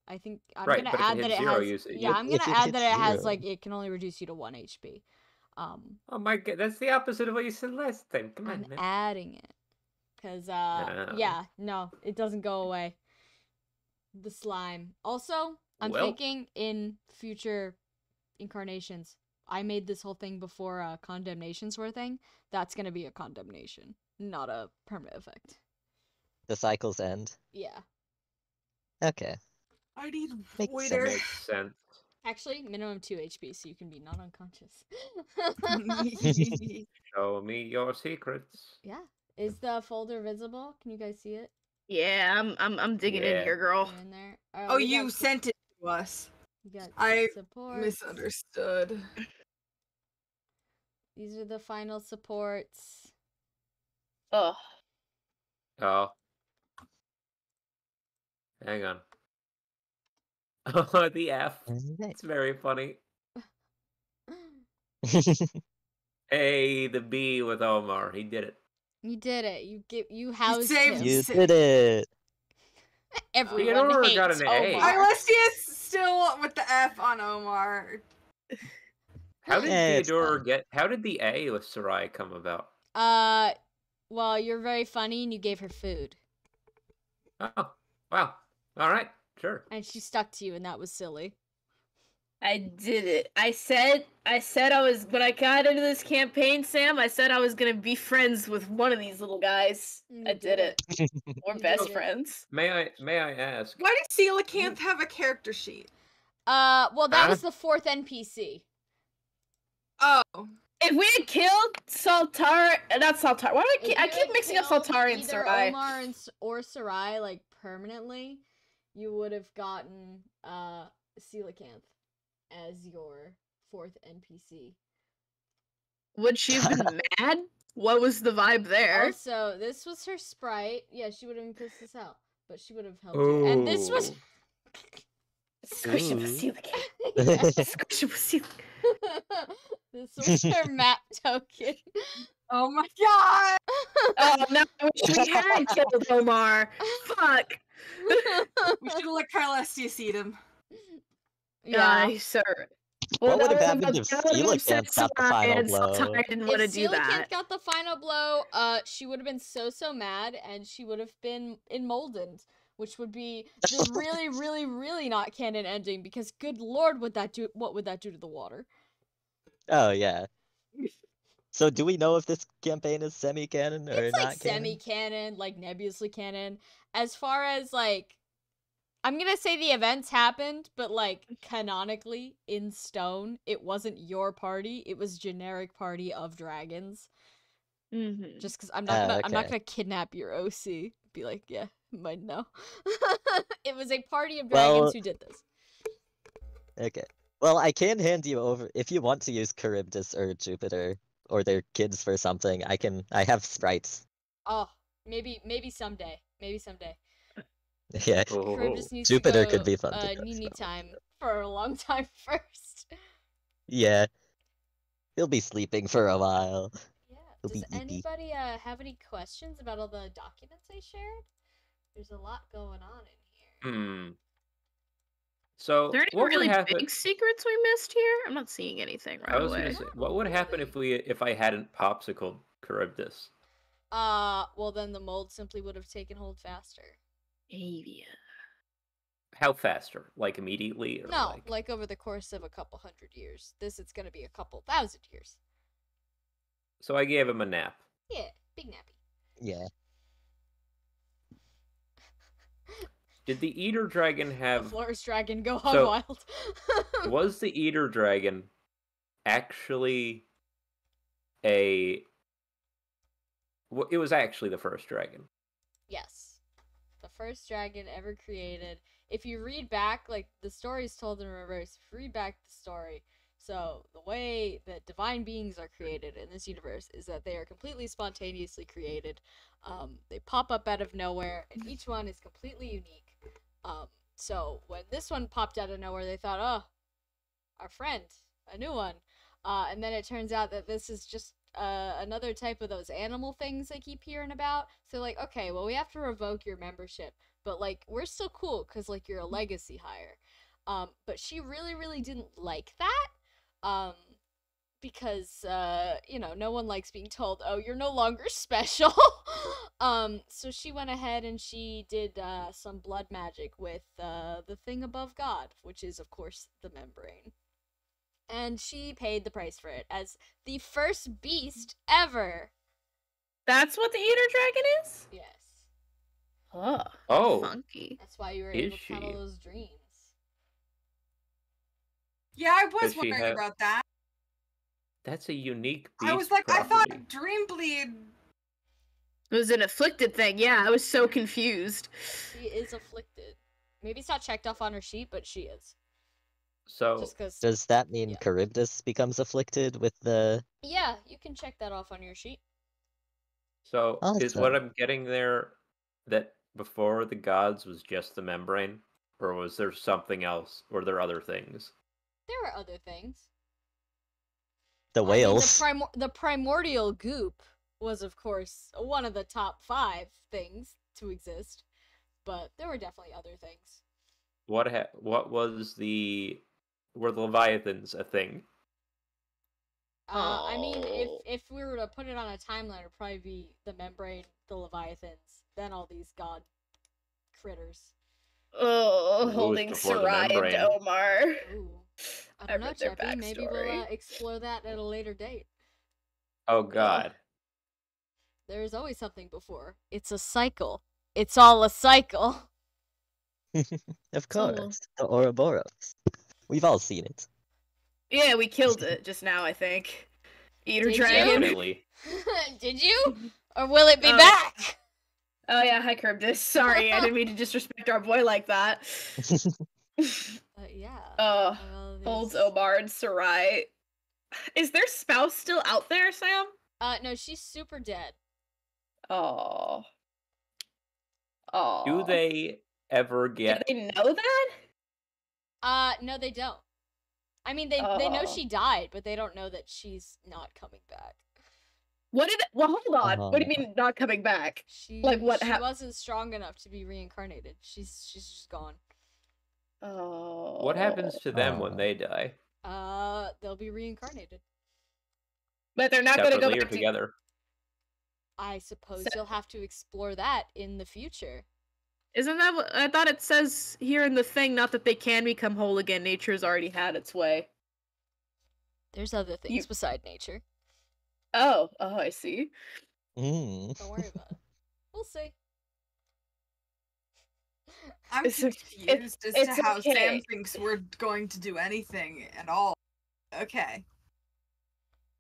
I think I'm Right, gonna but if it add that hits it zero, has. you say- Yeah, I'm If gonna it add that hits it has zero. like it can only reduce you to 1 HP. Oh my god, that's the opposite of what you said last time. Come on, I'm man. adding it. Cause No. yeah, no, it doesn't go away. The slime. Also, I'm Well. thinking in future incarnations. I made this whole thing before condemnations were a thing. That's gonna be a condemnation, not a permanent effect. The cycles end. Yeah. Okay. I need Makes waiter. Makes sense. Actually, minimum 2 HP, so you can be not unconscious. Show me your secrets. Yeah. Is the folder visible? Can you guys see it? Yeah, I'm digging in Yeah. here, girl. You're in there. Oh, we you got sent it to us. You got I support. Misunderstood. These are the final supports. Ugh. Oh. Hang on. Oh, the F. Alright. It's very funny. Hey, the B with Omar. He did it. You did it. You housed saved him. You Sick. did it. Everyone Theodora hates got an A. Omar. Alessia's still with the F on Omar. How did Yeah, it's Theodora fine. get? How did the A with Sarai come about? Well, you're very funny and you gave her food. Oh, wow. All right, sure. And she stuck to you and that was silly. I did it. I said I was when I got into this campaign, Sam, I said I was gonna be friends with one of these little guys. You I did it. We're You best did it. friends. May I ask? Why did Coelacanth have a character sheet? Well, that Huh? was the 4th NPC. Oh. If we had killed Saltari, not Saltari. Why do If I you keep had mixing up killed Saltari and either Sarai? Omar or Sarai, like, permanently, you would have gotten, Coelacanth as your 4th NPC. Would she have been mad? What was the vibe there? Also, this was her sprite. Yeah, she would have been pissed as hell, but she would have helped you. And this was... Ooh. Squishy Ooh. Basilican. Yeah. Squishy Basilican. This was her map token. Oh my god! Oh no, I wish we had killed Omar. Fuck. We should have let Carlestia see them. Yeah. Aye, sir. What would have that happened if that would've upset Coelacanth got the Sarai, final and blow? Saltari didn't want to If do Coelacanth that. got the final blow, she would have been so mad, and she would have been emboldened, which would be the really, really, really not canon ending. Because good lord, what would that do to the water? Oh yeah. So do we know if this campaign is semi-canon or It's like not canon? semi-canon, like nebulously canon. As far as like, I'm gonna say the events happened, but like canonically in stone, it wasn't your party. It was generic party of dragons. Mm-hmm. Just because I'm Oh, not okay. gonna kidnap your OC. Be like, yeah, might know. It was a party of Well- dragons who did this. Okay. Well, I can hand you over if you want to use Charybdis or Jupiter or their kids for something. I have sprites. Oh, maybe someday. Maybe someday. Yeah. Oh. Charybdis needs Jupiter to go, could be fun to go Nini from. time for a long time first. Yeah. He'll be sleeping for a while. Yeah. He'll Does be eepy. anybody have any questions about all the documents I shared? There's a lot going on in here. Hmm. So Are there any what really would happen? big secrets we missed here? I'm not seeing anything I right was away. gonna say, what would happen if I hadn't popsicled Charybdis? Well then the mold simply would have taken hold faster. Avia. How faster? Like immediately? Or No, like over the course of a couple hundred years. It's gonna be a couple thousand years. So I gave him a nap. Yeah, big nappy. Yeah. Did the Eater Dragon The have? Flores dragon go hog So- wild. Was the Eater Dragon actually a It was actually the first dragon. Yes. The first dragon ever created. If you read back, like, the story is told in reverse. If you read back the story, so the way that divine beings are created in this universe is that they are completely spontaneously created. They pop up out of nowhere, and each one is completely unique. So when this one popped out of nowhere, they thought, oh, our friend, a new one. And then it turns out that this is just another type of those animal things they keep hearing about. So like, okay, well, we have to revoke your membership, but like, we're still cool because like you're a legacy hire. But she really, really didn't like that. Because no one likes being told, oh, you're no longer special. So she went ahead and she did some blood magic with the thing above God, which is of course the membrane. And she paid the price for it as the first beast ever. That's what the Eater Dragon is? Yes. Oh. Funky. That's why you were Is able to have all she? those dreams. Yeah, I was Does she wondering have- about that. That's a unique beast I was like, property. I thought Dreambleed. It was an afflicted thing. Yeah, I was so confused. She is afflicted. Maybe it's not checked off on her sheet, but she is. So Just because. Does that mean Yeah. Charybdis becomes afflicted with the... Yeah, you can check that off on your sheet. is what Awesome. I'm getting there that before the gods was just the membrane? Or was there something else? Were there other things? There are other things. The whales? I mean, the primordial goop was, of course, one of the top 5 things to exist, but there were definitely other things. What was were the Leviathans a thing? I mean, Oh. if we were to put it on a timeline, it'd probably be the membrane, the Leviathans, then all these god critters. Oh, Who was holding before the Sarai and membrane? Omar. Ooh. I I don't know, read their Cheppy. Maybe we'll backstory. explore that at a later date. Oh god. There is always something before. It's a cycle. It's all a cycle. Of So- course. The Ouroboros. We've all seen it. Yeah, we killed it just now, I think. Eater Did you? Dragon. Definitely. Did you? Or will it be Oh. back? Oh yeah, hi Charybdis. Sorry, I didn't mean to disrespect our boy like that. Yeah. Uh, Well, Holds there's- Omar and Sarai. Is their spouse still out there, Sam? No, she's super dead. Oh. Oh. Do they ever Do get they know that? No, they don't. I mean, they know Oh. she died, but they don't know that she's not coming back. What did? Well, hold on. What do you Uh-huh. mean not coming back? She Like, what She hap- wasn't strong enough to be reincarnated. She's just gone. Oh. what happens to them when Oh. they die? They'll be reincarnated. But they're not gonna go Separately or back to. together? I suppose So- you'll have to explore that in the future. Isn't that what I thought it says here in the thing? Not that they can become whole again. Nature's already had its way. There's other things You- beside nature. Oh, I see. Mm. Don't worry about it. We'll see. I'm It's okay. confused as It's to how Sam okay. thinks we're going to do anything at all. Okay.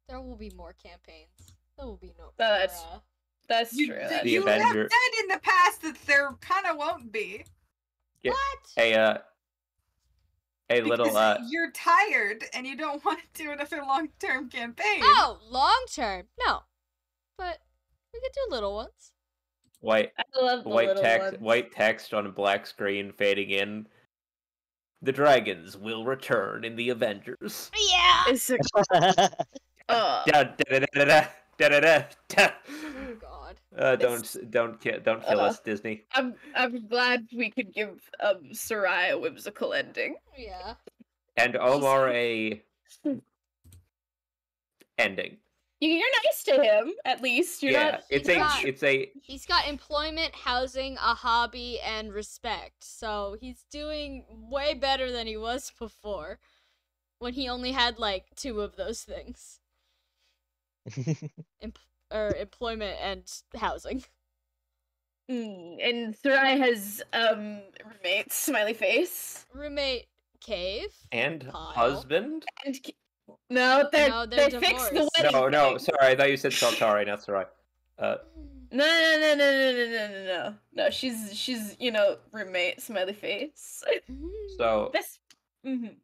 There will be more campaigns. There will be no. That's- more, That's You, true. th- That's The you true. have Avenger- said in the past that there kind of won't be. Yeah. What? A little Because you're tired and you don't want to do another long-term campaign. Oh, long term. No, but we could do little ones. white I love the little ones. white text on a black screen fading in. The dragons will return in the Avengers. Yeah. It's a, Da, da, da, da, da, da, da, da, da. Oh God. Don't kill us, Disney. I'm glad we could give Sarai a whimsical ending. Yeah. And Omar a ending. You're nice to him, at least. You're Yeah, not. it's a He's got employment, housing, a hobby, and respect. So he's doing way better than he was before, when he only had like 2 of those things. Employment and housing. And Sarai has roommates, smiley face. Roommate, cave. and Pile. husband. And no, No, they're they fixed the divorced. wedding. No, thing. sorry. I thought you said Saltari, not Sarai. No. She's roommate, smiley face. So Best. Mhm.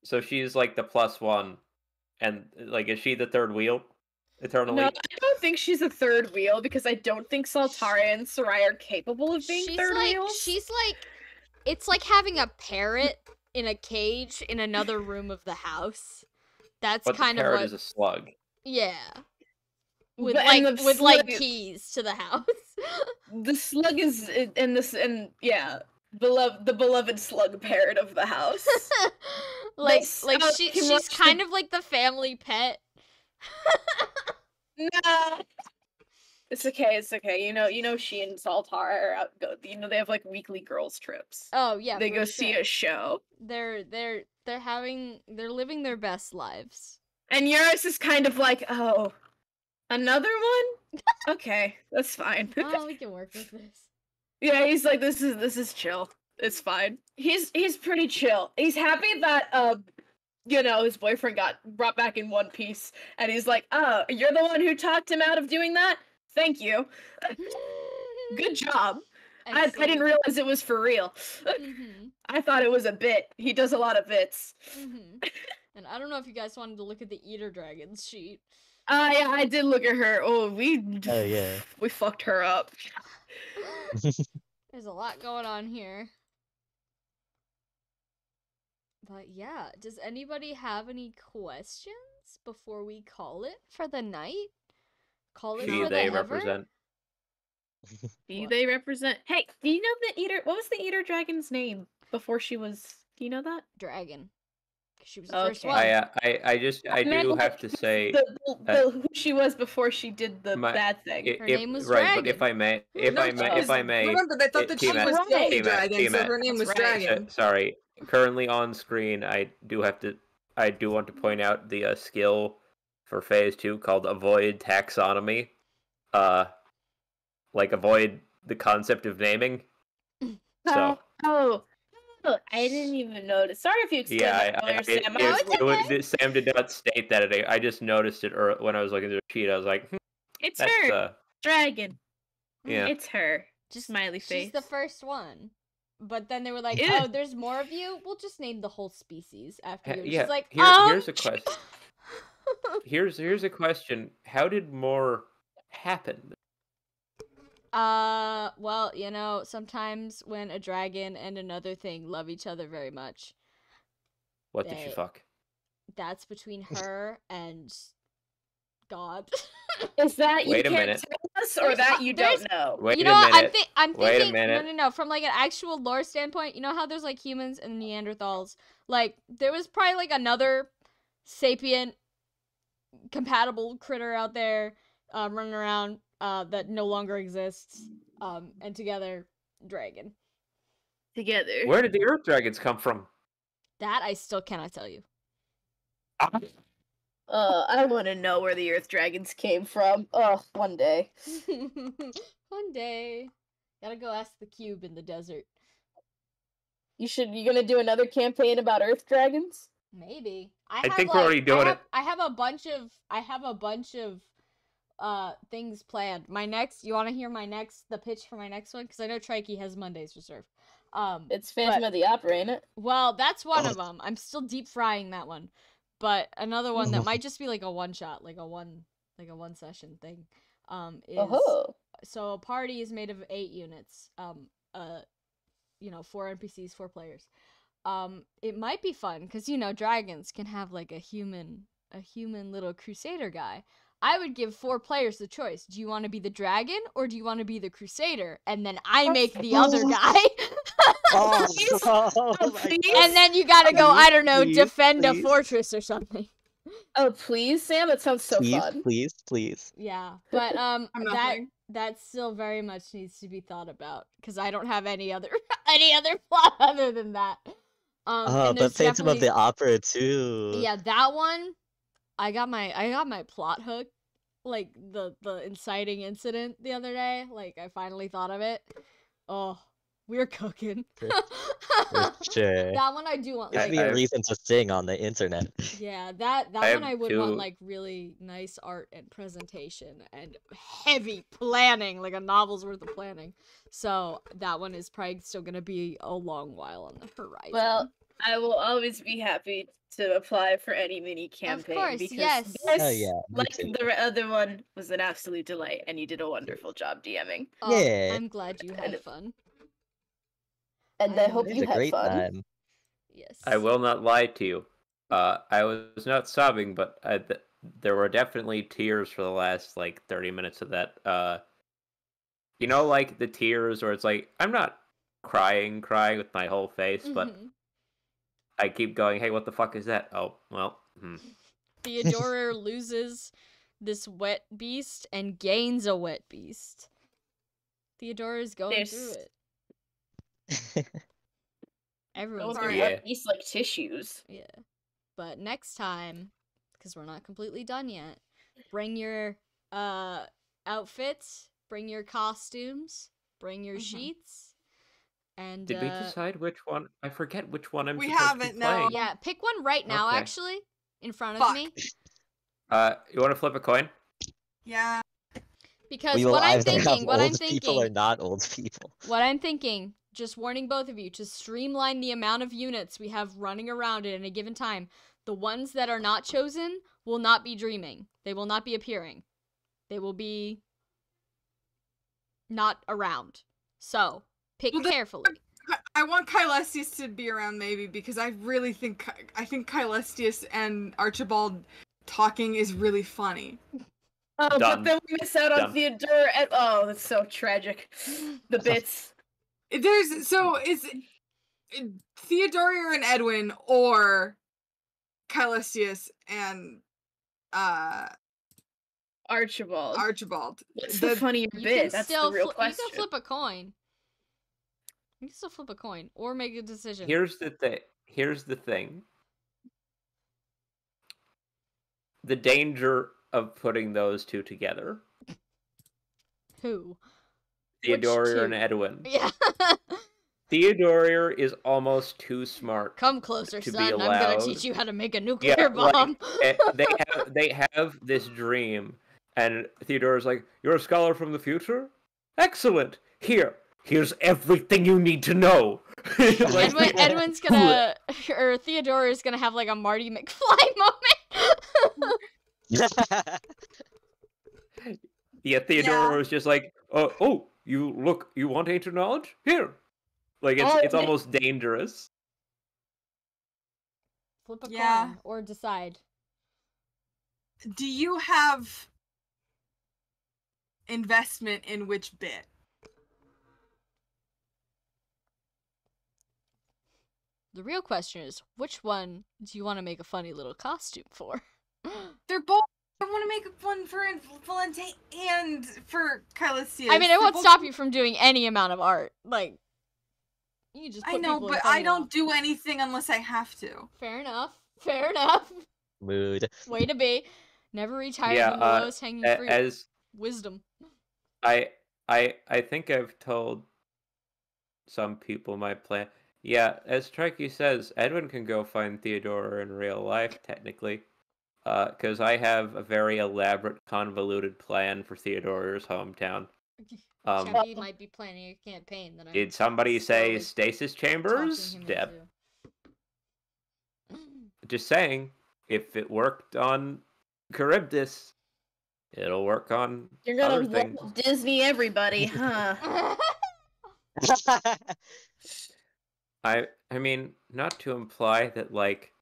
so she's like the +1, and like is she the third wheel? Eternally. No, I don't think she's a third wheel because I don't think Saltaria and Sarai are capable of being third wheels. She's like, it's like having a parrot in a cage in another room of the house. That's But kind the of parrot what. is a slug. Yeah. With But- like and the with like slug- keys to the house. The slug is the beloved slug parrot of the house. like This- like oh, she's you watched kind of like the family pet. No. It's okay. She and Saltar are out. They have like weekly girls trips. Oh yeah, They for go see sure. a show. They're living their best lives. And Eurus is kind of like, oh, another one? Okay, that's fine. Oh, we can work with this. Yeah, he's like, this is chill. It's fine. He's pretty chill. He's happy that his boyfriend got brought back in one piece, and he's like, oh, you're the one who talked him out of doing that? Thank you. Good job. I didn't realize it was for real. I thought it was a bit. He does a lot of bits. And I don't know if you guys wanted to look at the Eater Dragon's sheet. Yeah, I did look at her. Oh, yeah. we fucked her up. There's a lot going on here. But yeah, does anybody have any questions before we call it for the night? Call it for They the ever? represent. Do they represent? Hey, do you know the Eater? What was the Eater Dragon's name before she was? Do you know that? Dragon. She was the first Okay. one. I do have to say who she was before she did the bad thing. Her name was right, Dragon. but if I may, if I may, Remember, they thought that she T-Mac, was Lady T-Mac, Dragon, so T-Mac. her name was That's right. Dragon. Sorry, currently on screen, I do want to point out the skill for Phase 2 called Avoid Taxonomy. Like avoid the concept of naming. So. I didn't even notice. Sorry if you explained that earlier, Sam. Sam did not state that. I just noticed it when I was looking at the sheet. I was like, It's that's, her. Dragon. Yeah. It's her. Just Smiley face. She's the first one. But then they were like, Yeah. oh, there's more of you? We'll just name the whole species after you. Yeah. She's like, Here's a question. Here's a question. How did more happen? Well, sometimes when a dragon and another thing love each other very much, What did she fuck? that's between her and God. Is that Wait you a can't minute. tell us, or that you don't know? Wait You a know what? minute. I'm Wait a thinking. minute. No. From like an actual lore standpoint, you know how there's like humans and Neanderthals. Like there was probably like another sapient compatible critter out there running around that no longer exists. And together, dragon. Together. Where did the Earth Dragons come from? That I still cannot tell you. I want to know where the Earth Dragons came from. One day. One day, gotta go ask the cube in the desert. You gonna do another campaign about Earth Dragons? Maybe. I think we're already doing it. I have a bunch of things planned. You want to hear the pitch for my next one? Because I know Trikey has Mondays reserved. It's Phantom of the Opera, ain't it? Well, that's one of them. I'm still deep frying that one, but another one that might just be like a one shot, like a one session thing. Is so a party is made of 8 units. 4 NPCs, 4 players. It might be fun because dragons can have like a human little crusader guy. I would give 4 players the choice. Do you want to be the dragon or do you want to be the crusader? And then I make the other guy. And then you gotta go, I don't know, defend a fortress or something. Oh, please, Sam? That sounds so fun. Please. Yeah, but that still very much needs to be thought about because I don't have any other plot other than that. But Phantom of the Opera too. Yeah, that one. I got my plot hook, like the inciting incident the other day. Like I finally thought of it. Oh, we're cooking. For sure. That one I do want. Gives Like, me a reason to sing on the internet. yeah, that I one have I would want two- like really nice art and presentation and heavy planning, like a novel's worth of planning. So that one is probably still gonna be a long while on the horizon. Well, I will always be happy to apply for any mini campaign course, because yes. this, Oh, yeah, me like too. the other one, was an absolute delight, and you did a wonderful job DMing. Oh, Yeah. I'm glad you had fun. And I hope It was you a had great fun. time. Yes. I will not lie to you. I was not sobbing, but there were definitely tears for the last like 30 minutes of that. You know, like the tears where it's like I'm not crying with my whole face, but Mhm. I keep going, "Hey, what the fuck is that?" Oh, well. Theodora loses this wet beast and gains a wet beast. Theodora is going through it. Everyone's Those are going Yeah. at least like tissues. Yeah. But next time, because we're not completely done yet, bring your outfits, bring your costumes, bring your sheets, and Did we decide which one? I forget which one I'm We supposed to haven't, be no. playing. yeah, pick one right now Okay. actually, in front of Fuck. me. You want to flip a coin? Yeah. Because We will what I'm either have thinking, old people or not old people. what I'm thinking, just warning both of you, to streamline the amount of units we have running around at a given time. The ones that are not chosen will not be dreaming. They will not be appearing. They will be not around. So, pick Well, carefully. I want Kylestius to be around maybe because I really think Kylestius and Archibald talking is really funny. Oh, Done. but then we miss out on Done. Theodora. Oh, that's so tragic. The bits. Is Theodora and Edwin or Kylestius and Archibald. What's the funnier You bit? can That's still the real you question. can flip a coin. You can still flip a coin or make a decision. Here's the thing. The danger of putting those two together. Who? Theodora and two? Edwin. Yeah. Theodora is almost too smart. Come closer, To be son. I'm gonna allowed. teach you how to make a nuclear Yeah, bomb. they have this dream, and Theodora's like, "You're a scholar from the future? Excellent. Here's everything you need to know." Like, Edwin's gonna, or Theodora's gonna have like a Marty McFly moment. Yeah, Theodora was just like, "Oh, you want ancient knowledge? Here." Like it's almost dangerous. Flip a Yeah. coin or decide. Do you have investment in which bit? The real question is, which one do you want to make a funny little costume for? They're both. I want to make one for Valente and for Kylestius. I mean, it They're won't both- stop you from doing any amount of art. Like, you can just put I know, people in but funny I don't ones. do anything unless I have to. Fair enough. Fair enough. Mood. Way to be. Never reach higher Yeah, than the lowest hanging fruit. as Wisdom. I think I've told some people my plan. Yeah, as Trikey says, Edwin can go find Theodora in real life, technically. Because I have a very elaborate, convoluted plan for Theodora's hometown. Chevy might be planning a campaign that I'm Did somebody say slowly stasis talking chambers? him Deb. into. Just saying, if it worked on Charybdis, it'll work on You're gonna other things. Walt Disney everybody, huh? I mean, not to imply that like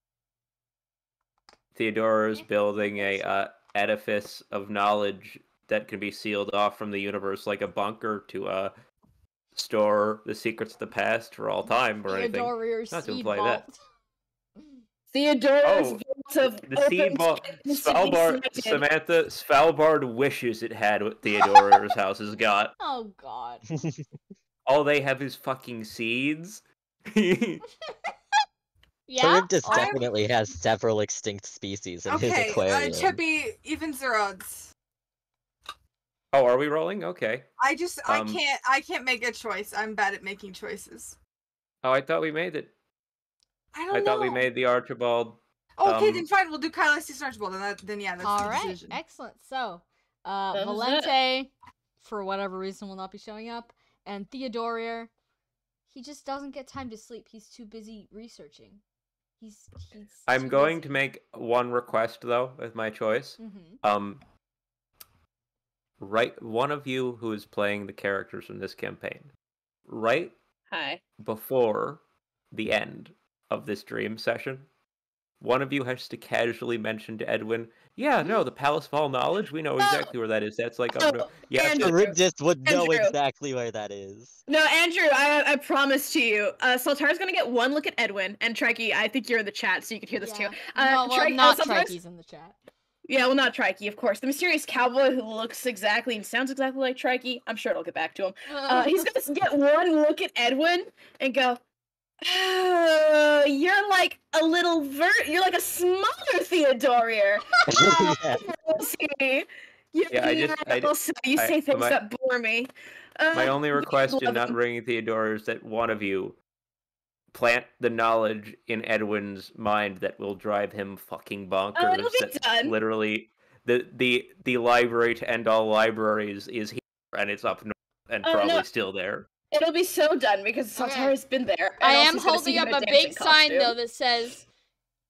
Theodora's building a edifice of knowledge that can be sealed off from the universe like a bunker to store the secrets of the past for all time or anything. Theodora's Not to seed imply vault. that. Theodora's Oh, vault of The seed open vault. secrets to be Svalbard, cited. Samantha, Svalbard wishes it had what Theodora's house has got. Oh god. All they have is fucking seeds. Yeah. Charybdis Oh. definitely has several extinct species in his Okay, aquarium. Chippy, evens or odds? Oh, are we rolling? Okay. I Um, can't make a choice. I'm bad at making choices. Oh, I thought we made it. I don't I know. thought we made the Archibald. Okay, then fine. We'll do Kylestis and Archibald. Then yeah, that's All the right, decision. excellent. So, That was Valente, for whatever reason, will not be showing up, and Theodorier, he just doesn't get time to sleep. He's too busy researching. He's I'm too going busy. to make one request though with my choice. Mhm. Right, one of you who is playing the characters from this campaign, right Hi. before the end of this dream session, one of you has to casually mention to Edwin, "Yeah, no, the Palace of All Knowledge, we know exactly where that is. That's like up no." You have to, Andrew. Charybdis would know Andrew. exactly where that is. No, Andrew, I promise to you, Saltar's gonna get one look at Edwin, and Trikey, I think you're in the chat, so you can hear this Yeah. too. No, well, Trike- not Saltar's- Trikey's in the chat. Yeah, well, not Trikey, of course. The mysterious cowboy who looks exactly and sounds exactly like Trikey. I'm sure it'll get back to him. He's gonna get one look at Edwin and go, "Oh, you're like a little you're like a smaller Theodorier." Yeah. You say things that bore me. my only request in love not him. bringing Theodore is that one of you plant the knowledge in Edwin's mind that will drive him fucking bonkers. It'll be That done. literally, the library to end all libraries is here, and it's up north, and Oh, probably no. still there. It'll be so done because Saltar Okay. has been there. I and am also he's gonna see holding him up in a dancing big sign, though, costume. that says,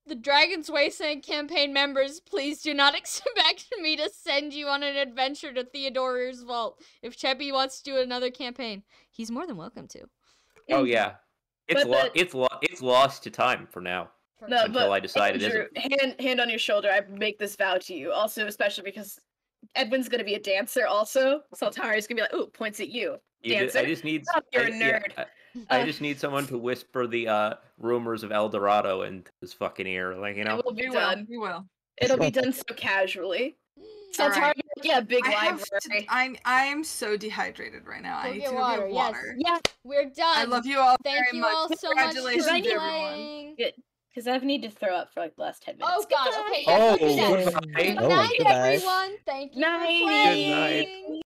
"The Dragon's Wasteland campaign members, please do not expect me to send you on an adventure to Theodorier's vault. If Cheppy wants to do another campaign, he's more than welcome to." Oh yeah, it's But it's lost to time for now. No, Until but I decide it Andrew, hand on your shoulder, I make this vow to you. Also, especially because Edwin's gonna be a dancer. Also, Saltari's gonna be like, "Ooh, points at you, dancer." I just need. Oh, you're a yeah, nerd. I just need someone to whisper the rumors of El Dorado into his fucking ear, like you know. It will be We will. done. We will. It'll be done so casually. Saltari, Alright. yeah, big I have library. to, I'm so dehydrated right now. Go I need get to water, go get yes. water. Yeah, We're done. I love you all Thank very you much. all so much for Congratulations, everyone. playing. because I need to throw up for like the last 10 minutes. Oh god, okay, Oh, yes, let's do that. goodbye. Good Oh, night, goodbye. everyone. Thank you Night. for Good night. playing.